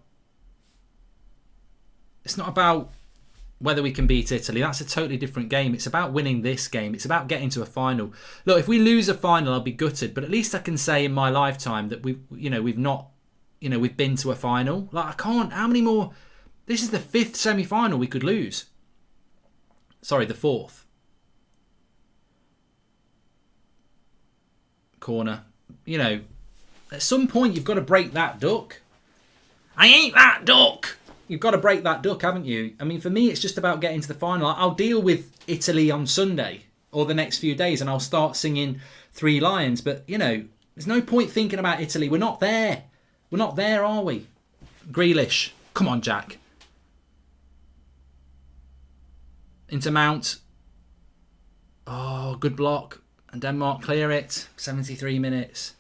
It's not about whether we can beat Italy. That's a totally different game. It's about winning this game. It's about getting to a final. Look, if we lose a final, I'll be gutted. But at least I can say in my lifetime that we've been to a final. Like, I can't... How many more... This is the 5th semi-final we could lose. Sorry, the 4th. Corner. You know, at some point you've got to break that duck. I ain't that duck. You've got to break that duck, haven't you? I mean, for me, it's just about getting to the final. I'll deal with Italy on Sunday or the next few days and I'll start singing Three Lions. But, you know, there's no point thinking about Italy. We're not there. We're not there, are we? Grealish. Come on, Jack. Into Mount. Oh, good block. And Denmark clear it. 73 minutes.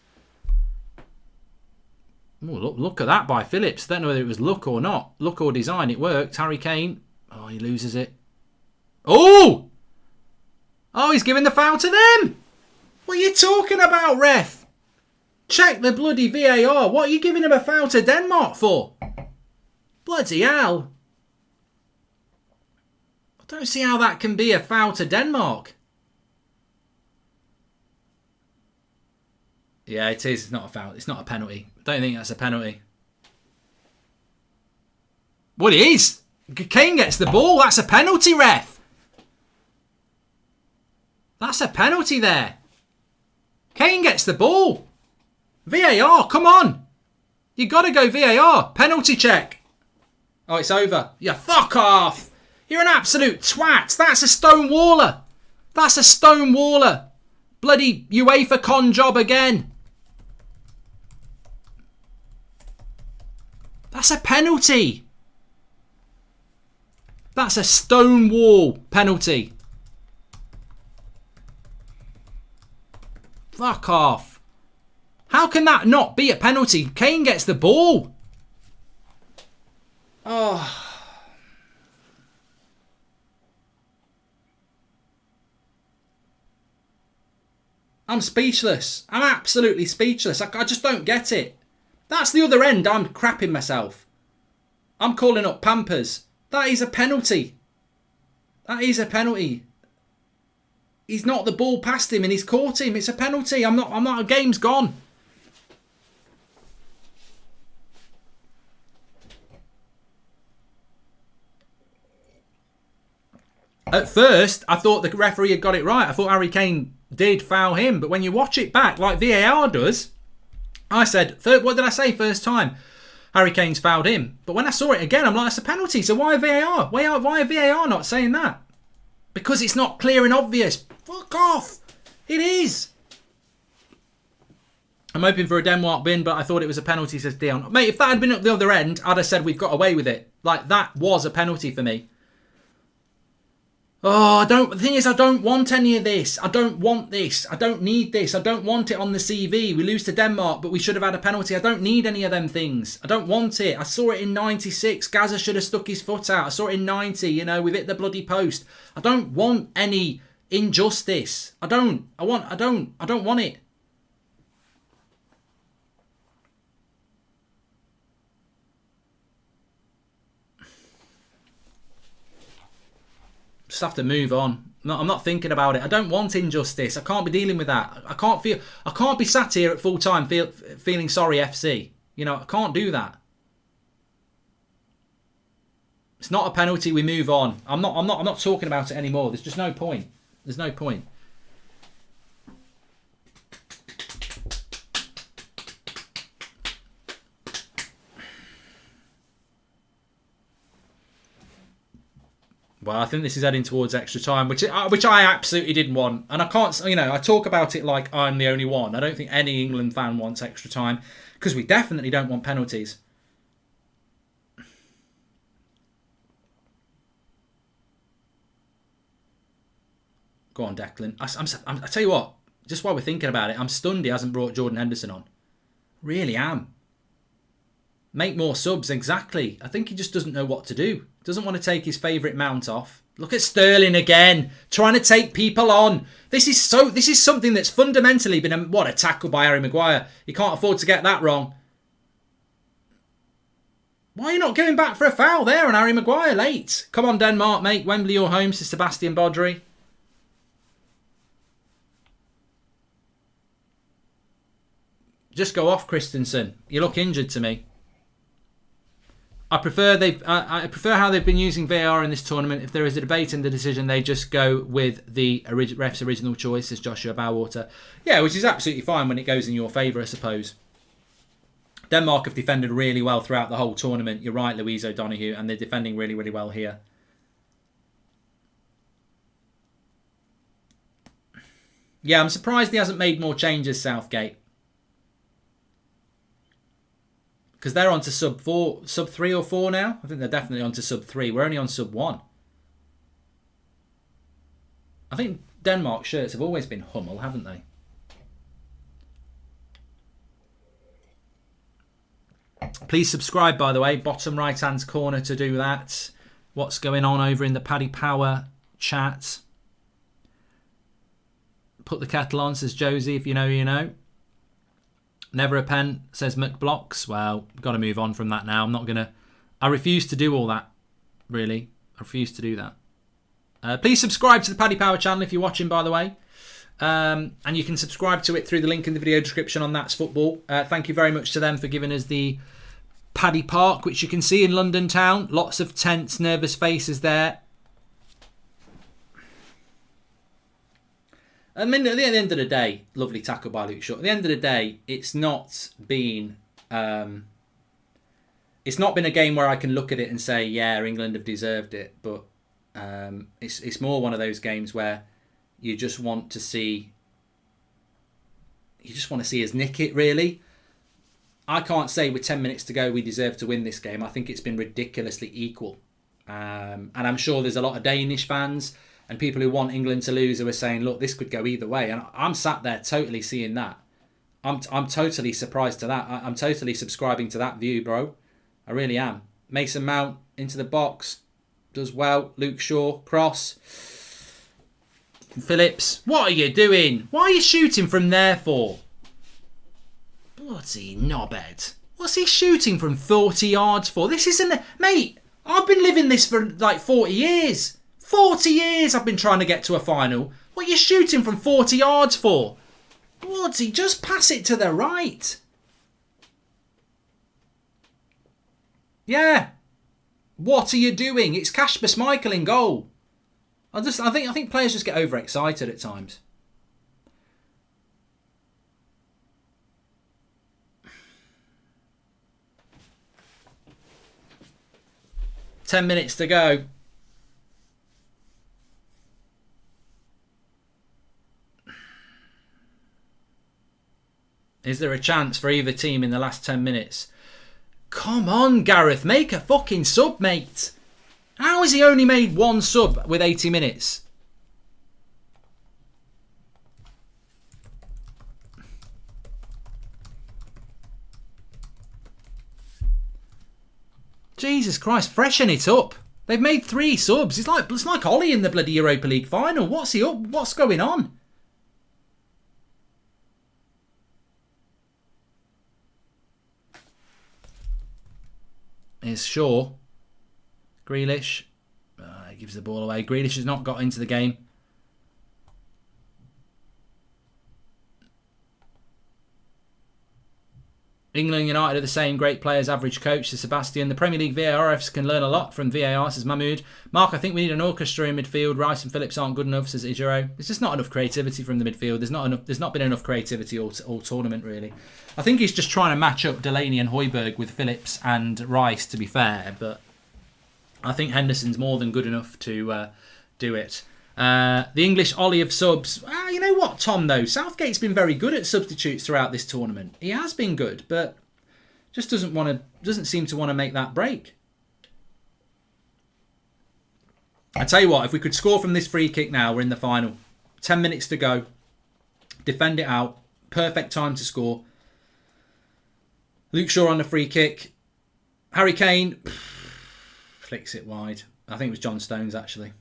Oh, look at that by Phillips. Don't know whether it was luck or not. Luck or design. It worked. Harry Kane. Oh, he loses it. Oh! Oh, he's giving the foul to them. What are you talking about, ref? Check the bloody VAR. What are you giving him a foul to Denmark for? Bloody hell. I don't see how that can be a foul to Denmark. Yeah, it is. It's not a foul. It's not a penalty. I don't think that's a penalty. Well, it is. Kane gets the ball. That's a penalty, ref. That's a penalty there. Kane gets the ball. VAR, come on. You got to go VAR. Penalty check. Oh, it's over. Yeah, fuck off. You're an absolute twat. That's a stonewaller. That's a stonewaller. Bloody UEFA con job again. That's a penalty. That's a stonewall penalty. Fuck off. How can that not be a penalty? Kane gets the ball. Oh. I'm speechless. I'm absolutely speechless. I just don't get it. That's the other end. I'm crapping myself. I'm calling up Pampers. That is a penalty. That is a penalty. He's knocked the ball past him and he's caught him. It's a penalty. I'm not. A game's gone. At first, I thought the referee had got it right. I thought Harry Kane did foul him. But when you watch it back, like VAR does, I said, what did I say first time? Harry Kane's fouled him. But when I saw it again, I'm like, that's a penalty. So why VAR? Why VAR not saying that? Because it's not clear and obvious. Fuck off. It is. I'm hoping for a Denmark bin, but I thought it was a penalty, says Dion. Mate, if that had been at the other end, I'd have said we've got away with it. Like, that was a penalty for me. Oh, the thing is, I don't want any of this. I don't want this. I don't need this. I don't want it on the CV. We lose to Denmark, but we should have had a penalty. I don't need any of them things. I don't want it. I saw it in 96. Gaza should have stuck his foot out. I saw it in 90. You know, we've hit the bloody post. I don't want any injustice. I don't want it. Just have to move on. I'm not thinking about it. I don't want injustice. I can't be dealing with that. I can't be sat here at full time feeling sorry FC. You know, I can't do that. It's not a penalty. We move on. I'm not talking about it anymore. There's just no point. There's no point. Well, I think this is heading towards extra time, which I absolutely didn't want. And I can't, I talk about it like I'm the only one. I don't think any England fan wants extra time, because we definitely don't want penalties. Go on, Declan. I tell you what, just while we're thinking about it, I'm stunned he hasn't brought Jordan Henderson on. Really am. Make more subs, exactly. I think he just doesn't know what to do. Doesn't want to take his favourite mount off. Look at Sterling again, trying to take people on. This is something that's fundamentally been a tackle by Harry Maguire. You can't afford to get that wrong. Why are you not going back for a foul there on Harry Maguire late? Come on, Denmark, mate. Wembley your home, says Sebastian Bodry. Just go off, Christensen. You look injured to me. I prefer how they've been using VAR in this tournament. If there is a debate in the decision, they just go with the ref's original choice, as Joshua Bowater. Yeah, which is absolutely fine when it goes in your favour, I suppose. Denmark have defended really well throughout the whole tournament. You're right, Louise O'Donoghue, and they're defending really, really well here. Yeah, I'm surprised he hasn't made more changes, Southgate. Because they're on to sub 3 or 4 now. I think they're definitely on to sub 3. We're only on sub 1. I think Denmark shirts have always been Hummel, haven't they? Please subscribe, by the way. Bottom right-hand corner to do that. What's going on over in the Paddy Power chat? Put the kettle on, says Josie. If you know, you know. Never a pen, says McBlocks. Well, got to move on from that now. I'm not going to... I refuse to do all that, really. I refuse to do that. Please subscribe to the Paddy Power channel if you're watching, by the way. And you can subscribe to it through the link in the video description on That's Football. Thank you very much to them for giving us the Paddy Park, which you can see in London town. Lots of tense, nervous faces there. I mean, at the end of the day, lovely tackle by Luke Shaw. At the end of the day, it's not been a game where I can look at it and say, yeah, England have deserved it. But it's more one of those games where you just want to see us nick it, really. I can't say with 10 minutes to go we deserve to win this game. I think it's been ridiculously equal. And I'm sure there's a lot of Danish fans and people who want England to lose who are saying, look, this could go either way. And I'm sat there totally seeing that. I'm totally surprised to that. I'm totally subscribing to that view, bro. I really am. Mason Mount into the box. Does well. Luke Shaw. Cross. Phillips. What are you doing? Why are you shooting from there for? Bloody knobhead. What's he shooting from 40 yards for? This isn't... Mate, I've been living this for like 40 years. 40 years I've been trying to get to a final. What are you shooting from 40 yards for? Bloody, just pass it to the right. Yeah. What are you doing? It's Kasper Schmeichel in goal. I think players just get overexcited at times. Ten minutes to go. Is there a chance for either team in the last 10 minutes? Come on, Gareth. Make a fucking sub, mate. How has he only made one sub with 80 minutes? Jesus Christ, freshen it up. They've made 3 subs. It's like Ollie in the bloody Europa League final. What's he up? What's going on? Here's Shaw. Grealish. He gives the ball away. Grealish has not got into the game. England United are the same. Great players, average coach, says Sebastian. The Premier League VARFs can learn a lot from VAR, says Mahmood. Mark, I think we need an orchestra in midfield. Rice and Phillips aren't good enough, says Ijiro. There's just not enough creativity from the midfield. There's not been enough creativity all tournament, really. I think he's just trying to match up Delaney and Højbjerg with Phillips and Rice, to be fair, but I think Henderson's more than good enough to do it. The English Ollie of subs. You know what, Tom, though? Southgate's been very good at substitutes throughout this tournament. He has been good, but just doesn't seem to want to make that break. I tell you what, if we could score from this free kick now, we're in the final. 10 minutes to go. Defend it out. Perfect time to score. Luke Shaw on the free kick. Harry Kane flicks it wide. I think it was John Stones, actually.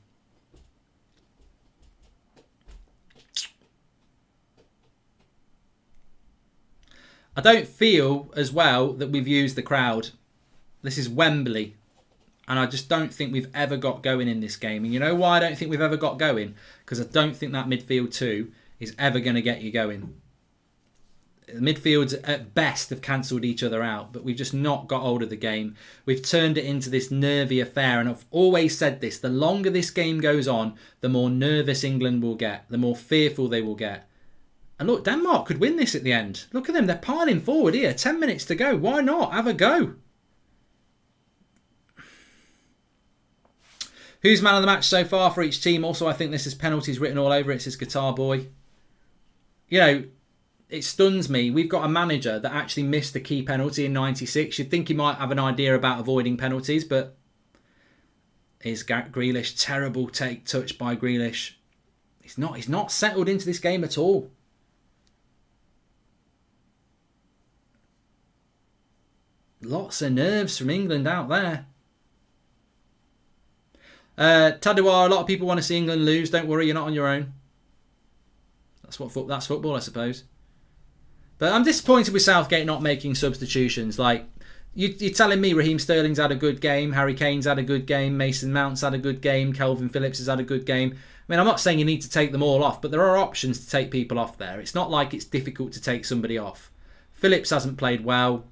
I don't feel as well that we've used the crowd. This is Wembley. And I just don't think we've ever got going in this game. And you know why I don't think we've ever got going? Because I don't think that midfield two is ever going to get you going. The midfields at best have cancelled each other out, but we've just not got hold of the game. We've turned it into this nervy affair, and I've always said this, the longer this game goes on, the more nervous England will get, the more fearful they will get. And look, Denmark could win this at the end. Look at them, they're piling forward here, 10 minutes to go. Why not? Have a go. Who's man of the match so far for each team? Also, I think this is penalties written all over it. It says Guitar Boy. You know, it stuns me. We've got a manager that actually missed a key penalty in 96. You'd think he might have an idea about avoiding penalties, but is Grealish. Terrible touch by Grealish. He's not settled into this game at all. Lots of nerves from England out there. Tadouar, a lot of people want to see England lose. Don't worry, you're not on your own. That's football, I suppose. But I'm disappointed with Southgate not making substitutions. Like, you're telling me Raheem Sterling's had a good game, Harry Kane's had a good game, Mason Mount's had a good game, Kelvin Phillips has had a good game. I mean, I'm not saying you need to take them all off, but there are options to take people off there. It's not like it's difficult to take somebody off. Phillips hasn't played well.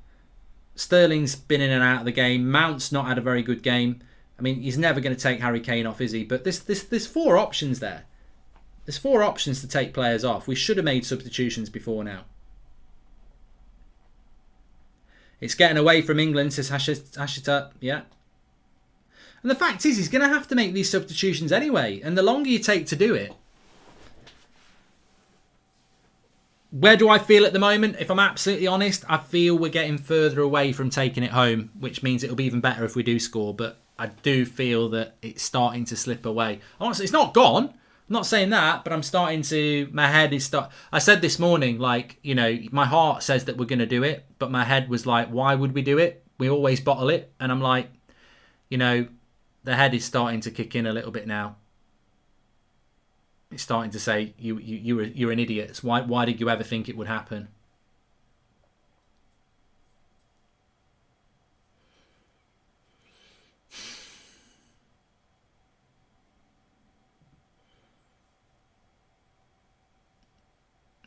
Sterling's been in and out of the game. Mount's not had a very good game. I mean, he's never going to take Harry Kane off, is he? But there's four options there. There's four options to take players off. We should have made substitutions before now. It's getting away from England, says Hashita. Yeah. And the fact is, he's going to have to make these substitutions anyway. And the longer you take to do it... Where do I feel at the moment? If I'm absolutely honest, I feel we're getting further away from taking it home, which means it'll be even better if we do score. But I do feel that it's starting to slip away. Honestly, it's not gone. I'm not saying that, but I'm starting to... My head is... I said this morning, like, you know, my heart says that we're going to do it, but my head was like, why would we do it? We always bottle it. And I'm like, you know, the head is starting to kick in a little bit now. It's starting to say, you're an idiot. Why did you ever think it would happen?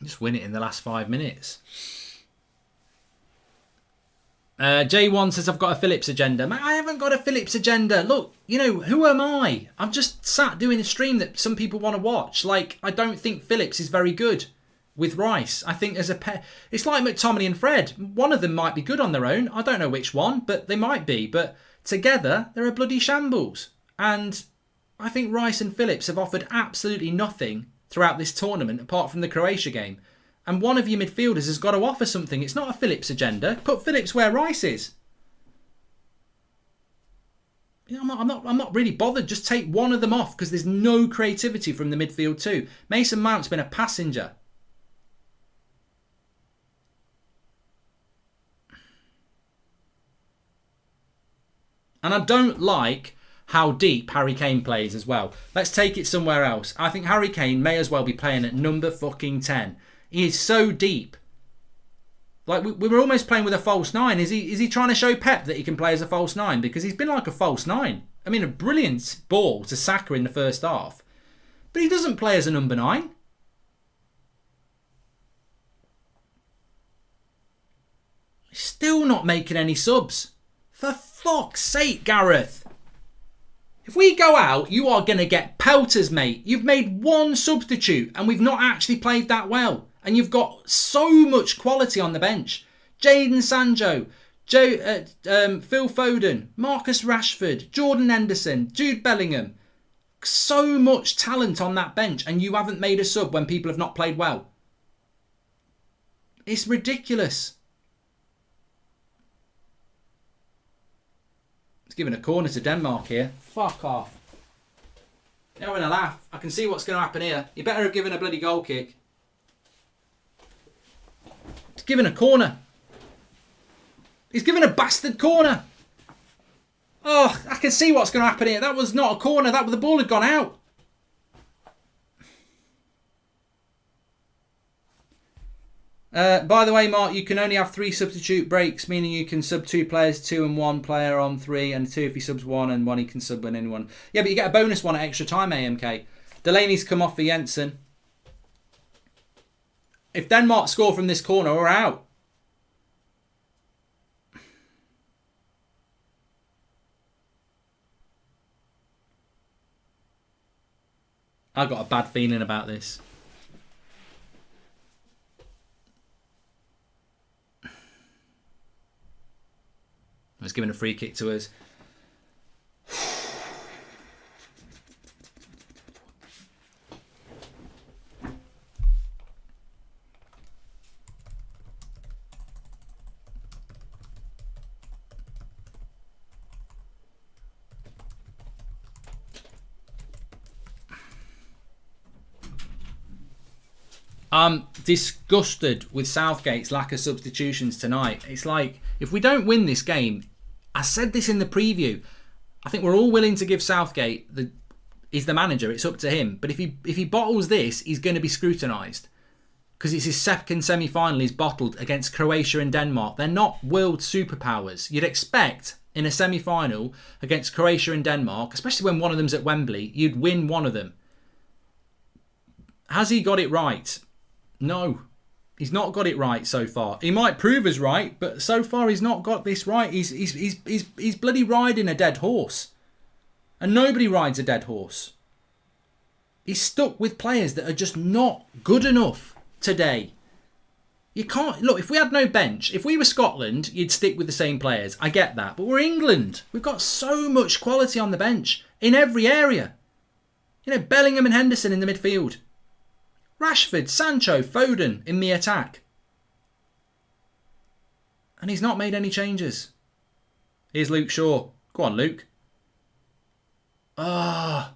Just win it in the last 5 minutes. J1 says, I've got a Phillips agenda. Man, I haven't got a Phillips agenda. Look, you know, who am I? I'm just sat doing a stream that some people want to watch. Like, I don't think Phillips is very good with Rice. I think as a pair... It's like McTominay and Fred. One of them might be good on their own. I don't know which one, but they might be. But together, they're a bloody shambles. And I think Rice and Phillips have offered absolutely nothing throughout this tournament, apart from the Croatia game. And one of your midfielders has got to offer something. It's not a Phillips agenda. Put Phillips where Rice is. You know, I'm not really bothered. Just take one of them off because there's no creativity from the midfield too. Mason Mount's been a passenger. And I don't like how deep Harry Kane plays as well. Let's take it somewhere else. I think Harry Kane may as well be playing at number fucking 10. He is so deep. Like, we were almost playing with a false 9. Is he trying to show Pep that he can play as a false 9? Because he's been like a false 9. I mean, a brilliant ball to Saka in the first half. But he doesn't play as a number 9. He's still not making any subs. For fuck's sake, Gareth. If we go out, you are going to get pelters, mate. You've made one substitute and we've not actually played that well. And you've got so much quality on the bench. Jadon Sancho, Phil Foden, Marcus Rashford, Jordan Henderson, Jude Bellingham. So much talent on that bench, and you haven't made a sub when people have not played well. It's ridiculous. It's giving a corner to Denmark here. Fuck off. They're having a laugh. I can see what's going to happen here. You better have given a bloody goal kick. It's giving a corner. He's given a bastard corner. Oh, I can see what's going to happen here. That was not a corner. The ball had gone out. By the way, Mark, you can only have 3 substitute breaks, meaning you can sub 2 players, 2 and 1 player on 3, and 2 if he subs 1 and 1 he can sub when anyone. Yeah, but you get a bonus 1 at extra time, AMK. Delaney's come off for Jensen. If Denmark score from this corner, we're out. I've got a bad feeling about this. He's giving a free kick to us. I'm disgusted with Southgate's lack of substitutions tonight. It's like, if we don't win this game, I said this in the preview, I think we're all willing to give Southgate, he's the manager, it's up to him. But if he bottles this, he's going to be scrutinised. Because it's his second semi-final he's bottled against Croatia and Denmark. They're not world superpowers. You'd expect in a semi-final against Croatia and Denmark, especially when one of them's at Wembley, you'd win one of them. Has he got it right? No. He's not got it right so far. He might prove us right, but so far he's not got this right. He's bloody riding a dead horse. And nobody rides a dead horse. He's stuck with players that are just not good enough today. You can't... Look, if we had no bench, if we were Scotland, you'd stick with the same players. I get that. But we're England. We've got so much quality on the bench in every area. You know, Bellingham and Henderson in the midfield. Rashford, Sancho, Foden in the attack. And he's not made any changes. Here's Luke Shaw. Go on, Luke. Ah.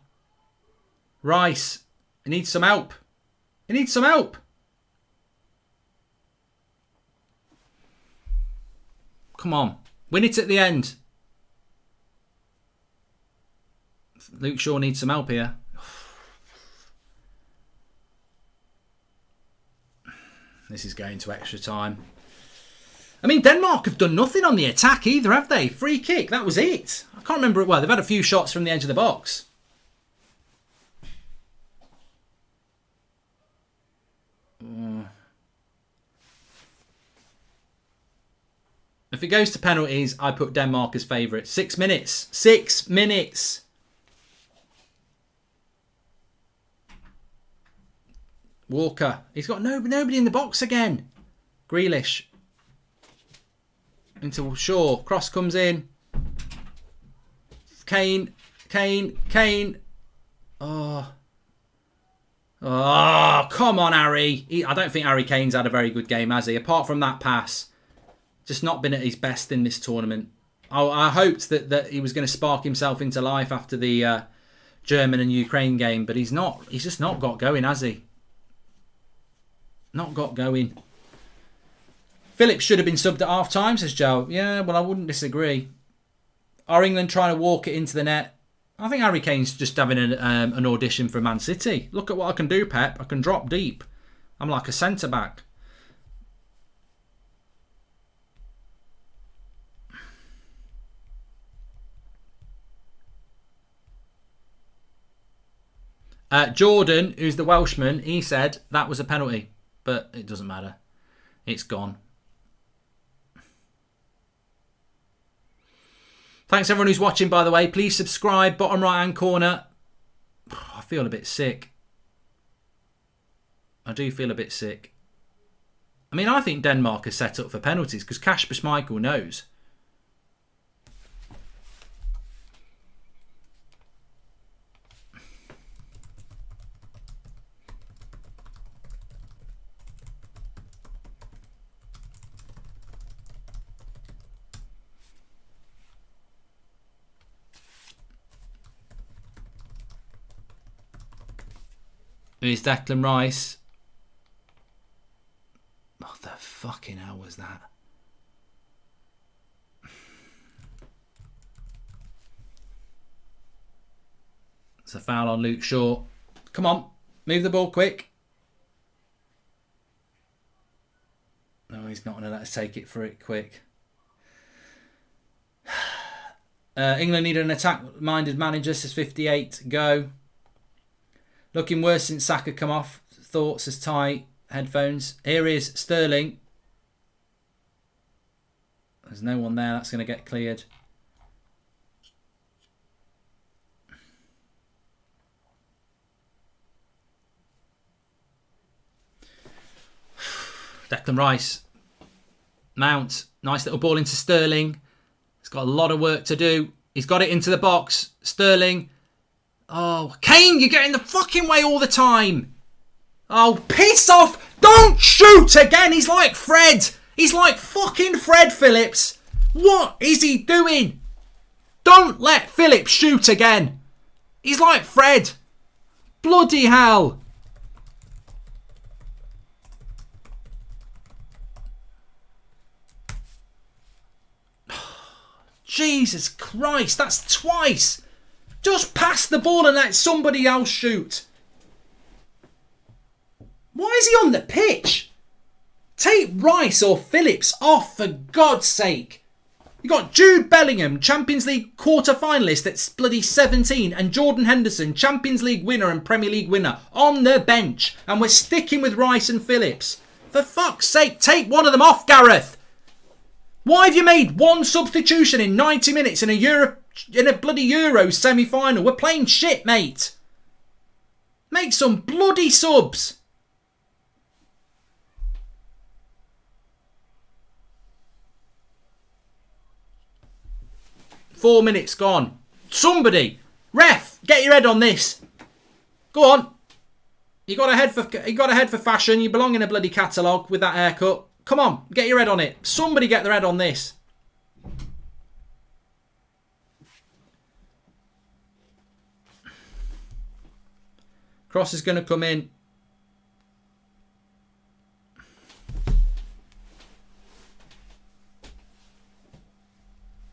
Rice. He needs some help. He needs some help. Come on. Win it at the end. Luke Shaw needs some help here. This is going to extra time. I mean, Denmark have done nothing on the attack either, have they? Free kick, that was it. I can't remember it well. They've had a few shots from the edge of the box. If it goes to penalties, I put Denmark as favourite. 6 minutes. 6 minutes. Walker. He's got nobody in the box again. Grealish. Into Shaw. Cross comes in. Kane. Oh. Oh, come on, Harry. I don't think Harry Kane's had a very good game, has he? Apart from that pass. Just not been at his best in this tournament. I hoped that he was going to spark himself into life after the German and Ukraine game, but he's not. He's just not got going, has he? Not got going. Phillips should have been subbed at half time, says Joe. Yeah, well, I wouldn't disagree. Are England trying to walk it into the net? I think Harry Kane's just having an audition for Man City. Look at what I can do, Pep. I can drop deep. I'm like a centre-back. Jordan, who's the Welshman, he said that was a penalty. But it doesn't matter. It's gone. Thanks everyone who's watching, by the way. Please subscribe, bottom right hand corner. I feel a bit sick. I do feel a bit sick. I mean, I think Denmark is set up for penalties because Kasper Schmeichel knows. Here's Declan Rice. What the fucking hell was that? It's a foul on Luke Shaw. Come on, move the ball quick. No, he's not going to let us take it for it quick. England need an attack-minded manager, says 58. Go. Looking worse since Saka come off. Thoughts as Ty. Headphones. Here is Sterling. There's no one there. That's going to get cleared. Declan Rice. Mount. Nice little ball into Sterling. He's got a lot of work to do. He's got it into the box. Sterling. Oh, Kane, you're getting the fucking way all the time. Oh, piss off. Don't shoot again. He's like Fred. He's like fucking Fred Phillips. What is he doing? Don't let Phillips shoot again. He's like Fred. Bloody hell. Jesus Christ, that's twice. Just pass the ball and let somebody else shoot. Why is he on the pitch? Take Rice or Phillips off, for God's sake. You got Jude Bellingham, Champions League quarter-finalist at bloody 17, and Jordan Henderson, Champions League winner and Premier League winner, on the bench. And we're sticking with Rice and Phillips. For fuck's sake, take one of them off, Gareth. Why have you made one substitution in 90 minutes in a bloody Euro semi-final? We're playing shit, mate. Make some bloody subs. Four minutes gone. Somebody, ref, get your head on this. Go on. You got a head for fashion. You belong in a bloody catalogue with that haircut. Come on, get your head on it. Somebody get their head on this. Cross is going to come in.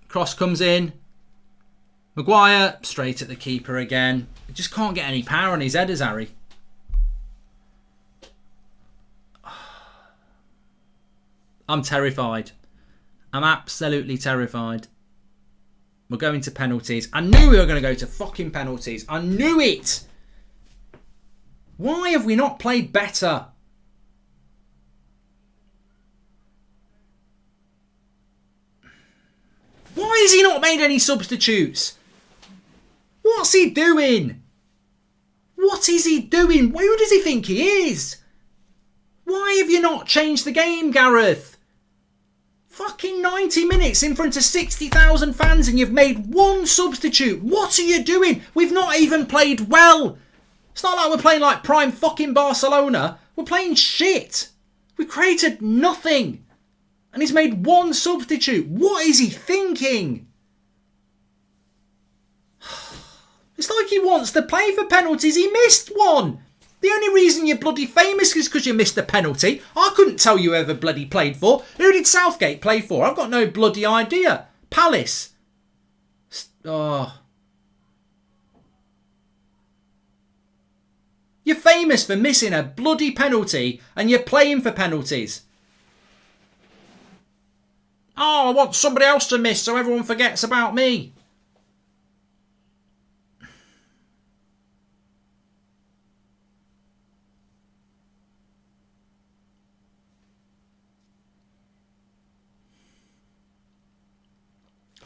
Cross comes in. Maguire, straight at the keeper again. He just can't get any power on his headers, Harry. I'm terrified. I'm absolutely terrified. We're going to penalties. I knew we were going to go to fucking penalties. I knew it. Why have we not played better? Why has he not made any substitutes? What's he doing? What is he doing? Who does he think he is? Why have you not changed the game, Gareth? Fucking 90 minutes in front of 60,000 fans and you've made one substitute. What are you doing? We've not even played well. It's not like we're playing like prime fucking Barcelona. We're playing shit. We created nothing. And he's made one substitute. What is he thinking? It's like he wants to play for penalties. He missed one. The only reason you're bloody famous is because you missed a penalty. I couldn't tell you who ever bloody played for. Who did Southgate play for? I've got no bloody idea. Palace. Oh. You're famous for missing a bloody penalty and you're playing for penalties. Oh, I want somebody else to miss so everyone forgets about me.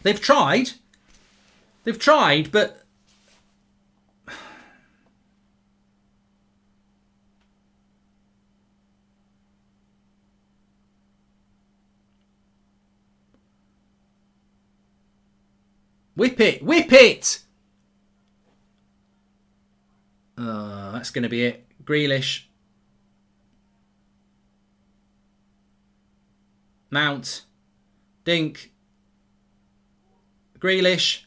They've tried. They've tried, but... Whip it! Whip it! That's going to be it. Grealish. Mount. Dink. Grealish.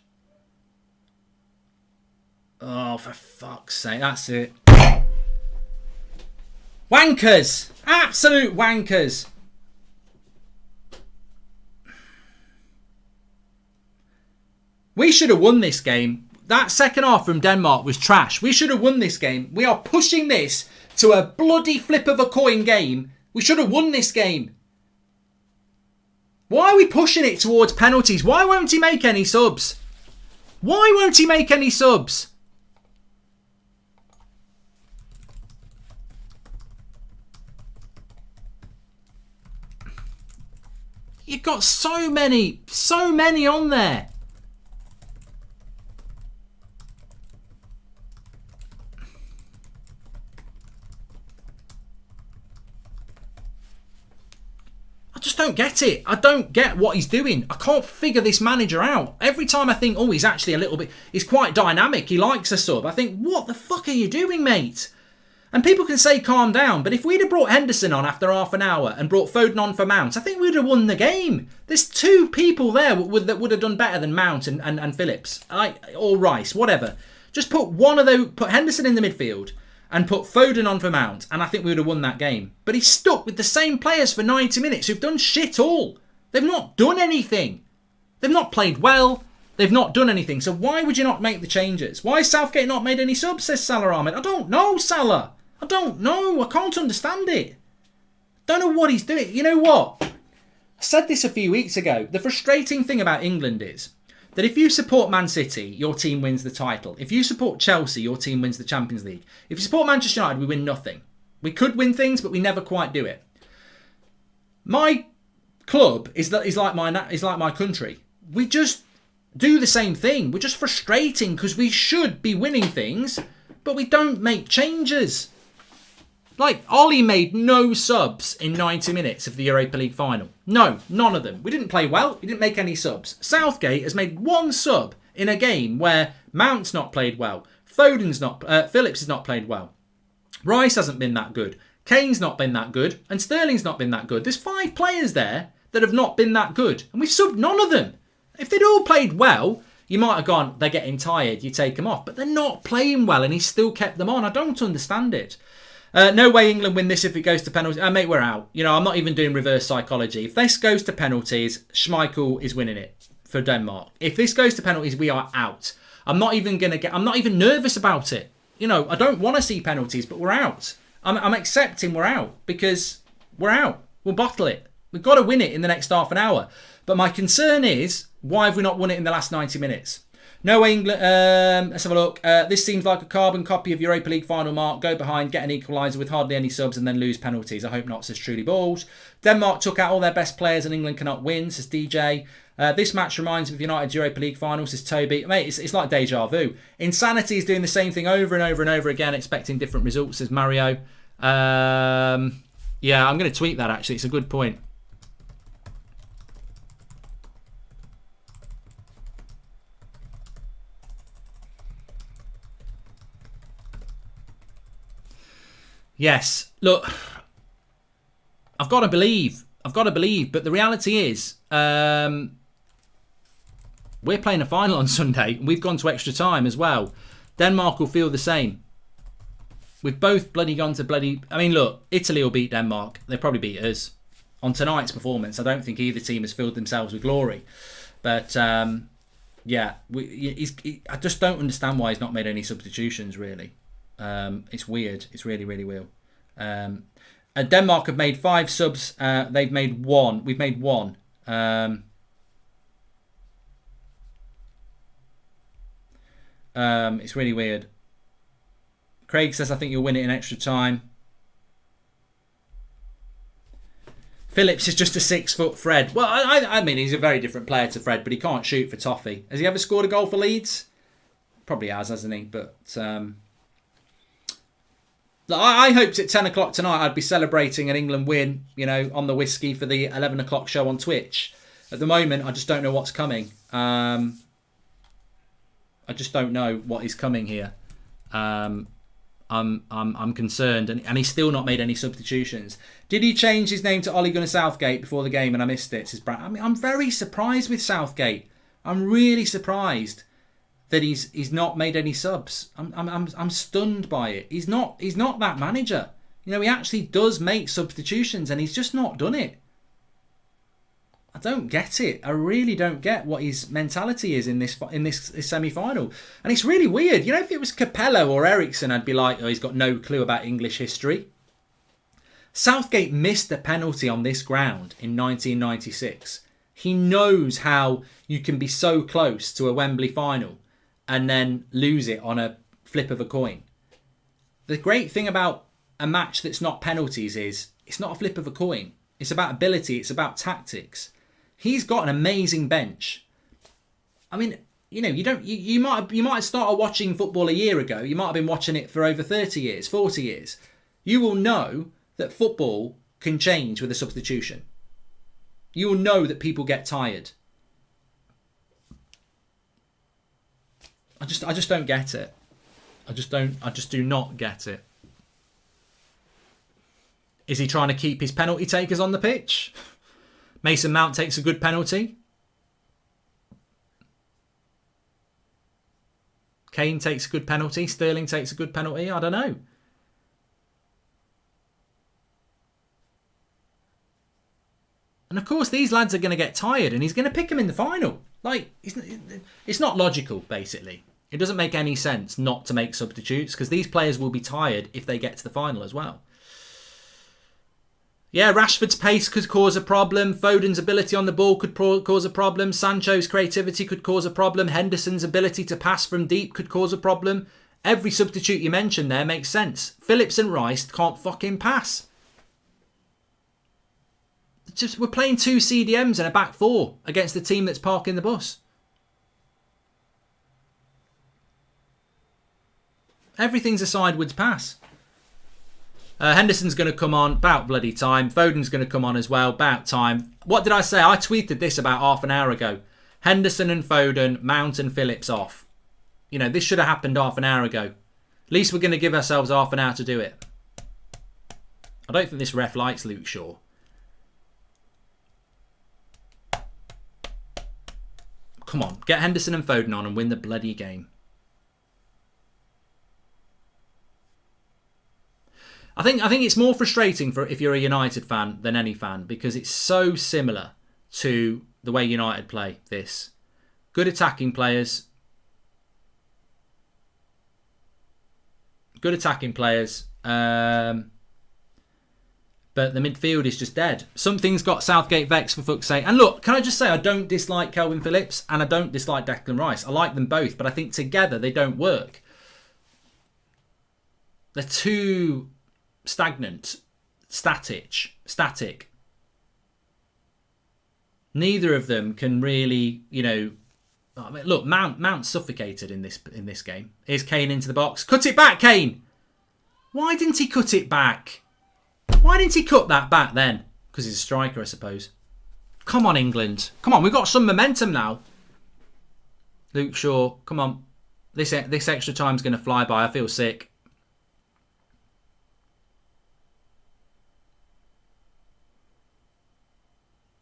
Oh, for fuck's sake. That's it. Wankers. Absolute wankers. We should have won this game. That second half from Denmark was trash. We should have won this game. We are pushing this to a bloody flip of a coin game. We should have won this game. Why are we pushing it towards penalties? Why won't he make any subs? Why won't he make any subs? You've got so many on there. I just don't get it. I don't get what he's doing. I can't figure this manager out. Every time I think, oh, he's actually a little bit... He's quite dynamic. He likes a sub. I think, what the fuck are you doing, mate? And people can say calm down, but if we'd have brought Henderson on after half an hour and brought Foden on for Mount, I think we'd have won the game. There's two people there that would have done better than Mount and Phillips. Or Rice, whatever. Just put one of those... Put Henderson in the midfield and put Foden on for Mount, and I think we would have won that game. But he's stuck with the same players for 90 minutes who've done shit all. They've not done anything. They've not played well. They've not done anything. So why would you not make the changes? Why has Southgate not made any subs, says Salah Ahmed? I don't know, Salah. I don't know. I can't understand it. Don't know what he's doing. You know what? I said this a few weeks ago. The frustrating thing about England is that if you support Man City, your team wins the title. If you support Chelsea, your team wins the Champions League. If you support Manchester United, we win nothing. We could win things, but we never quite do it. My club is like my country. We just do the same thing. We're just frustrating because we should be winning things, but we don't make changes. Like, Ollie made no subs in 90 minutes of the Europa League final. No, none of them. We didn't play well. We didn't make any subs. Southgate has made one sub in a game where Mount's not played well. Phillips has not played well. Rice hasn't been that good. Kane's not been that good. And Sterling's not been that good. There's 5 players there that have not been that good. And we've subbed none of them. If they'd all played well, you might have gone, they're getting tired, you take them off. But they're not playing well and he still kept them on. I don't understand it. No way England win this if it goes to penalties. Mate, we're out. You know, I'm not even doing reverse psychology. If this goes to penalties, Schmeichel is winning it for Denmark. If this goes to penalties, we are out. I'm not even nervous about it. You know, I don't want to see penalties, but we're out. I'm accepting we're out because we're out. We'll bottle it. We've got to win it in the next half an hour. But my concern is, why have we not won it in the last 90 minutes? No way England... let's have a look. This seems like a carbon copy of Europa League final, Mark. Go behind, get an equaliser with hardly any subs and then lose penalties. I hope not, says Truly Balls. Denmark took out all their best players and England cannot win, says DJ. This match reminds me of United's Europa League final, says Toby. Mate, it's like deja vu. Insanity is doing the same thing over and over and over again, expecting different results, says Mario. Yeah, I'm going to tweet that, actually. It's a good point. Yes, look, I've got to believe, but the reality is, we're playing a final on Sunday, and we've gone to extra time as well. Denmark will feel the same. We've both bloody gone to bloody... I mean, look, Italy will beat Denmark. They'll probably beat us. On tonight's performance, I don't think either team has filled themselves with glory. But, yeah, I just don't understand why he's not made any substitutions, really. It's weird. It's really, really weird. And Denmark have made 5 subs. They've made 1. We've made 1. It's really weird. Craig says, I think you'll win it in extra time. Phillips is just a 6-foot Fred. Well, I mean, he's a very different player to Fred, but he can't shoot for toffee. Has he ever scored a goal for Leeds? Probably has, hasn't he? But... I hoped at 10 o'clock tonight I'd be celebrating an England win, you know, on the whiskey for the 11 o'clock show on Twitch. At the moment, I just don't know what's coming. I just don't know what is coming here. I'm concerned, and he's still not made any substitutions. Did he change his name to Ole Gunnar Southgate before the game and I missed it? Says Brad. I mean, I'm very surprised with Southgate. I'm really surprised that he's not made any subs. I'm stunned by it. He's not that manager. You know, he actually does make substitutions and he's just not done it. I don't get it. I really don't get what his mentality is in this semi-final. And it's really weird. You know, if it was Capello or Ericsson, I'd be like, oh, he's got no clue about English history. Southgate missed a penalty on this ground in 1996. He knows how you can be so close to a Wembley final and then lose it on a flip of a coin. The great thing about a match that's not penalties is it's not a flip of a coin. It's about ability. It's about tactics. He's got an amazing bench. I mean, you know, you might have started watching football a year ago. You might have been watching it for over 30 years, 40 years. You will know that football can change with a substitution. You will know that people get tired. I just don't get it. I just do not get it. Is he trying to keep his penalty takers on the pitch? Mason Mount takes a good penalty. Kane takes a good penalty. Sterling takes a good penalty. I don't know. And of course, these lads are going to get tired and he's going to pick them in the final. Like, it's not logical, basically. It doesn't make any sense not to make substitutes because these players will be tired if they get to the final as well. Yeah, Rashford's pace could cause a problem. Foden's ability on the ball could cause a problem. Sancho's creativity could cause a problem. Henderson's ability to pass from deep could cause a problem. Every substitute you mentioned there makes sense. Phillips and Rice can't fucking pass. We're playing 2 CDMs and a back 4 against the team that's parking the bus. Everything's a sideways pass. Henderson's going to come on about bloody time. Foden's going to come on as well about time. What did I say? I tweeted this about half an hour ago. Henderson and Foden, Mount and Phillips off. You know, this should have happened half an hour ago. At least we're going to give ourselves half an hour to do it. I don't think this ref likes Luke Shaw. Come on, get Henderson and Foden on and win the bloody game. I think it's more frustrating for if you're a United fan than any fan because it's so similar to the way United play this. Good attacking players. Good attacking players. But the midfield is just dead. Something's got Southgate vexed for fuck's sake. And look, can I just say I don't dislike Calvin Phillips and I don't dislike Declan Rice. I like them both, but I think together they don't work. They're too stagnant, static. Neither of them can really, you know. I mean, look, Mount's suffocated in this game. Here's Kane into the box. Cut it back, Kane. Why didn't he cut it back? Why didn't he cut that back then? Because he's a striker, I suppose. Come on, England. Come on, we've got some momentum now. Luke Shaw, come on. This extra time's going to fly by. I feel sick.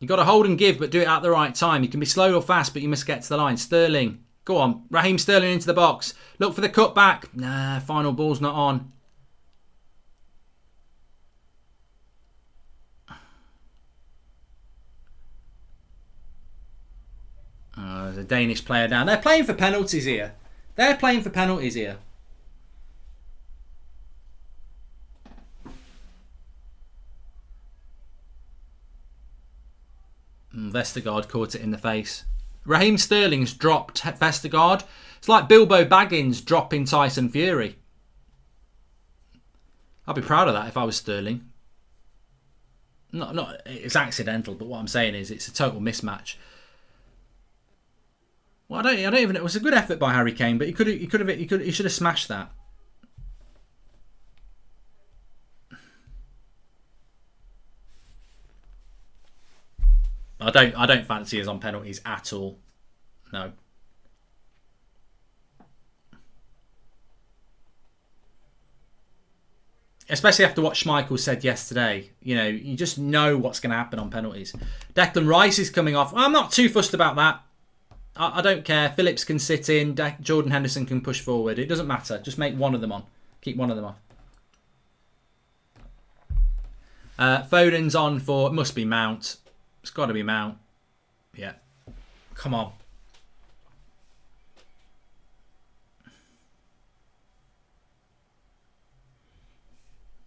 You've got to hold and give, but do it at the right time. You can be slow or fast, but you must get to the line. Sterling. Go on. Raheem Sterling into the box. Look for the cutback. Nah, final ball's not on. Oh, there's a Danish player down. They're playing for penalties here. Vestergaard caught it in the face. Raheem Sterling's dropped Vestergaard. It's like Bilbo Baggins dropping Tyson Fury. I'd be proud of that if I was Sterling. Not it's accidental, but what I'm saying is it's a total mismatch. Well, I don't even. It was a good effort by Harry Kane, but he should have smashed that. I don't fancy us on penalties at all. No. Especially after what Schmeichel said yesterday. You know, you just know what's going to happen on penalties. Declan Rice is coming off. I'm not too fussed about that. I don't care. Phillips can sit in. Jordan Henderson can push forward. It doesn't matter. Just make one of them on. Keep one of them off. Foden's on for... It must be Mount. It's got to be Mount. Yeah. Come on.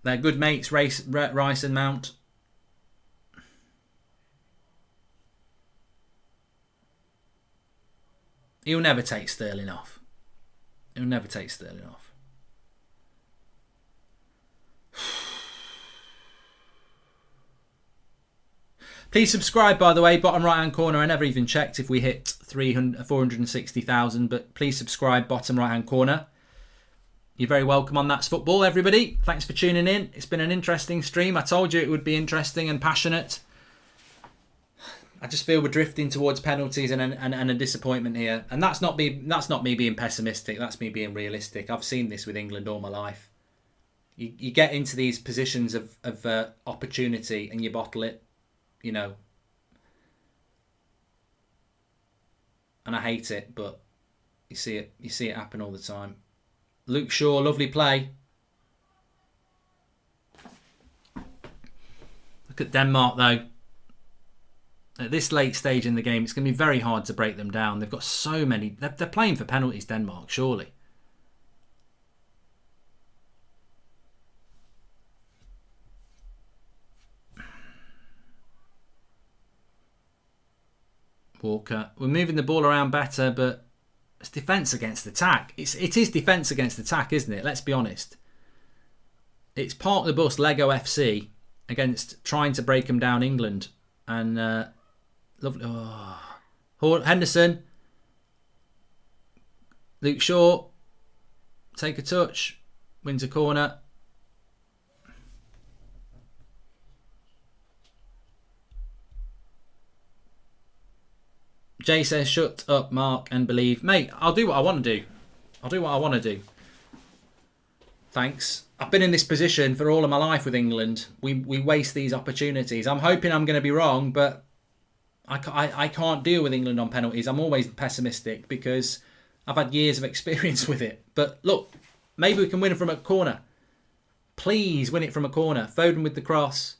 They're good mates, Rice and Mount. He'll never take Sterling off. He'll never take Sterling off. Please subscribe, by the way, bottom right hand corner. I never even checked if we hit 460,000, but please subscribe, bottom right hand corner. You're very welcome on That's Football, everybody. Thanks for tuning in. It's been an interesting stream. I told you it would be interesting and passionate. I just feel we're drifting towards penalties and a disappointment here. And that's not me being pessimistic. That's me being realistic. I've seen this with England all my life. You get into these positions of opportunity and you bottle it. You know, and I hate it, but you see it happen all the time. Luke Shaw, lovely play. Look at Denmark though. At this late stage in the game, it's going to be very hard to break them down. They've got so many. They're playing for penalties, Denmark, surely. Walker. We're moving the ball around better, but it's defence against attack. It is defence against attack, isn't it? Let's be honest. It's park the bus Lego FC against trying to break them down England. And lovely. Oh. Henderson. Luke Shaw. Take a touch. Wins a corner. Jay says, shut up, Mark, and believe. Mate, I'll do what I want to do. I'll do what I want to do. Thanks. I've been in this position for all of my life with England. We waste these opportunities. I'm hoping I'm going to be wrong, but I can't deal with England on penalties. I'm always pessimistic because I've had years of experience with it. But look, maybe we can win it from a corner. Please win it from a corner. Foden with the cross.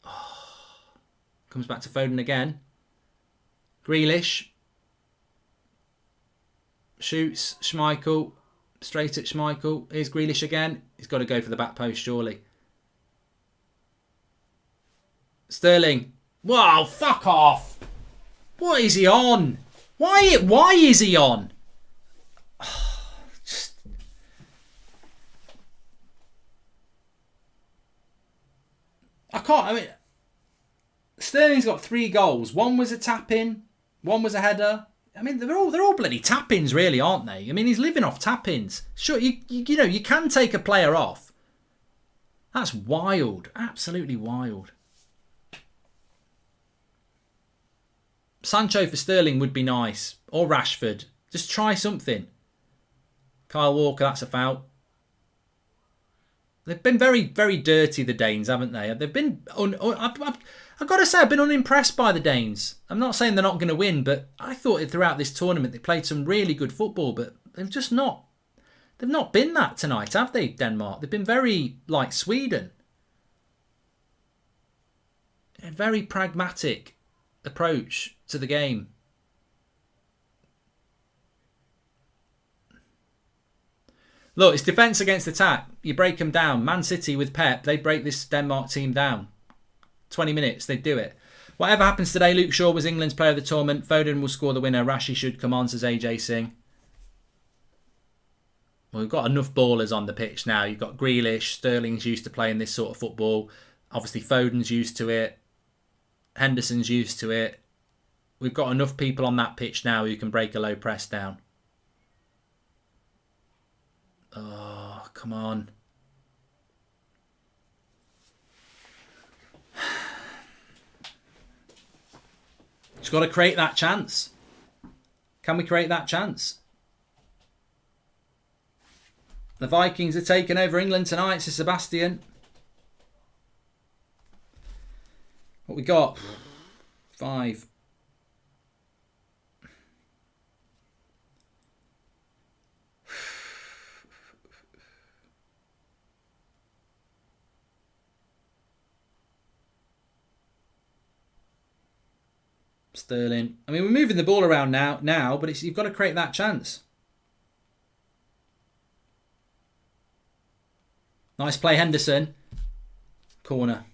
Oh. Comes back to Foden again. Grealish shoots. Schmeichel straight at Schmeichel. Here's Grealish again. He's got to go for the back post, surely. Sterling. Wow, fuck off. What is he on? Why is he on? I can't. I mean, Sterling's got 3 goals. One was a tap-in. One was a header. I mean, they're all bloody tap-ins, really, aren't they? I mean, he's living off tap-ins. Sure, you know, you can take a player off. That's wild. Absolutely wild. Sancho for Sterling would be nice. Or Rashford. Just try something. Kyle Walker, that's a foul. They've been very, very dirty, the Danes, haven't they? They've been... I've got to say, I've been unimpressed by the Danes. I'm not saying they're not going to win, but I thought throughout this tournament they played some really good football, but they've just not... They've not been that tonight, have they, Denmark? They've been very like Sweden. A very pragmatic approach to the game. Look, it's defence against attack. You break them down. Man City with Pep, they break this Denmark team down. 20 minutes, they do it. Whatever happens today, Luke Shaw was England's player of the tournament. Foden will score the winner. Rashi should come on, says AJ Singh. Well, we've got enough ballers on the pitch now. You've got Grealish. Sterling's used to playing this sort of football. Obviously, Foden's used to it. Henderson's used to it. We've got enough people on that pitch now who can break a low press down. Oh, come on. Just got to create that chance. Can we create that chance? The Vikings are taking over England tonight, says Sebastian. What we got? 5. Sterling. I mean, we're moving the ball around now, but you've got to create that chance. Nice play, Henderson. Corner.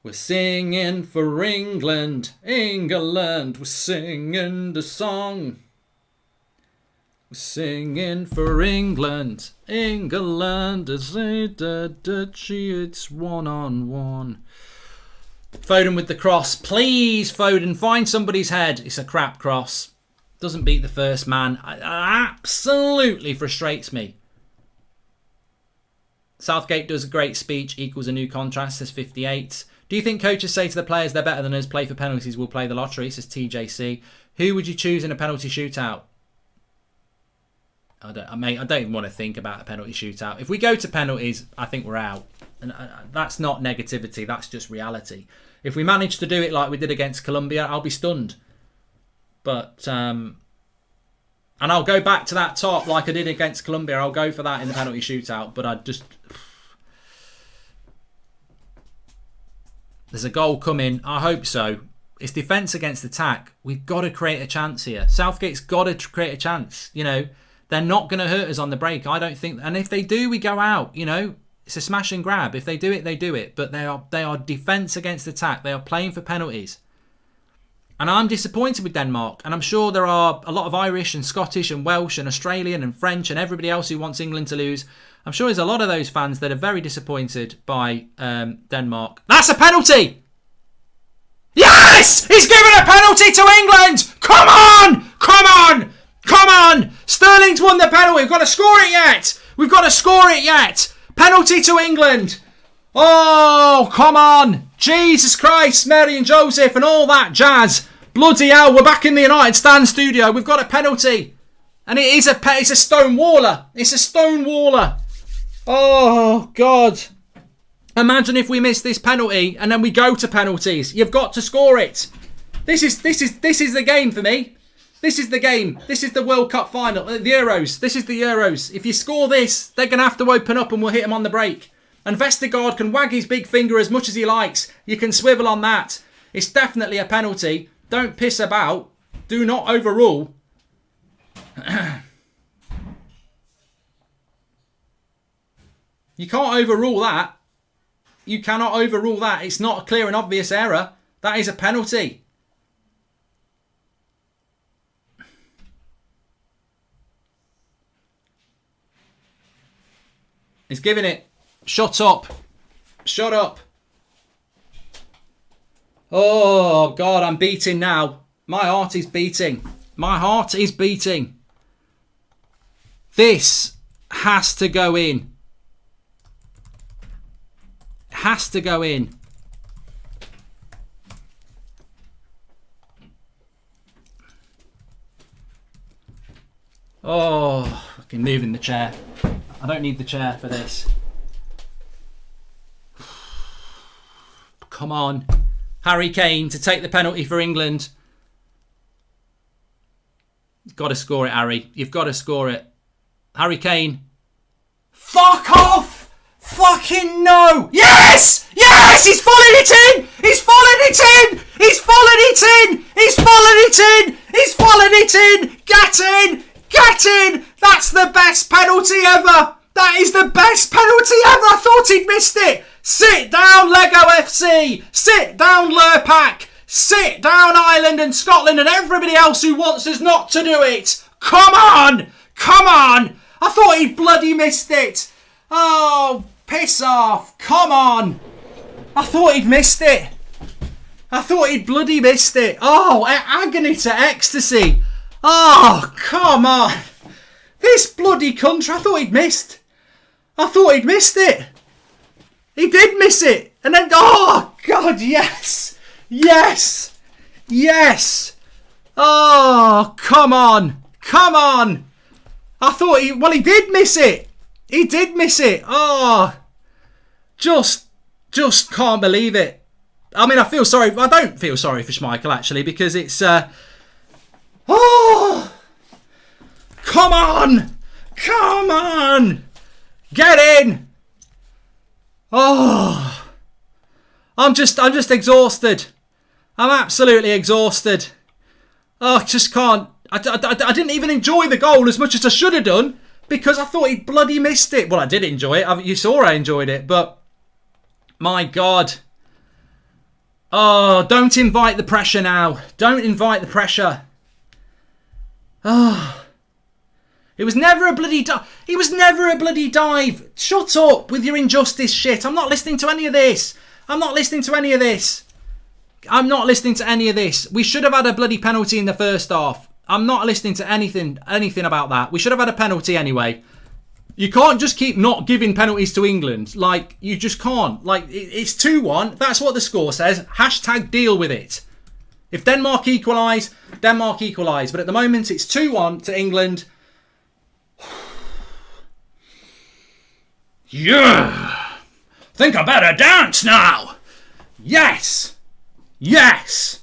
We're singing for England, England. We're singing the song. We're singing for England, England. It's 1-on-1. Foden with the cross. Please, Foden, find somebody's head. It's a crap cross. Doesn't beat the first man. It absolutely frustrates me. Southgate does a great speech, equals a new contract, says 58. Do you think coaches say to the players they're better than us, play for penalties, we'll play the lottery, says TJC. Who would you choose in a penalty shootout? I don't even want to think about a penalty shootout. If we go to penalties, I think we're out. And that's not negativity, that's just reality. If we manage to do it like we did against Colombia, I'll be stunned. But, and I'll go back to that top like I did against Colombia. I'll go for that in the penalty shootout. But I just... There's a goal coming. I hope so. It's defence against attack. We've got to create a chance here. Southgate's got to create a chance. You know, they're not going to hurt us on the break. I don't think... And if they do, we go out. You know, it's a smash and grab. If they do it, they do it. But they are defence against attack. They are playing for penalties. And I'm disappointed with Denmark. And I'm sure there are a lot of Irish and Scottish and Welsh and Australian and French and everybody else who wants England to lose. I'm sure there's a lot of those fans that are very disappointed by Denmark. That's a penalty! Yes! He's given a penalty to England! Come on! Come on! Come on! Sterling's won the penalty. We've got to score it yet! We've got to score it yet! Penalty to England! Oh, come on! Jesus Christ, Mary and Joseph and all that jazz. Bloody hell, we're back in the United Stand studio. We've got a penalty. And it's a stonewaller. It's a stonewaller. Oh, God. Imagine if we miss this penalty and then we go to penalties. You've got to score it. This is the game for me. This is the game. This is the World Cup final. The Euros. This is the Euros. If you score this, they're going to have to open up and we'll hit them on the break. And Vestergaard can wag his big finger as much as he likes. You can swivel on that. It's definitely a penalty. Don't piss about. Do not overrule. You can't overrule that. You cannot overrule that. It's not a clear and obvious error. That is a penalty. He's giving it. Shut up. Shut up. Oh, God, I'm beating now. My heart is beating. My heart is beating. This has to go in. Has to go in. Oh, fucking moving the chair. I don't need the chair for this. Come on. Harry Kane to take the penalty for England. You've got to score it, Harry. You've got to score it. Harry Kane. Fuck off! Fucking no! Yes! Yes! He's following it in! He's following it in! He's following it in! He's following it in! He's following it in! Get in! Get in! That's the best penalty ever! That is the best penalty ever! I thought he'd missed it! Sit down, Lego FC! Sit down, Lurpak! Sit down, Ireland and Scotland and everybody else who wants us not to do it! Come on! Come on! I thought he'd bloody missed it! Oh, piss off! Come on! I thought he'd missed it! I thought he'd bloody missed it! Oh, agony to ecstasy! Oh, come on! This bloody country, I thought he'd missed! I thought he'd missed it! He did miss it! And then, oh, God, yes! Yes! Yes! Oh, come on! Come on! I thought he did miss it! He did miss it! Oh! Just can't believe it. I mean, I don't feel sorry for Schmeichel, actually, because it's, oh! Come on! Come on! Get in! Oh! I'm just exhausted. I'm absolutely exhausted. Oh, I just can't. I didn't even enjoy the goal as much as I should have done because I thought he'd bloody missed it. Well, I did enjoy it. You saw I enjoyed it, but my God. Oh, don't invite the pressure now. Don't invite the pressure. Oh. It was never a bloody dive. It was never a bloody dive. Shut up with your injustice shit. I'm not listening to any of this. I'm not listening to any of this. I'm not listening to any of this. We should have had a bloody penalty in the first half. I'm not listening to anything about that. We should have had a penalty anyway. You can't just keep not giving penalties to England. Like, you just can't. Like, it's 2-1. That's what the score says. Hashtag deal with it. If Denmark equalise, Denmark equalise. But at the moment, it's 2-1 to England. Yeah. Think I better dance now. Yes. Yes.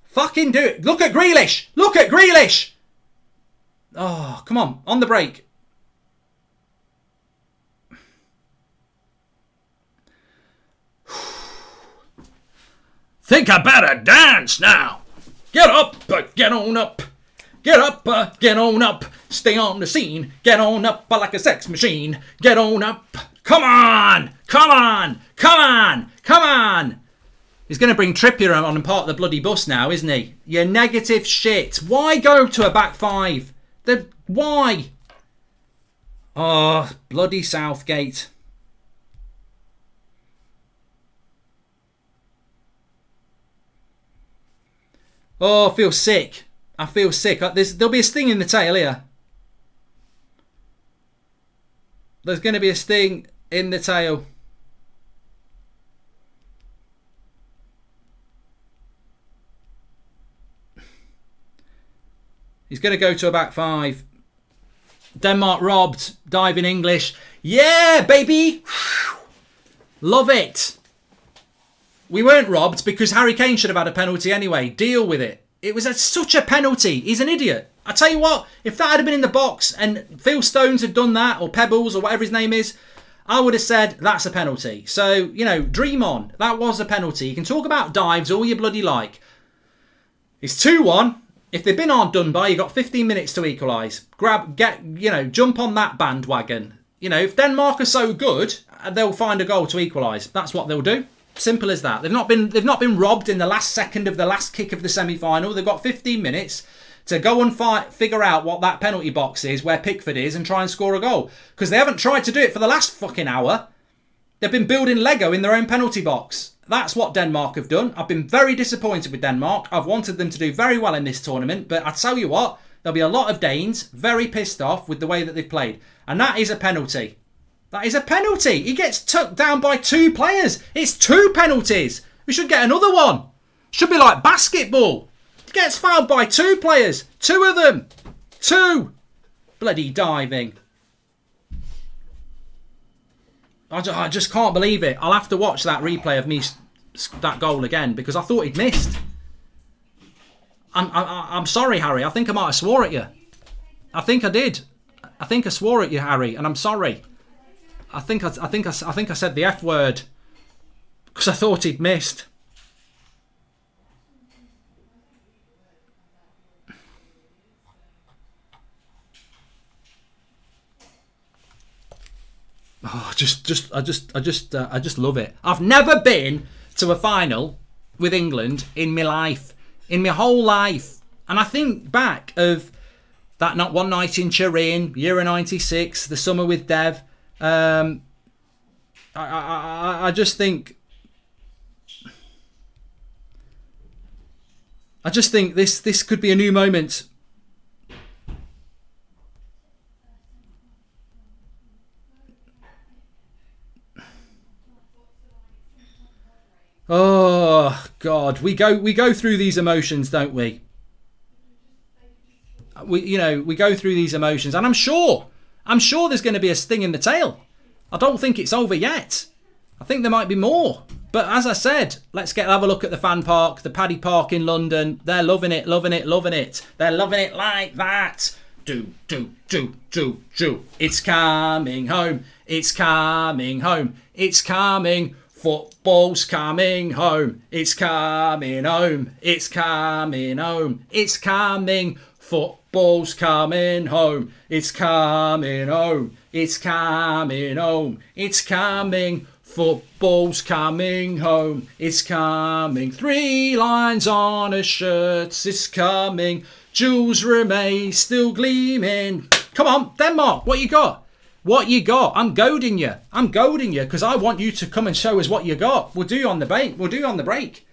Fucking do it. Look at Grealish. Look at Grealish. Oh, come on. On the break. Think I better dance now. Get up, get on up. Get up, get on up. Stay on the scene. Get on up like a sex machine. Get on up. Come on. Come on. Come on. Come on. He's going to bring Trippier on and part of the bloody bus now, isn't he? You negative shit. Why go to a back five? Why? Oh, bloody Southgate. Oh, I feel sick. I feel sick. There'll be a sting in the tail here. There's going to be a sting in the tail. He's going to go to a back five. Denmark robbed. Diving English. Yeah, baby. Love it. We weren't robbed because Harry Kane should have had a penalty anyway. Deal with it. It was such a penalty. He's an idiot. I tell you what, if that had been in the box and Phil Stones had done that, or Pebbles, or whatever his name is, I would have said that's a penalty. So, you know, dream on. That was a penalty. You can talk about dives all you bloody like. It's 2-1. If they've been hard done by, you've got 15 minutes to equalise. Jump on that bandwagon. You know, if Denmark are so good, they'll find a goal to equalise. That's what they'll do. Simple as that. They've not been robbed in the last second of the last kick of the semi-final. They've got 15 minutes to go and figure out what that penalty box is, where Pickford is, and try and score a goal. Because they haven't tried to do it for the last fucking hour. They've been building Lego in their own penalty box. That's what Denmark have done. I've been very disappointed with Denmark. I've wanted them to do very well in this tournament. But I tell you what, there'll be a lot of Danes very pissed off with the way that they've played. And that is a penalty. That is a penalty. He gets tucked down by 2 players. It's 2 penalties. We should get another one. Should be like basketball. He gets fouled by 2 players. 2 of them. 2. Bloody diving. I just can't believe it. I'll have to watch that replay of that goal again because I thought he'd missed. I'm sorry, Harry. I think I might have swore at you. I think I did. I think I swore at you, Harry, and I'm sorry. I think I said the F word because I thought he'd missed. Oh, I just love it. I've never been to a final with England in my life, in my whole life, and I think back of that not one night in Turin, Euro '96, the summer with Dev. I just think this could be a new moment. Oh God, we go through these emotions, don't we? We go through these emotions, and I'm sure there's going to be a sting in the tail. I don't think it's over yet. I think there might be more. But as I said, let's have a look at the fan park, the Paddy Park in London. They're loving it, loving it, loving it. They're loving it like that. Do. It's coming home. It's coming home. It's coming Football's coming home. It's coming home. It's coming home. It's coming. Football's coming home. It's coming home. It's coming home. It's coming. Football's coming home. It's coming. 3 lines on a shirt. It's coming. Jules Rimet still gleaming. Come on, Denmark. What you got? What you got? I'm goading you. I'm goading you because I want you to come and show us what you got. We'll do you on the break. We'll do you on the break.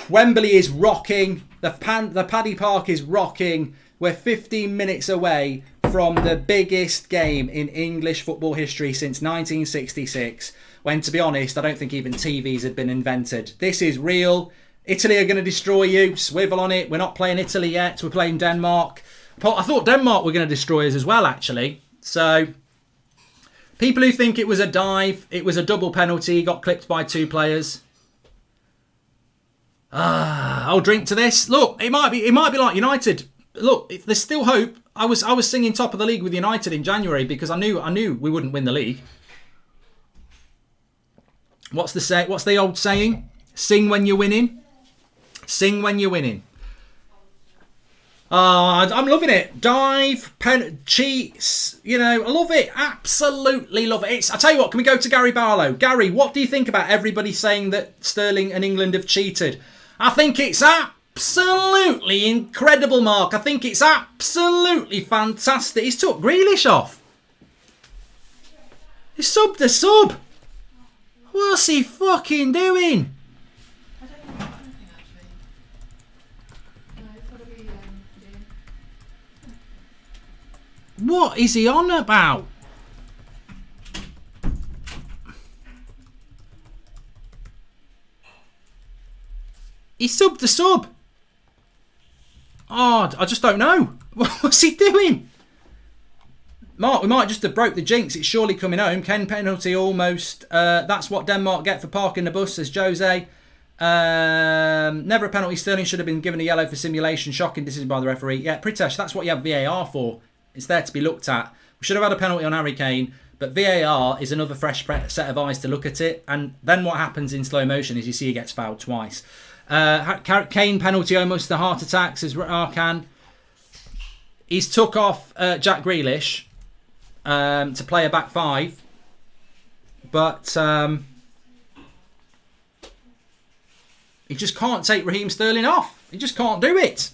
Wembley is rocking. The Paddy Park is rocking. We're 15 minutes away from the biggest game in English football history since 1966. When, to be honest, I don't think even TVs had been invented. This is real. Italy are going to destroy you. Swivel on it. We're not playing Italy yet. We're playing Denmark. I thought Denmark were going to destroy us as well, actually. So, people who think it was a dive, it was a double penalty, got clipped by 2 players. I'll drink to this. Look, it might be like United. Look, there's still hope. I was singing top of the league with United in January because I knew we wouldn't win the league. What's the old saying? Sing when you're winning. Sing when you're winning. I'm loving it. Dive, cheats, I love it. Absolutely love it. I tell you what, can we go to Gary Barlow? Gary, what do you think about everybody saying that Sterling and England have cheated? I think it's absolutely incredible, Mark. I think it's absolutely fantastic. He's took Grealish off. He subbed the sub. What's he fucking doing? What is he on about? He subbed the sub. Oh, I just don't know. What's he doing? Mark, we might just have broke the jinx. It's surely coming home. Kane penalty almost. That's what Denmark get for parking the bus, says Jose. Never a penalty. Sterling should have been given a yellow for simulation. Shocking decision by the referee. Yeah, Pritesh, that's what you have VAR for. It's there to be looked at. We should have had a penalty on Harry Kane, but VAR is another fresh set of eyes to look at it. And then what happens in slow motion is you see he gets fouled twice. Kane penalty almost a heart attack, says Arkan. He's took off Jack Grealish to play a back 5. But he just can't take Raheem Sterling off. He just can't do it.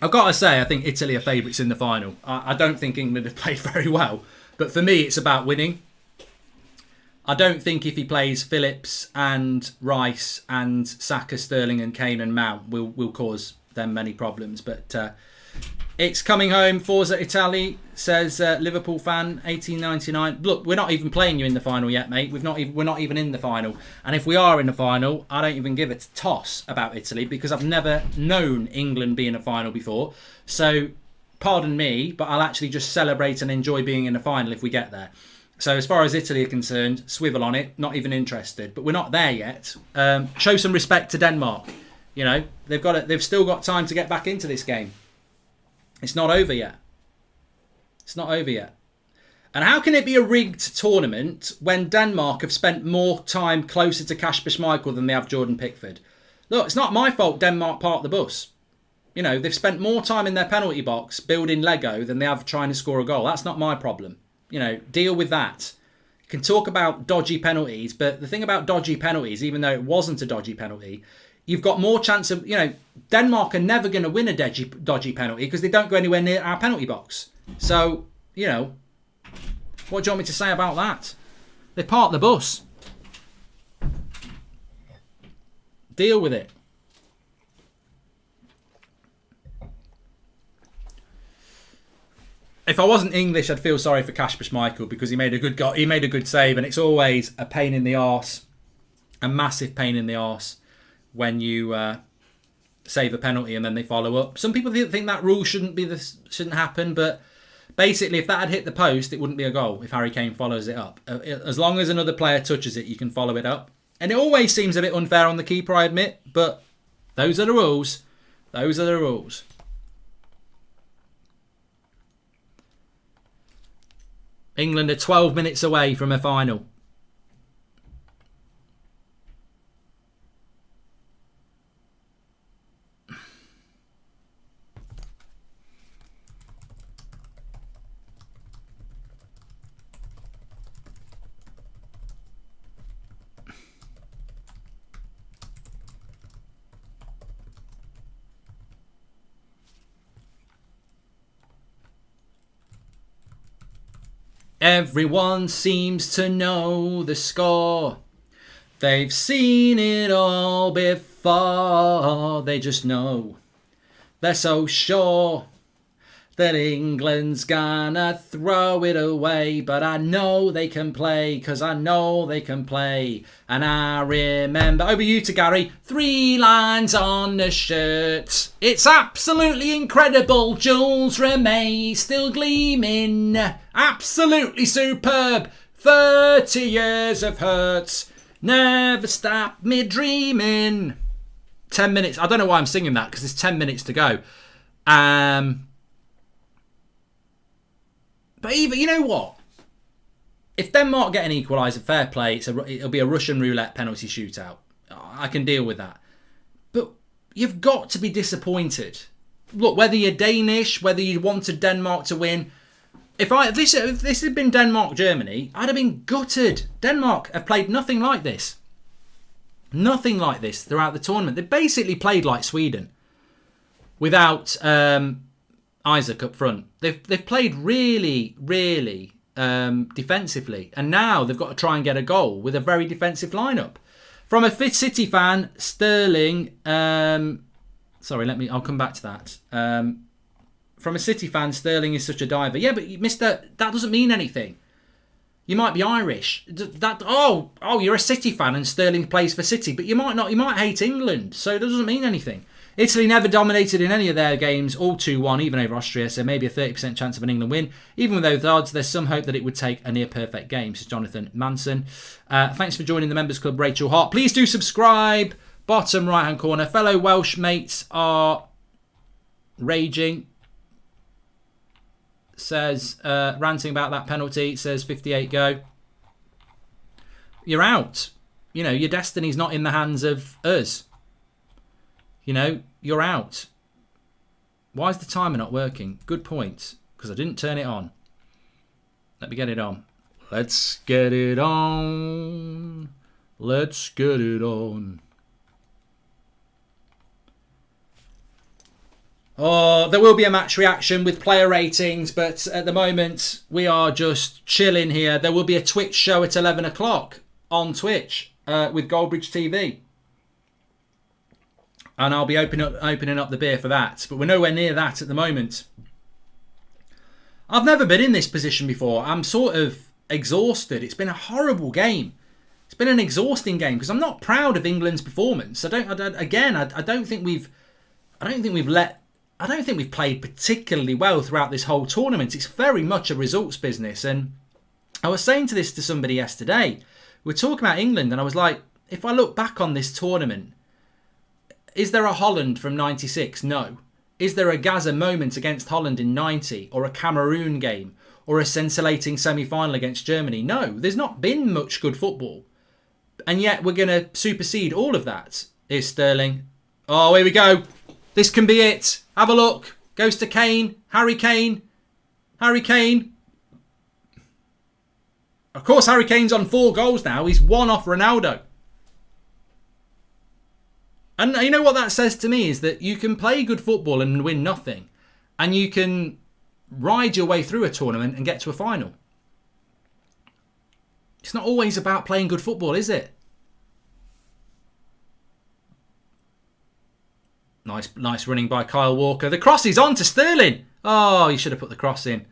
I've got to say, I think Italy are favourites in the final. I don't think England have played very well. But for me, it's about winning. I don't think if he plays Phillips and Rice and Saka, Sterling and Kane and Mount will cause them many problems. But it's coming home. Forza Italy, says Liverpool fan, 1899. Look, we're not even playing you in the final yet, mate. We're not even in the final. And if we are in the final, I don't even give a toss about Italy because I've never known England be in a final before. So, pardon me, but I'll actually just celebrate and enjoy being in the final if we get there. So as far as Italy are concerned, swivel on it, not even interested. But we're not there yet. Show some respect to Denmark. They've still got time to get back into this game. It's not over yet. It's not over yet. And how can it be a rigged tournament when Denmark have spent more time closer to Kasper Schmeichel than they have Jordan Pickford? Look, it's not my fault Denmark parked the bus. They've spent more time in their penalty box building Lego than they have trying to score a goal. That's not my problem. Deal with that. You can talk about dodgy penalties, but the thing about dodgy penalties, even though it wasn't a dodgy penalty, you've got more chance of, Denmark are never going to win a dodgy penalty because they don't go anywhere near our penalty box. So, what do you want me to say about that? They parked the bus. Deal with it. If I wasn't English, I'd feel sorry for Kasper Schmeichel because he made a good save, and it's always a pain in the arse, a massive pain in the arse when you save a penalty and then they follow up. Some people think that rule shouldn't happen, but basically, if that had hit the post, it wouldn't be a goal if Harry Kane follows it up. As long as another player touches it, you can follow it up. And it always seems a bit unfair on the keeper, I admit, but those are the rules. Those are the rules. England are 12 minutes away from a final. Everyone seems to know the score. They've seen it all before. They just know. They're so sure that England's gonna throw it away. But I know they can play, because I know they can play. And I remember, over you to Gary, 3 lines on the shirt. It's absolutely incredible. Jules Rimet still gleaming. Absolutely superb. 30 years of hurts. Never stop me dreaming. 10 minutes. I don't know why I'm singing that, because there's 10 minutes to go. But even, you know what? If Denmark get an equaliser, fair play, it'll be a Russian roulette penalty shootout. I can deal with that. But you've got to be disappointed. Look, whether you're Danish, whether you wanted Denmark to win, if this had been Denmark-Germany, I'd have been gutted. Denmark have played nothing like this. Nothing like this throughout the tournament. They basically played like Sweden without Isaac up front. They've played really, really defensively, and now they've got to try and get a goal with a very defensive lineup. From a Fifth City fan, Sterling. I'll come back to that. From a City fan, Sterling is such a diver. Yeah, but Mister, that doesn't mean anything. You might be Irish. You're a City fan and Sterling plays for City, but you might not. You might hate England, so it doesn't mean anything. Italy never dominated in any of their games, all 2-1, even over Austria, so maybe a 30% chance of an England win. Even with those odds, there's some hope that it would take a near-perfect game, says Jonathan Manson. Thanks for joining the Members Club, Rachel Hart. Please do subscribe. Bottom right-hand corner. Fellow Welsh mates are raging. Says, ranting about that penalty, says 58 go. You're out. You know, your destiny's not in the hands of us. You know, you're out. Why is the timer not working? Good point. Because I didn't turn it on. Let me get it on. Let's get it on. Let's get it on. Oh, there will be a match reaction with player ratings, but at the moment we are just chilling here. There will be a Twitch show at 11 o'clock on Twitch with Goldbridge TV. And I'll be opening up the beer for that. But we're nowhere near that at the moment. I've never been in this position before. I'm sort of exhausted. It's been a horrible game. It's been an exhausting game because I'm not proud of England's performance. I don't think we've played particularly well throughout this whole tournament. It's very much a results business. And I was saying to somebody yesterday. We're talking about England, and I was like, if I look back on this tournament, is there a Holland from 96? No. Is there a Gaza moment against Holland in 90? Or a Cameroon game? Or a scintillating semi-final against Germany? No. There's not been much good football. And yet we're going to supersede all of that. Is Sterling. Oh, here we go. This can be it. Have a look. Goes to Kane. Harry Kane. Harry Kane. Of course, Harry Kane's on 4 goals now. He's 1 off Ronaldo. And you know what that says to me is that you can play good football and win nothing. And you can ride your way through a tournament and get to a final. It's not always about playing good football, is it? Nice running by Kyle Walker. The cross is on to Sterling. Oh, you should have put the cross in.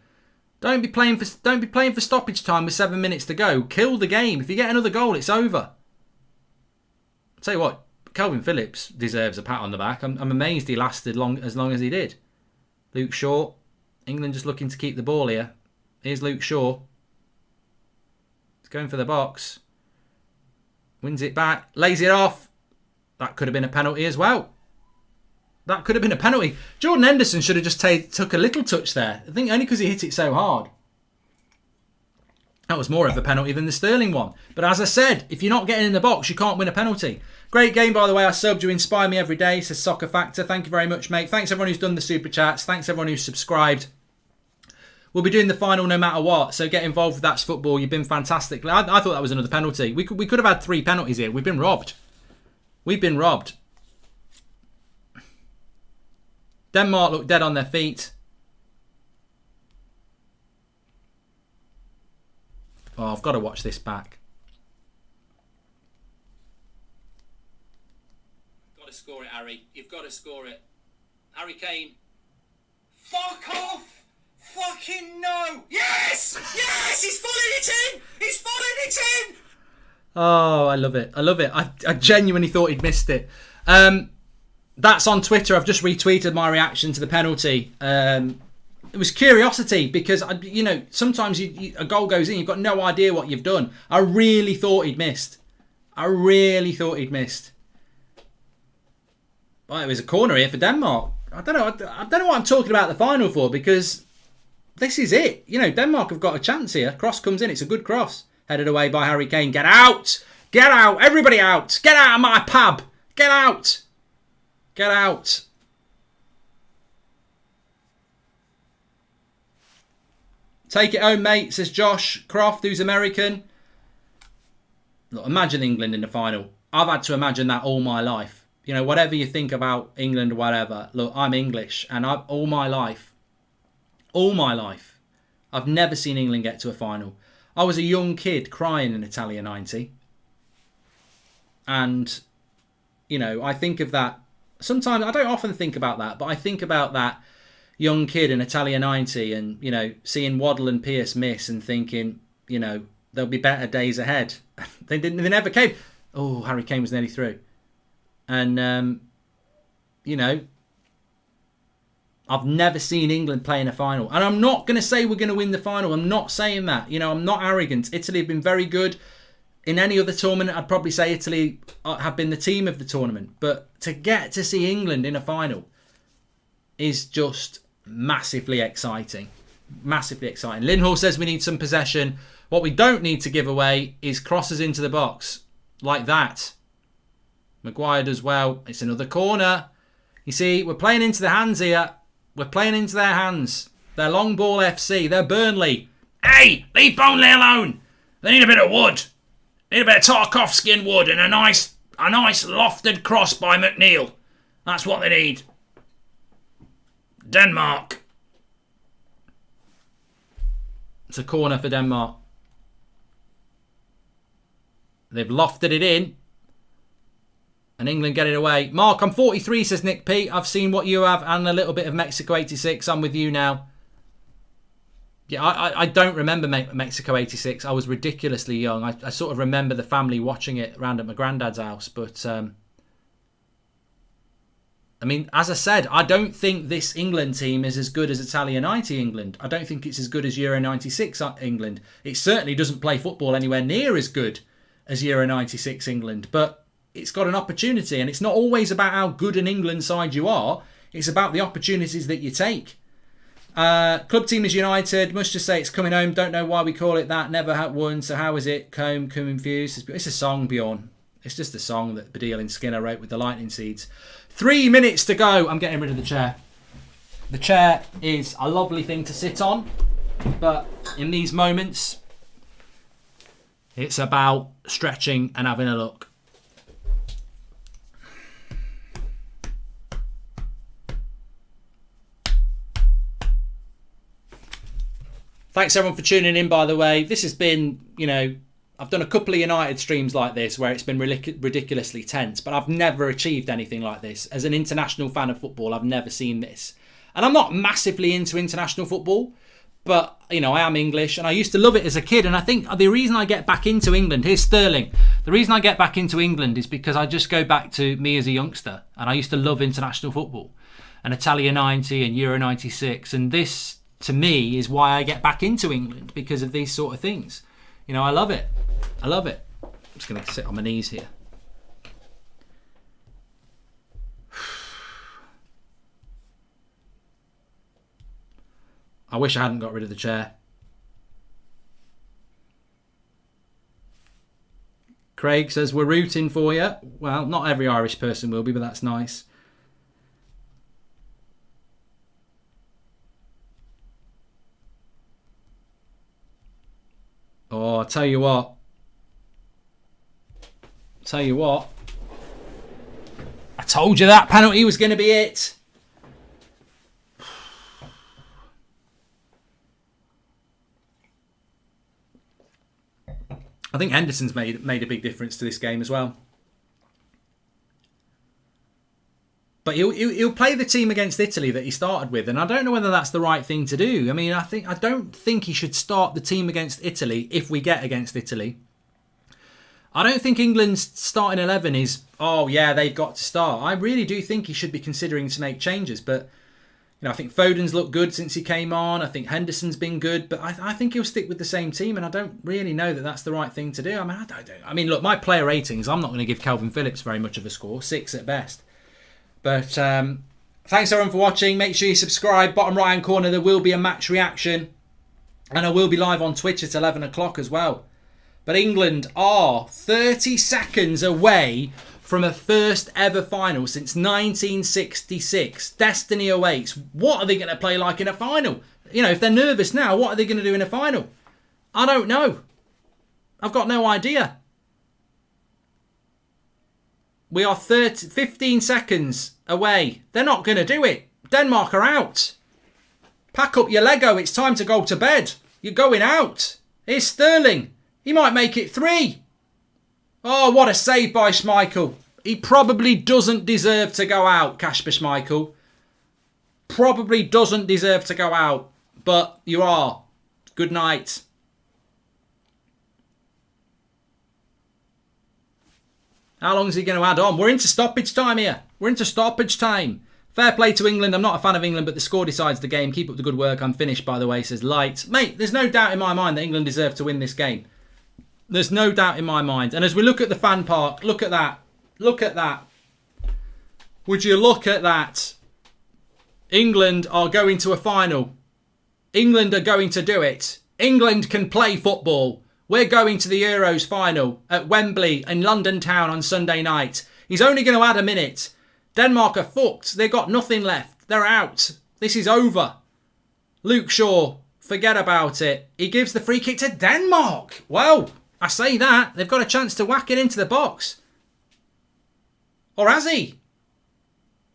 Don't be playing for stoppage time with 7 minutes to go. Kill the game. If you get another goal, it's over. I'll tell you what. Calvin Phillips deserves a pat on the back. I'm amazed he lasted as long as he did. Luke Shaw. England just looking to keep the ball here. Here's Luke Shaw. He's going for the box. Wins it back. Lays it off. That could have been a penalty as well. That could have been a penalty. Jordan Henderson should have just took a little touch there. I think only because he hit it so hard. That was more of a penalty than the Sterling one. But as I said, if you're not getting in the box, you can't win a penalty. Great game, by the way. I subbed. You inspire me every day, says Soccer Factor. Thank you very much, mate. Thanks everyone who's done the super chats. Thanks everyone who's subscribed. We'll be doing the final no matter what. So get involved with That's Football. You've been fantastic. I thought that was another penalty. We could have had 3 penalties here. We've been robbed. We've been robbed. Denmark look dead on their feet. Oh, I've got to watch this back. Got to score it, Harry. You've got to score it. Harry Kane. Fuck off! Fucking no! Yes! Yes! He's following it in! He's following it in! Oh, I love it. I love it. I genuinely thought he'd missed it. That's on Twitter. I've just retweeted my reaction to the penalty. It was curiosity because, you know, sometimes a goal goes in, you've got no idea what you've done. I really thought he'd missed. I really thought he'd missed. Well, it was a corner here for Denmark. I don't know what I'm talking about the final for, because this is it. You know, Denmark have got a chance here. Cross comes in. It's a good cross. Headed away by Harry Kane. Get out! Get out! Everybody out! Get out of my pub! Get out! Get out! Take it home, mate, says Josh Croft, who's American. Look, imagine England in the final. I've had to imagine that all my life. You know, whatever you think about England or whatever. Look, I'm English, and all my life, I've never seen England get to a final. I was a young kid crying in Italia 90. And, you know, I think of that. Sometimes, I don't often think about that, but I think about that young kid in Italia 90 and, you know, seeing Waddle and Pierce miss and thinking, you know, there'll be better days ahead. They never came. Oh, Harry Kane was nearly through. And, you know, I've never seen England play in a final. And I'm not going to say we're going to win the final. I'm not saying that. You know, I'm not arrogant. Italy have been very good. In any other tournament, I'd probably say Italy have been the team of the tournament. But to get to see England in a final is just massively exciting. Massively exciting. Lindhall says we need some possession. What we don't need to give away is crosses into the box. Like that. Maguire does well. It's another corner. You see, we're playing into the hands here. We're playing into their hands. They're long ball FC. They're Burnley. Hey, leave Burnley alone. They need a bit of wood. Need a bit of Tarkovsky and wood and a nice lofted cross by McNeil. That's what they need. Denmark. It's a corner for Denmark. They've lofted it in. And England get it away. Mark, I'm 43, says Nick P. I've seen what you have and a little bit of Mexico 86. I'm with you now. Yeah, I don't remember Mexico 86. I was ridiculously young. I sort of remember the family watching it around at my granddad's house. But, I mean, as I said, I don't think this England team is as good as Italia 90 England. I don't think it's as good as Euro 96 England. It certainly doesn't play football anywhere near as good as Euro 96 England. But it's got an opportunity, and it's not always about how good an England side you are. It's about the opportunities that you take. Club team is United. Must just say it's coming home. Don't know why we call it that. Never had won. So how is it? Come infused. It's a song, Bjorn. It's just a song that Badil and Skinner wrote with the lightning seeds. 3 minutes to go. I'm getting rid of the chair. The chair is a lovely thing to sit on, but in these moments, it's about stretching and having a look. Thanks everyone for tuning in, by the way. This has been, you know, I've done a couple of United streams like this where it's been ridiculously tense, but I've never achieved anything like this. As an international fan of football, I've never seen this. And I'm not massively into international football, but, you know, I am English and I used to love it as a kid. And I think the reason I get back into England, here's Sterling. The reason I get back into England is because I just go back to me as a youngster. And I used to love international football and Italia 90 and Euro 96. And this, to me, is why I get back into England, because of these sort of things. You know, I love it. I love it. I'm just going to sit on my knees here. I wish I hadn't got rid of the chair. Craig says, we're rooting for you. Well, not every Irish person will be, but that's nice. Oh, I'll tell you what. I told you that penalty was going to be it. I think Henderson's made a big difference to this game as well. But he'll play the team against Italy that he started with, and I don't know whether that's the right thing to do. I mean, I don't think he should start the team against Italy if we get against Italy. I don't think England's starting 11 is, oh yeah, they've got to start. I really do think he should be considering to make changes, but I think Foden's looked good since he came on. I think Henderson's been good, but I think he'll stick with the same team, and I don't really know that that's the right thing to do. I mean, look, my player ratings, I'm not going to give Calvin Phillips very much of a score, 6 at best. But thanks everyone for watching. Make sure you subscribe. Bottom right hand corner, there will be a match reaction, and I will be live on Twitch at 11 o'clock as well. But England are 30 seconds away from a first ever final since 1966. Destiny awaits. What are they going to play like in a final? If they're nervous now, what are they going to do in a final? I don't know. I've got no idea. We are 15 seconds away. They're not going to do it. Denmark are out. Pack up your Lego. It's time to go to bed. You're going out. Here's Sterling. He might make it 3. Oh, what a save by Schmeichel. He probably doesn't deserve to go out, Kasper Schmeichel. Probably doesn't deserve to go out. But you are. Good night. How long is he going to add on? We're into stoppage time here. We're into stoppage time. Fair play to England. I'm not a fan of England, but the score decides the game. Keep up the good work. I'm finished, by the way, says Light. Mate, there's no doubt in my mind that England deserve to win this game. There's no doubt in my mind. And as we look at the fan park, look at that. Look at that. Would you look at that? England are going to a final. England are going to do it. England can play football. We're going to the Euros final at Wembley in London town on Sunday night. He's only going to add a minute. Denmark are fucked. They've got nothing left. They're out. This is over. Luke Shaw, forget about it. He gives the free kick to Denmark. Well, I say that. They've got a chance to whack it into the box. Or has he?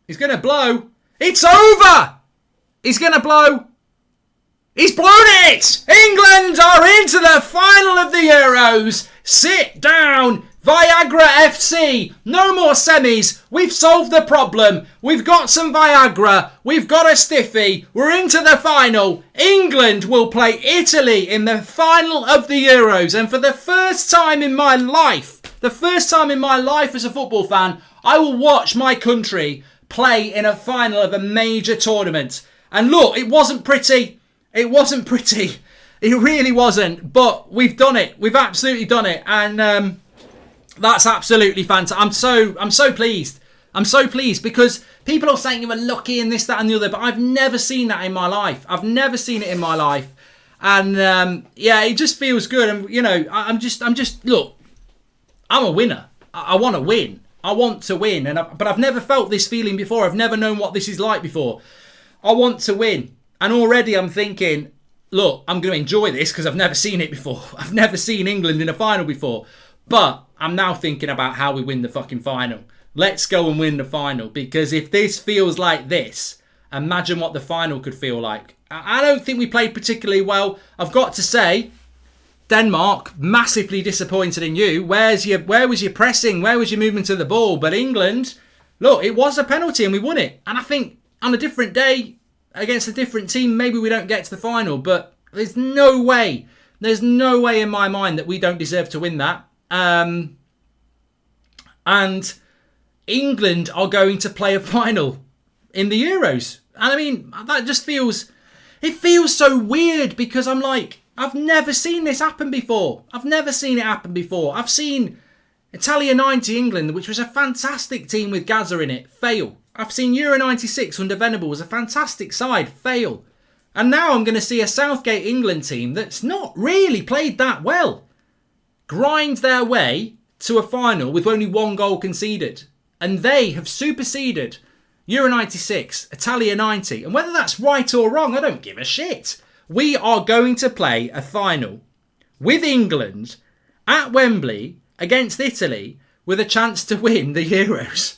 He's going to blow. It's over! He's going to blow. He's blown it! England are into the final of the Euros. Sit down. Viagra FC. No more semis. We've solved the problem. We've got some Viagra. We've got a stiffy. We're into the final. England will play Italy in the final of the Euros. And for the first time in my life, as a football fan, I will watch my country play in a final of a major tournament. And look, it wasn't pretty. It wasn't pretty. It really wasn't. But we've done it. We've absolutely done it. And that's absolutely fantastic. I'm so pleased. I'm so pleased because people are saying you were lucky in this, that and the other. But I've never seen that in my life. I've never seen it in my life. And yeah, it just feels good. And I'm just look, I'm a winner. I want to win. I want to win. But I've never felt this feeling before. I've never known what this is like before. I want to win. And already I'm thinking, look, I'm going to enjoy this because I've never seen it before. I've never seen England in a final before. But I'm now thinking about how we win the fucking final. Let's go and win the final. Because if this feels like this, imagine what the final could feel like. I don't think we played particularly well. I've got to say, Denmark, massively disappointed in you. Where was your pressing? Where was your movement to the ball? But England, look, it was a penalty and we won it. And I think on a different day, against a different team, maybe we don't get to the final. But there's no way in my mind that we don't deserve to win that. And England are going to play a final in the Euros. And I mean, that just feels so weird because I'm like, I've never seen this happen before. I've never seen it happen before. I've seen Italia 90 England, which was a fantastic team with Gazza in it, fail. I've seen Euro 96 under Venables, a fantastic side, fail. And now I'm going to see a Southgate England team that's not really played that well grind their way to a final with only 1 goal conceded. And they have superseded Euro 96, Italia 90. And whether that's right or wrong, I don't give a shit. We are going to play a final with England at Wembley against Italy with a chance to win the Euros.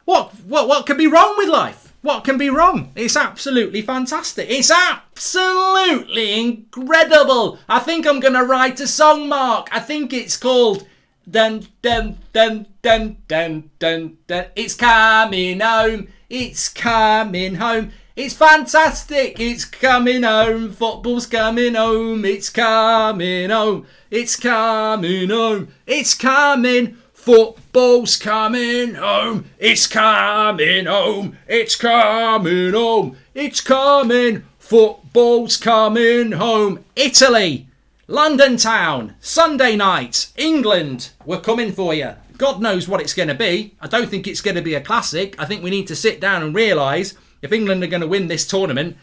What can be wrong with life? What can be wrong? It's absolutely fantastic. It's absolutely incredible. I think I'm going to write a song, Mark. I think it's called Dun Dun Dun Dun Dun Dun Dun. It's coming home. It's coming home. It's fantastic. It's coming home. Football's coming home. It's coming home. It's coming home. It's coming. Football's coming home. It's coming home. It's coming home. It's coming. Football's coming home. Italy, London town, Sunday night, England. We're coming for you. God knows what it's going to be. I don't think it's going to be a classic. I think we need to sit down and realise if England are going to win this tournament,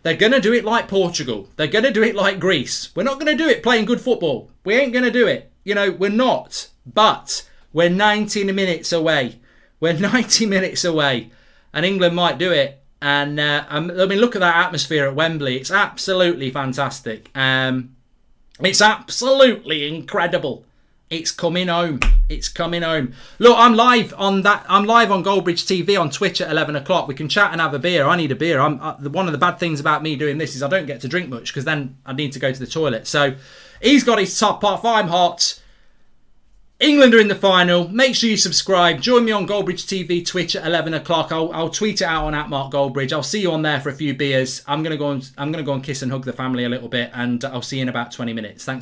they're going to do it like Portugal. They're going to do it like Greece. We're not going to do it playing good football. We ain't going to do it. You know, we're not. But we're 90 minutes away. We're 90 minutes away. And England might do it. And I mean, look at that atmosphere at Wembley. It's absolutely fantastic. It's absolutely incredible. It's coming home. It's coming home. Look, I'm live on Goldbridge TV on Twitch at 11 o'clock. We can chat and have a beer. I need a beer. One of the bad things about me doing this is I don't get to drink much because then I need to go to the toilet. So he's got his top off. I'm hot. England are in the final. Make sure you subscribe. Join me on Goldbridge TV Twitch at 11 o'clock. I'll tweet it out on @MarkGoldbridge. I'll see you on there for a few beers. I'm gonna go and kiss and hug the family a little bit, and I'll see you in about 20 minutes. Thanks.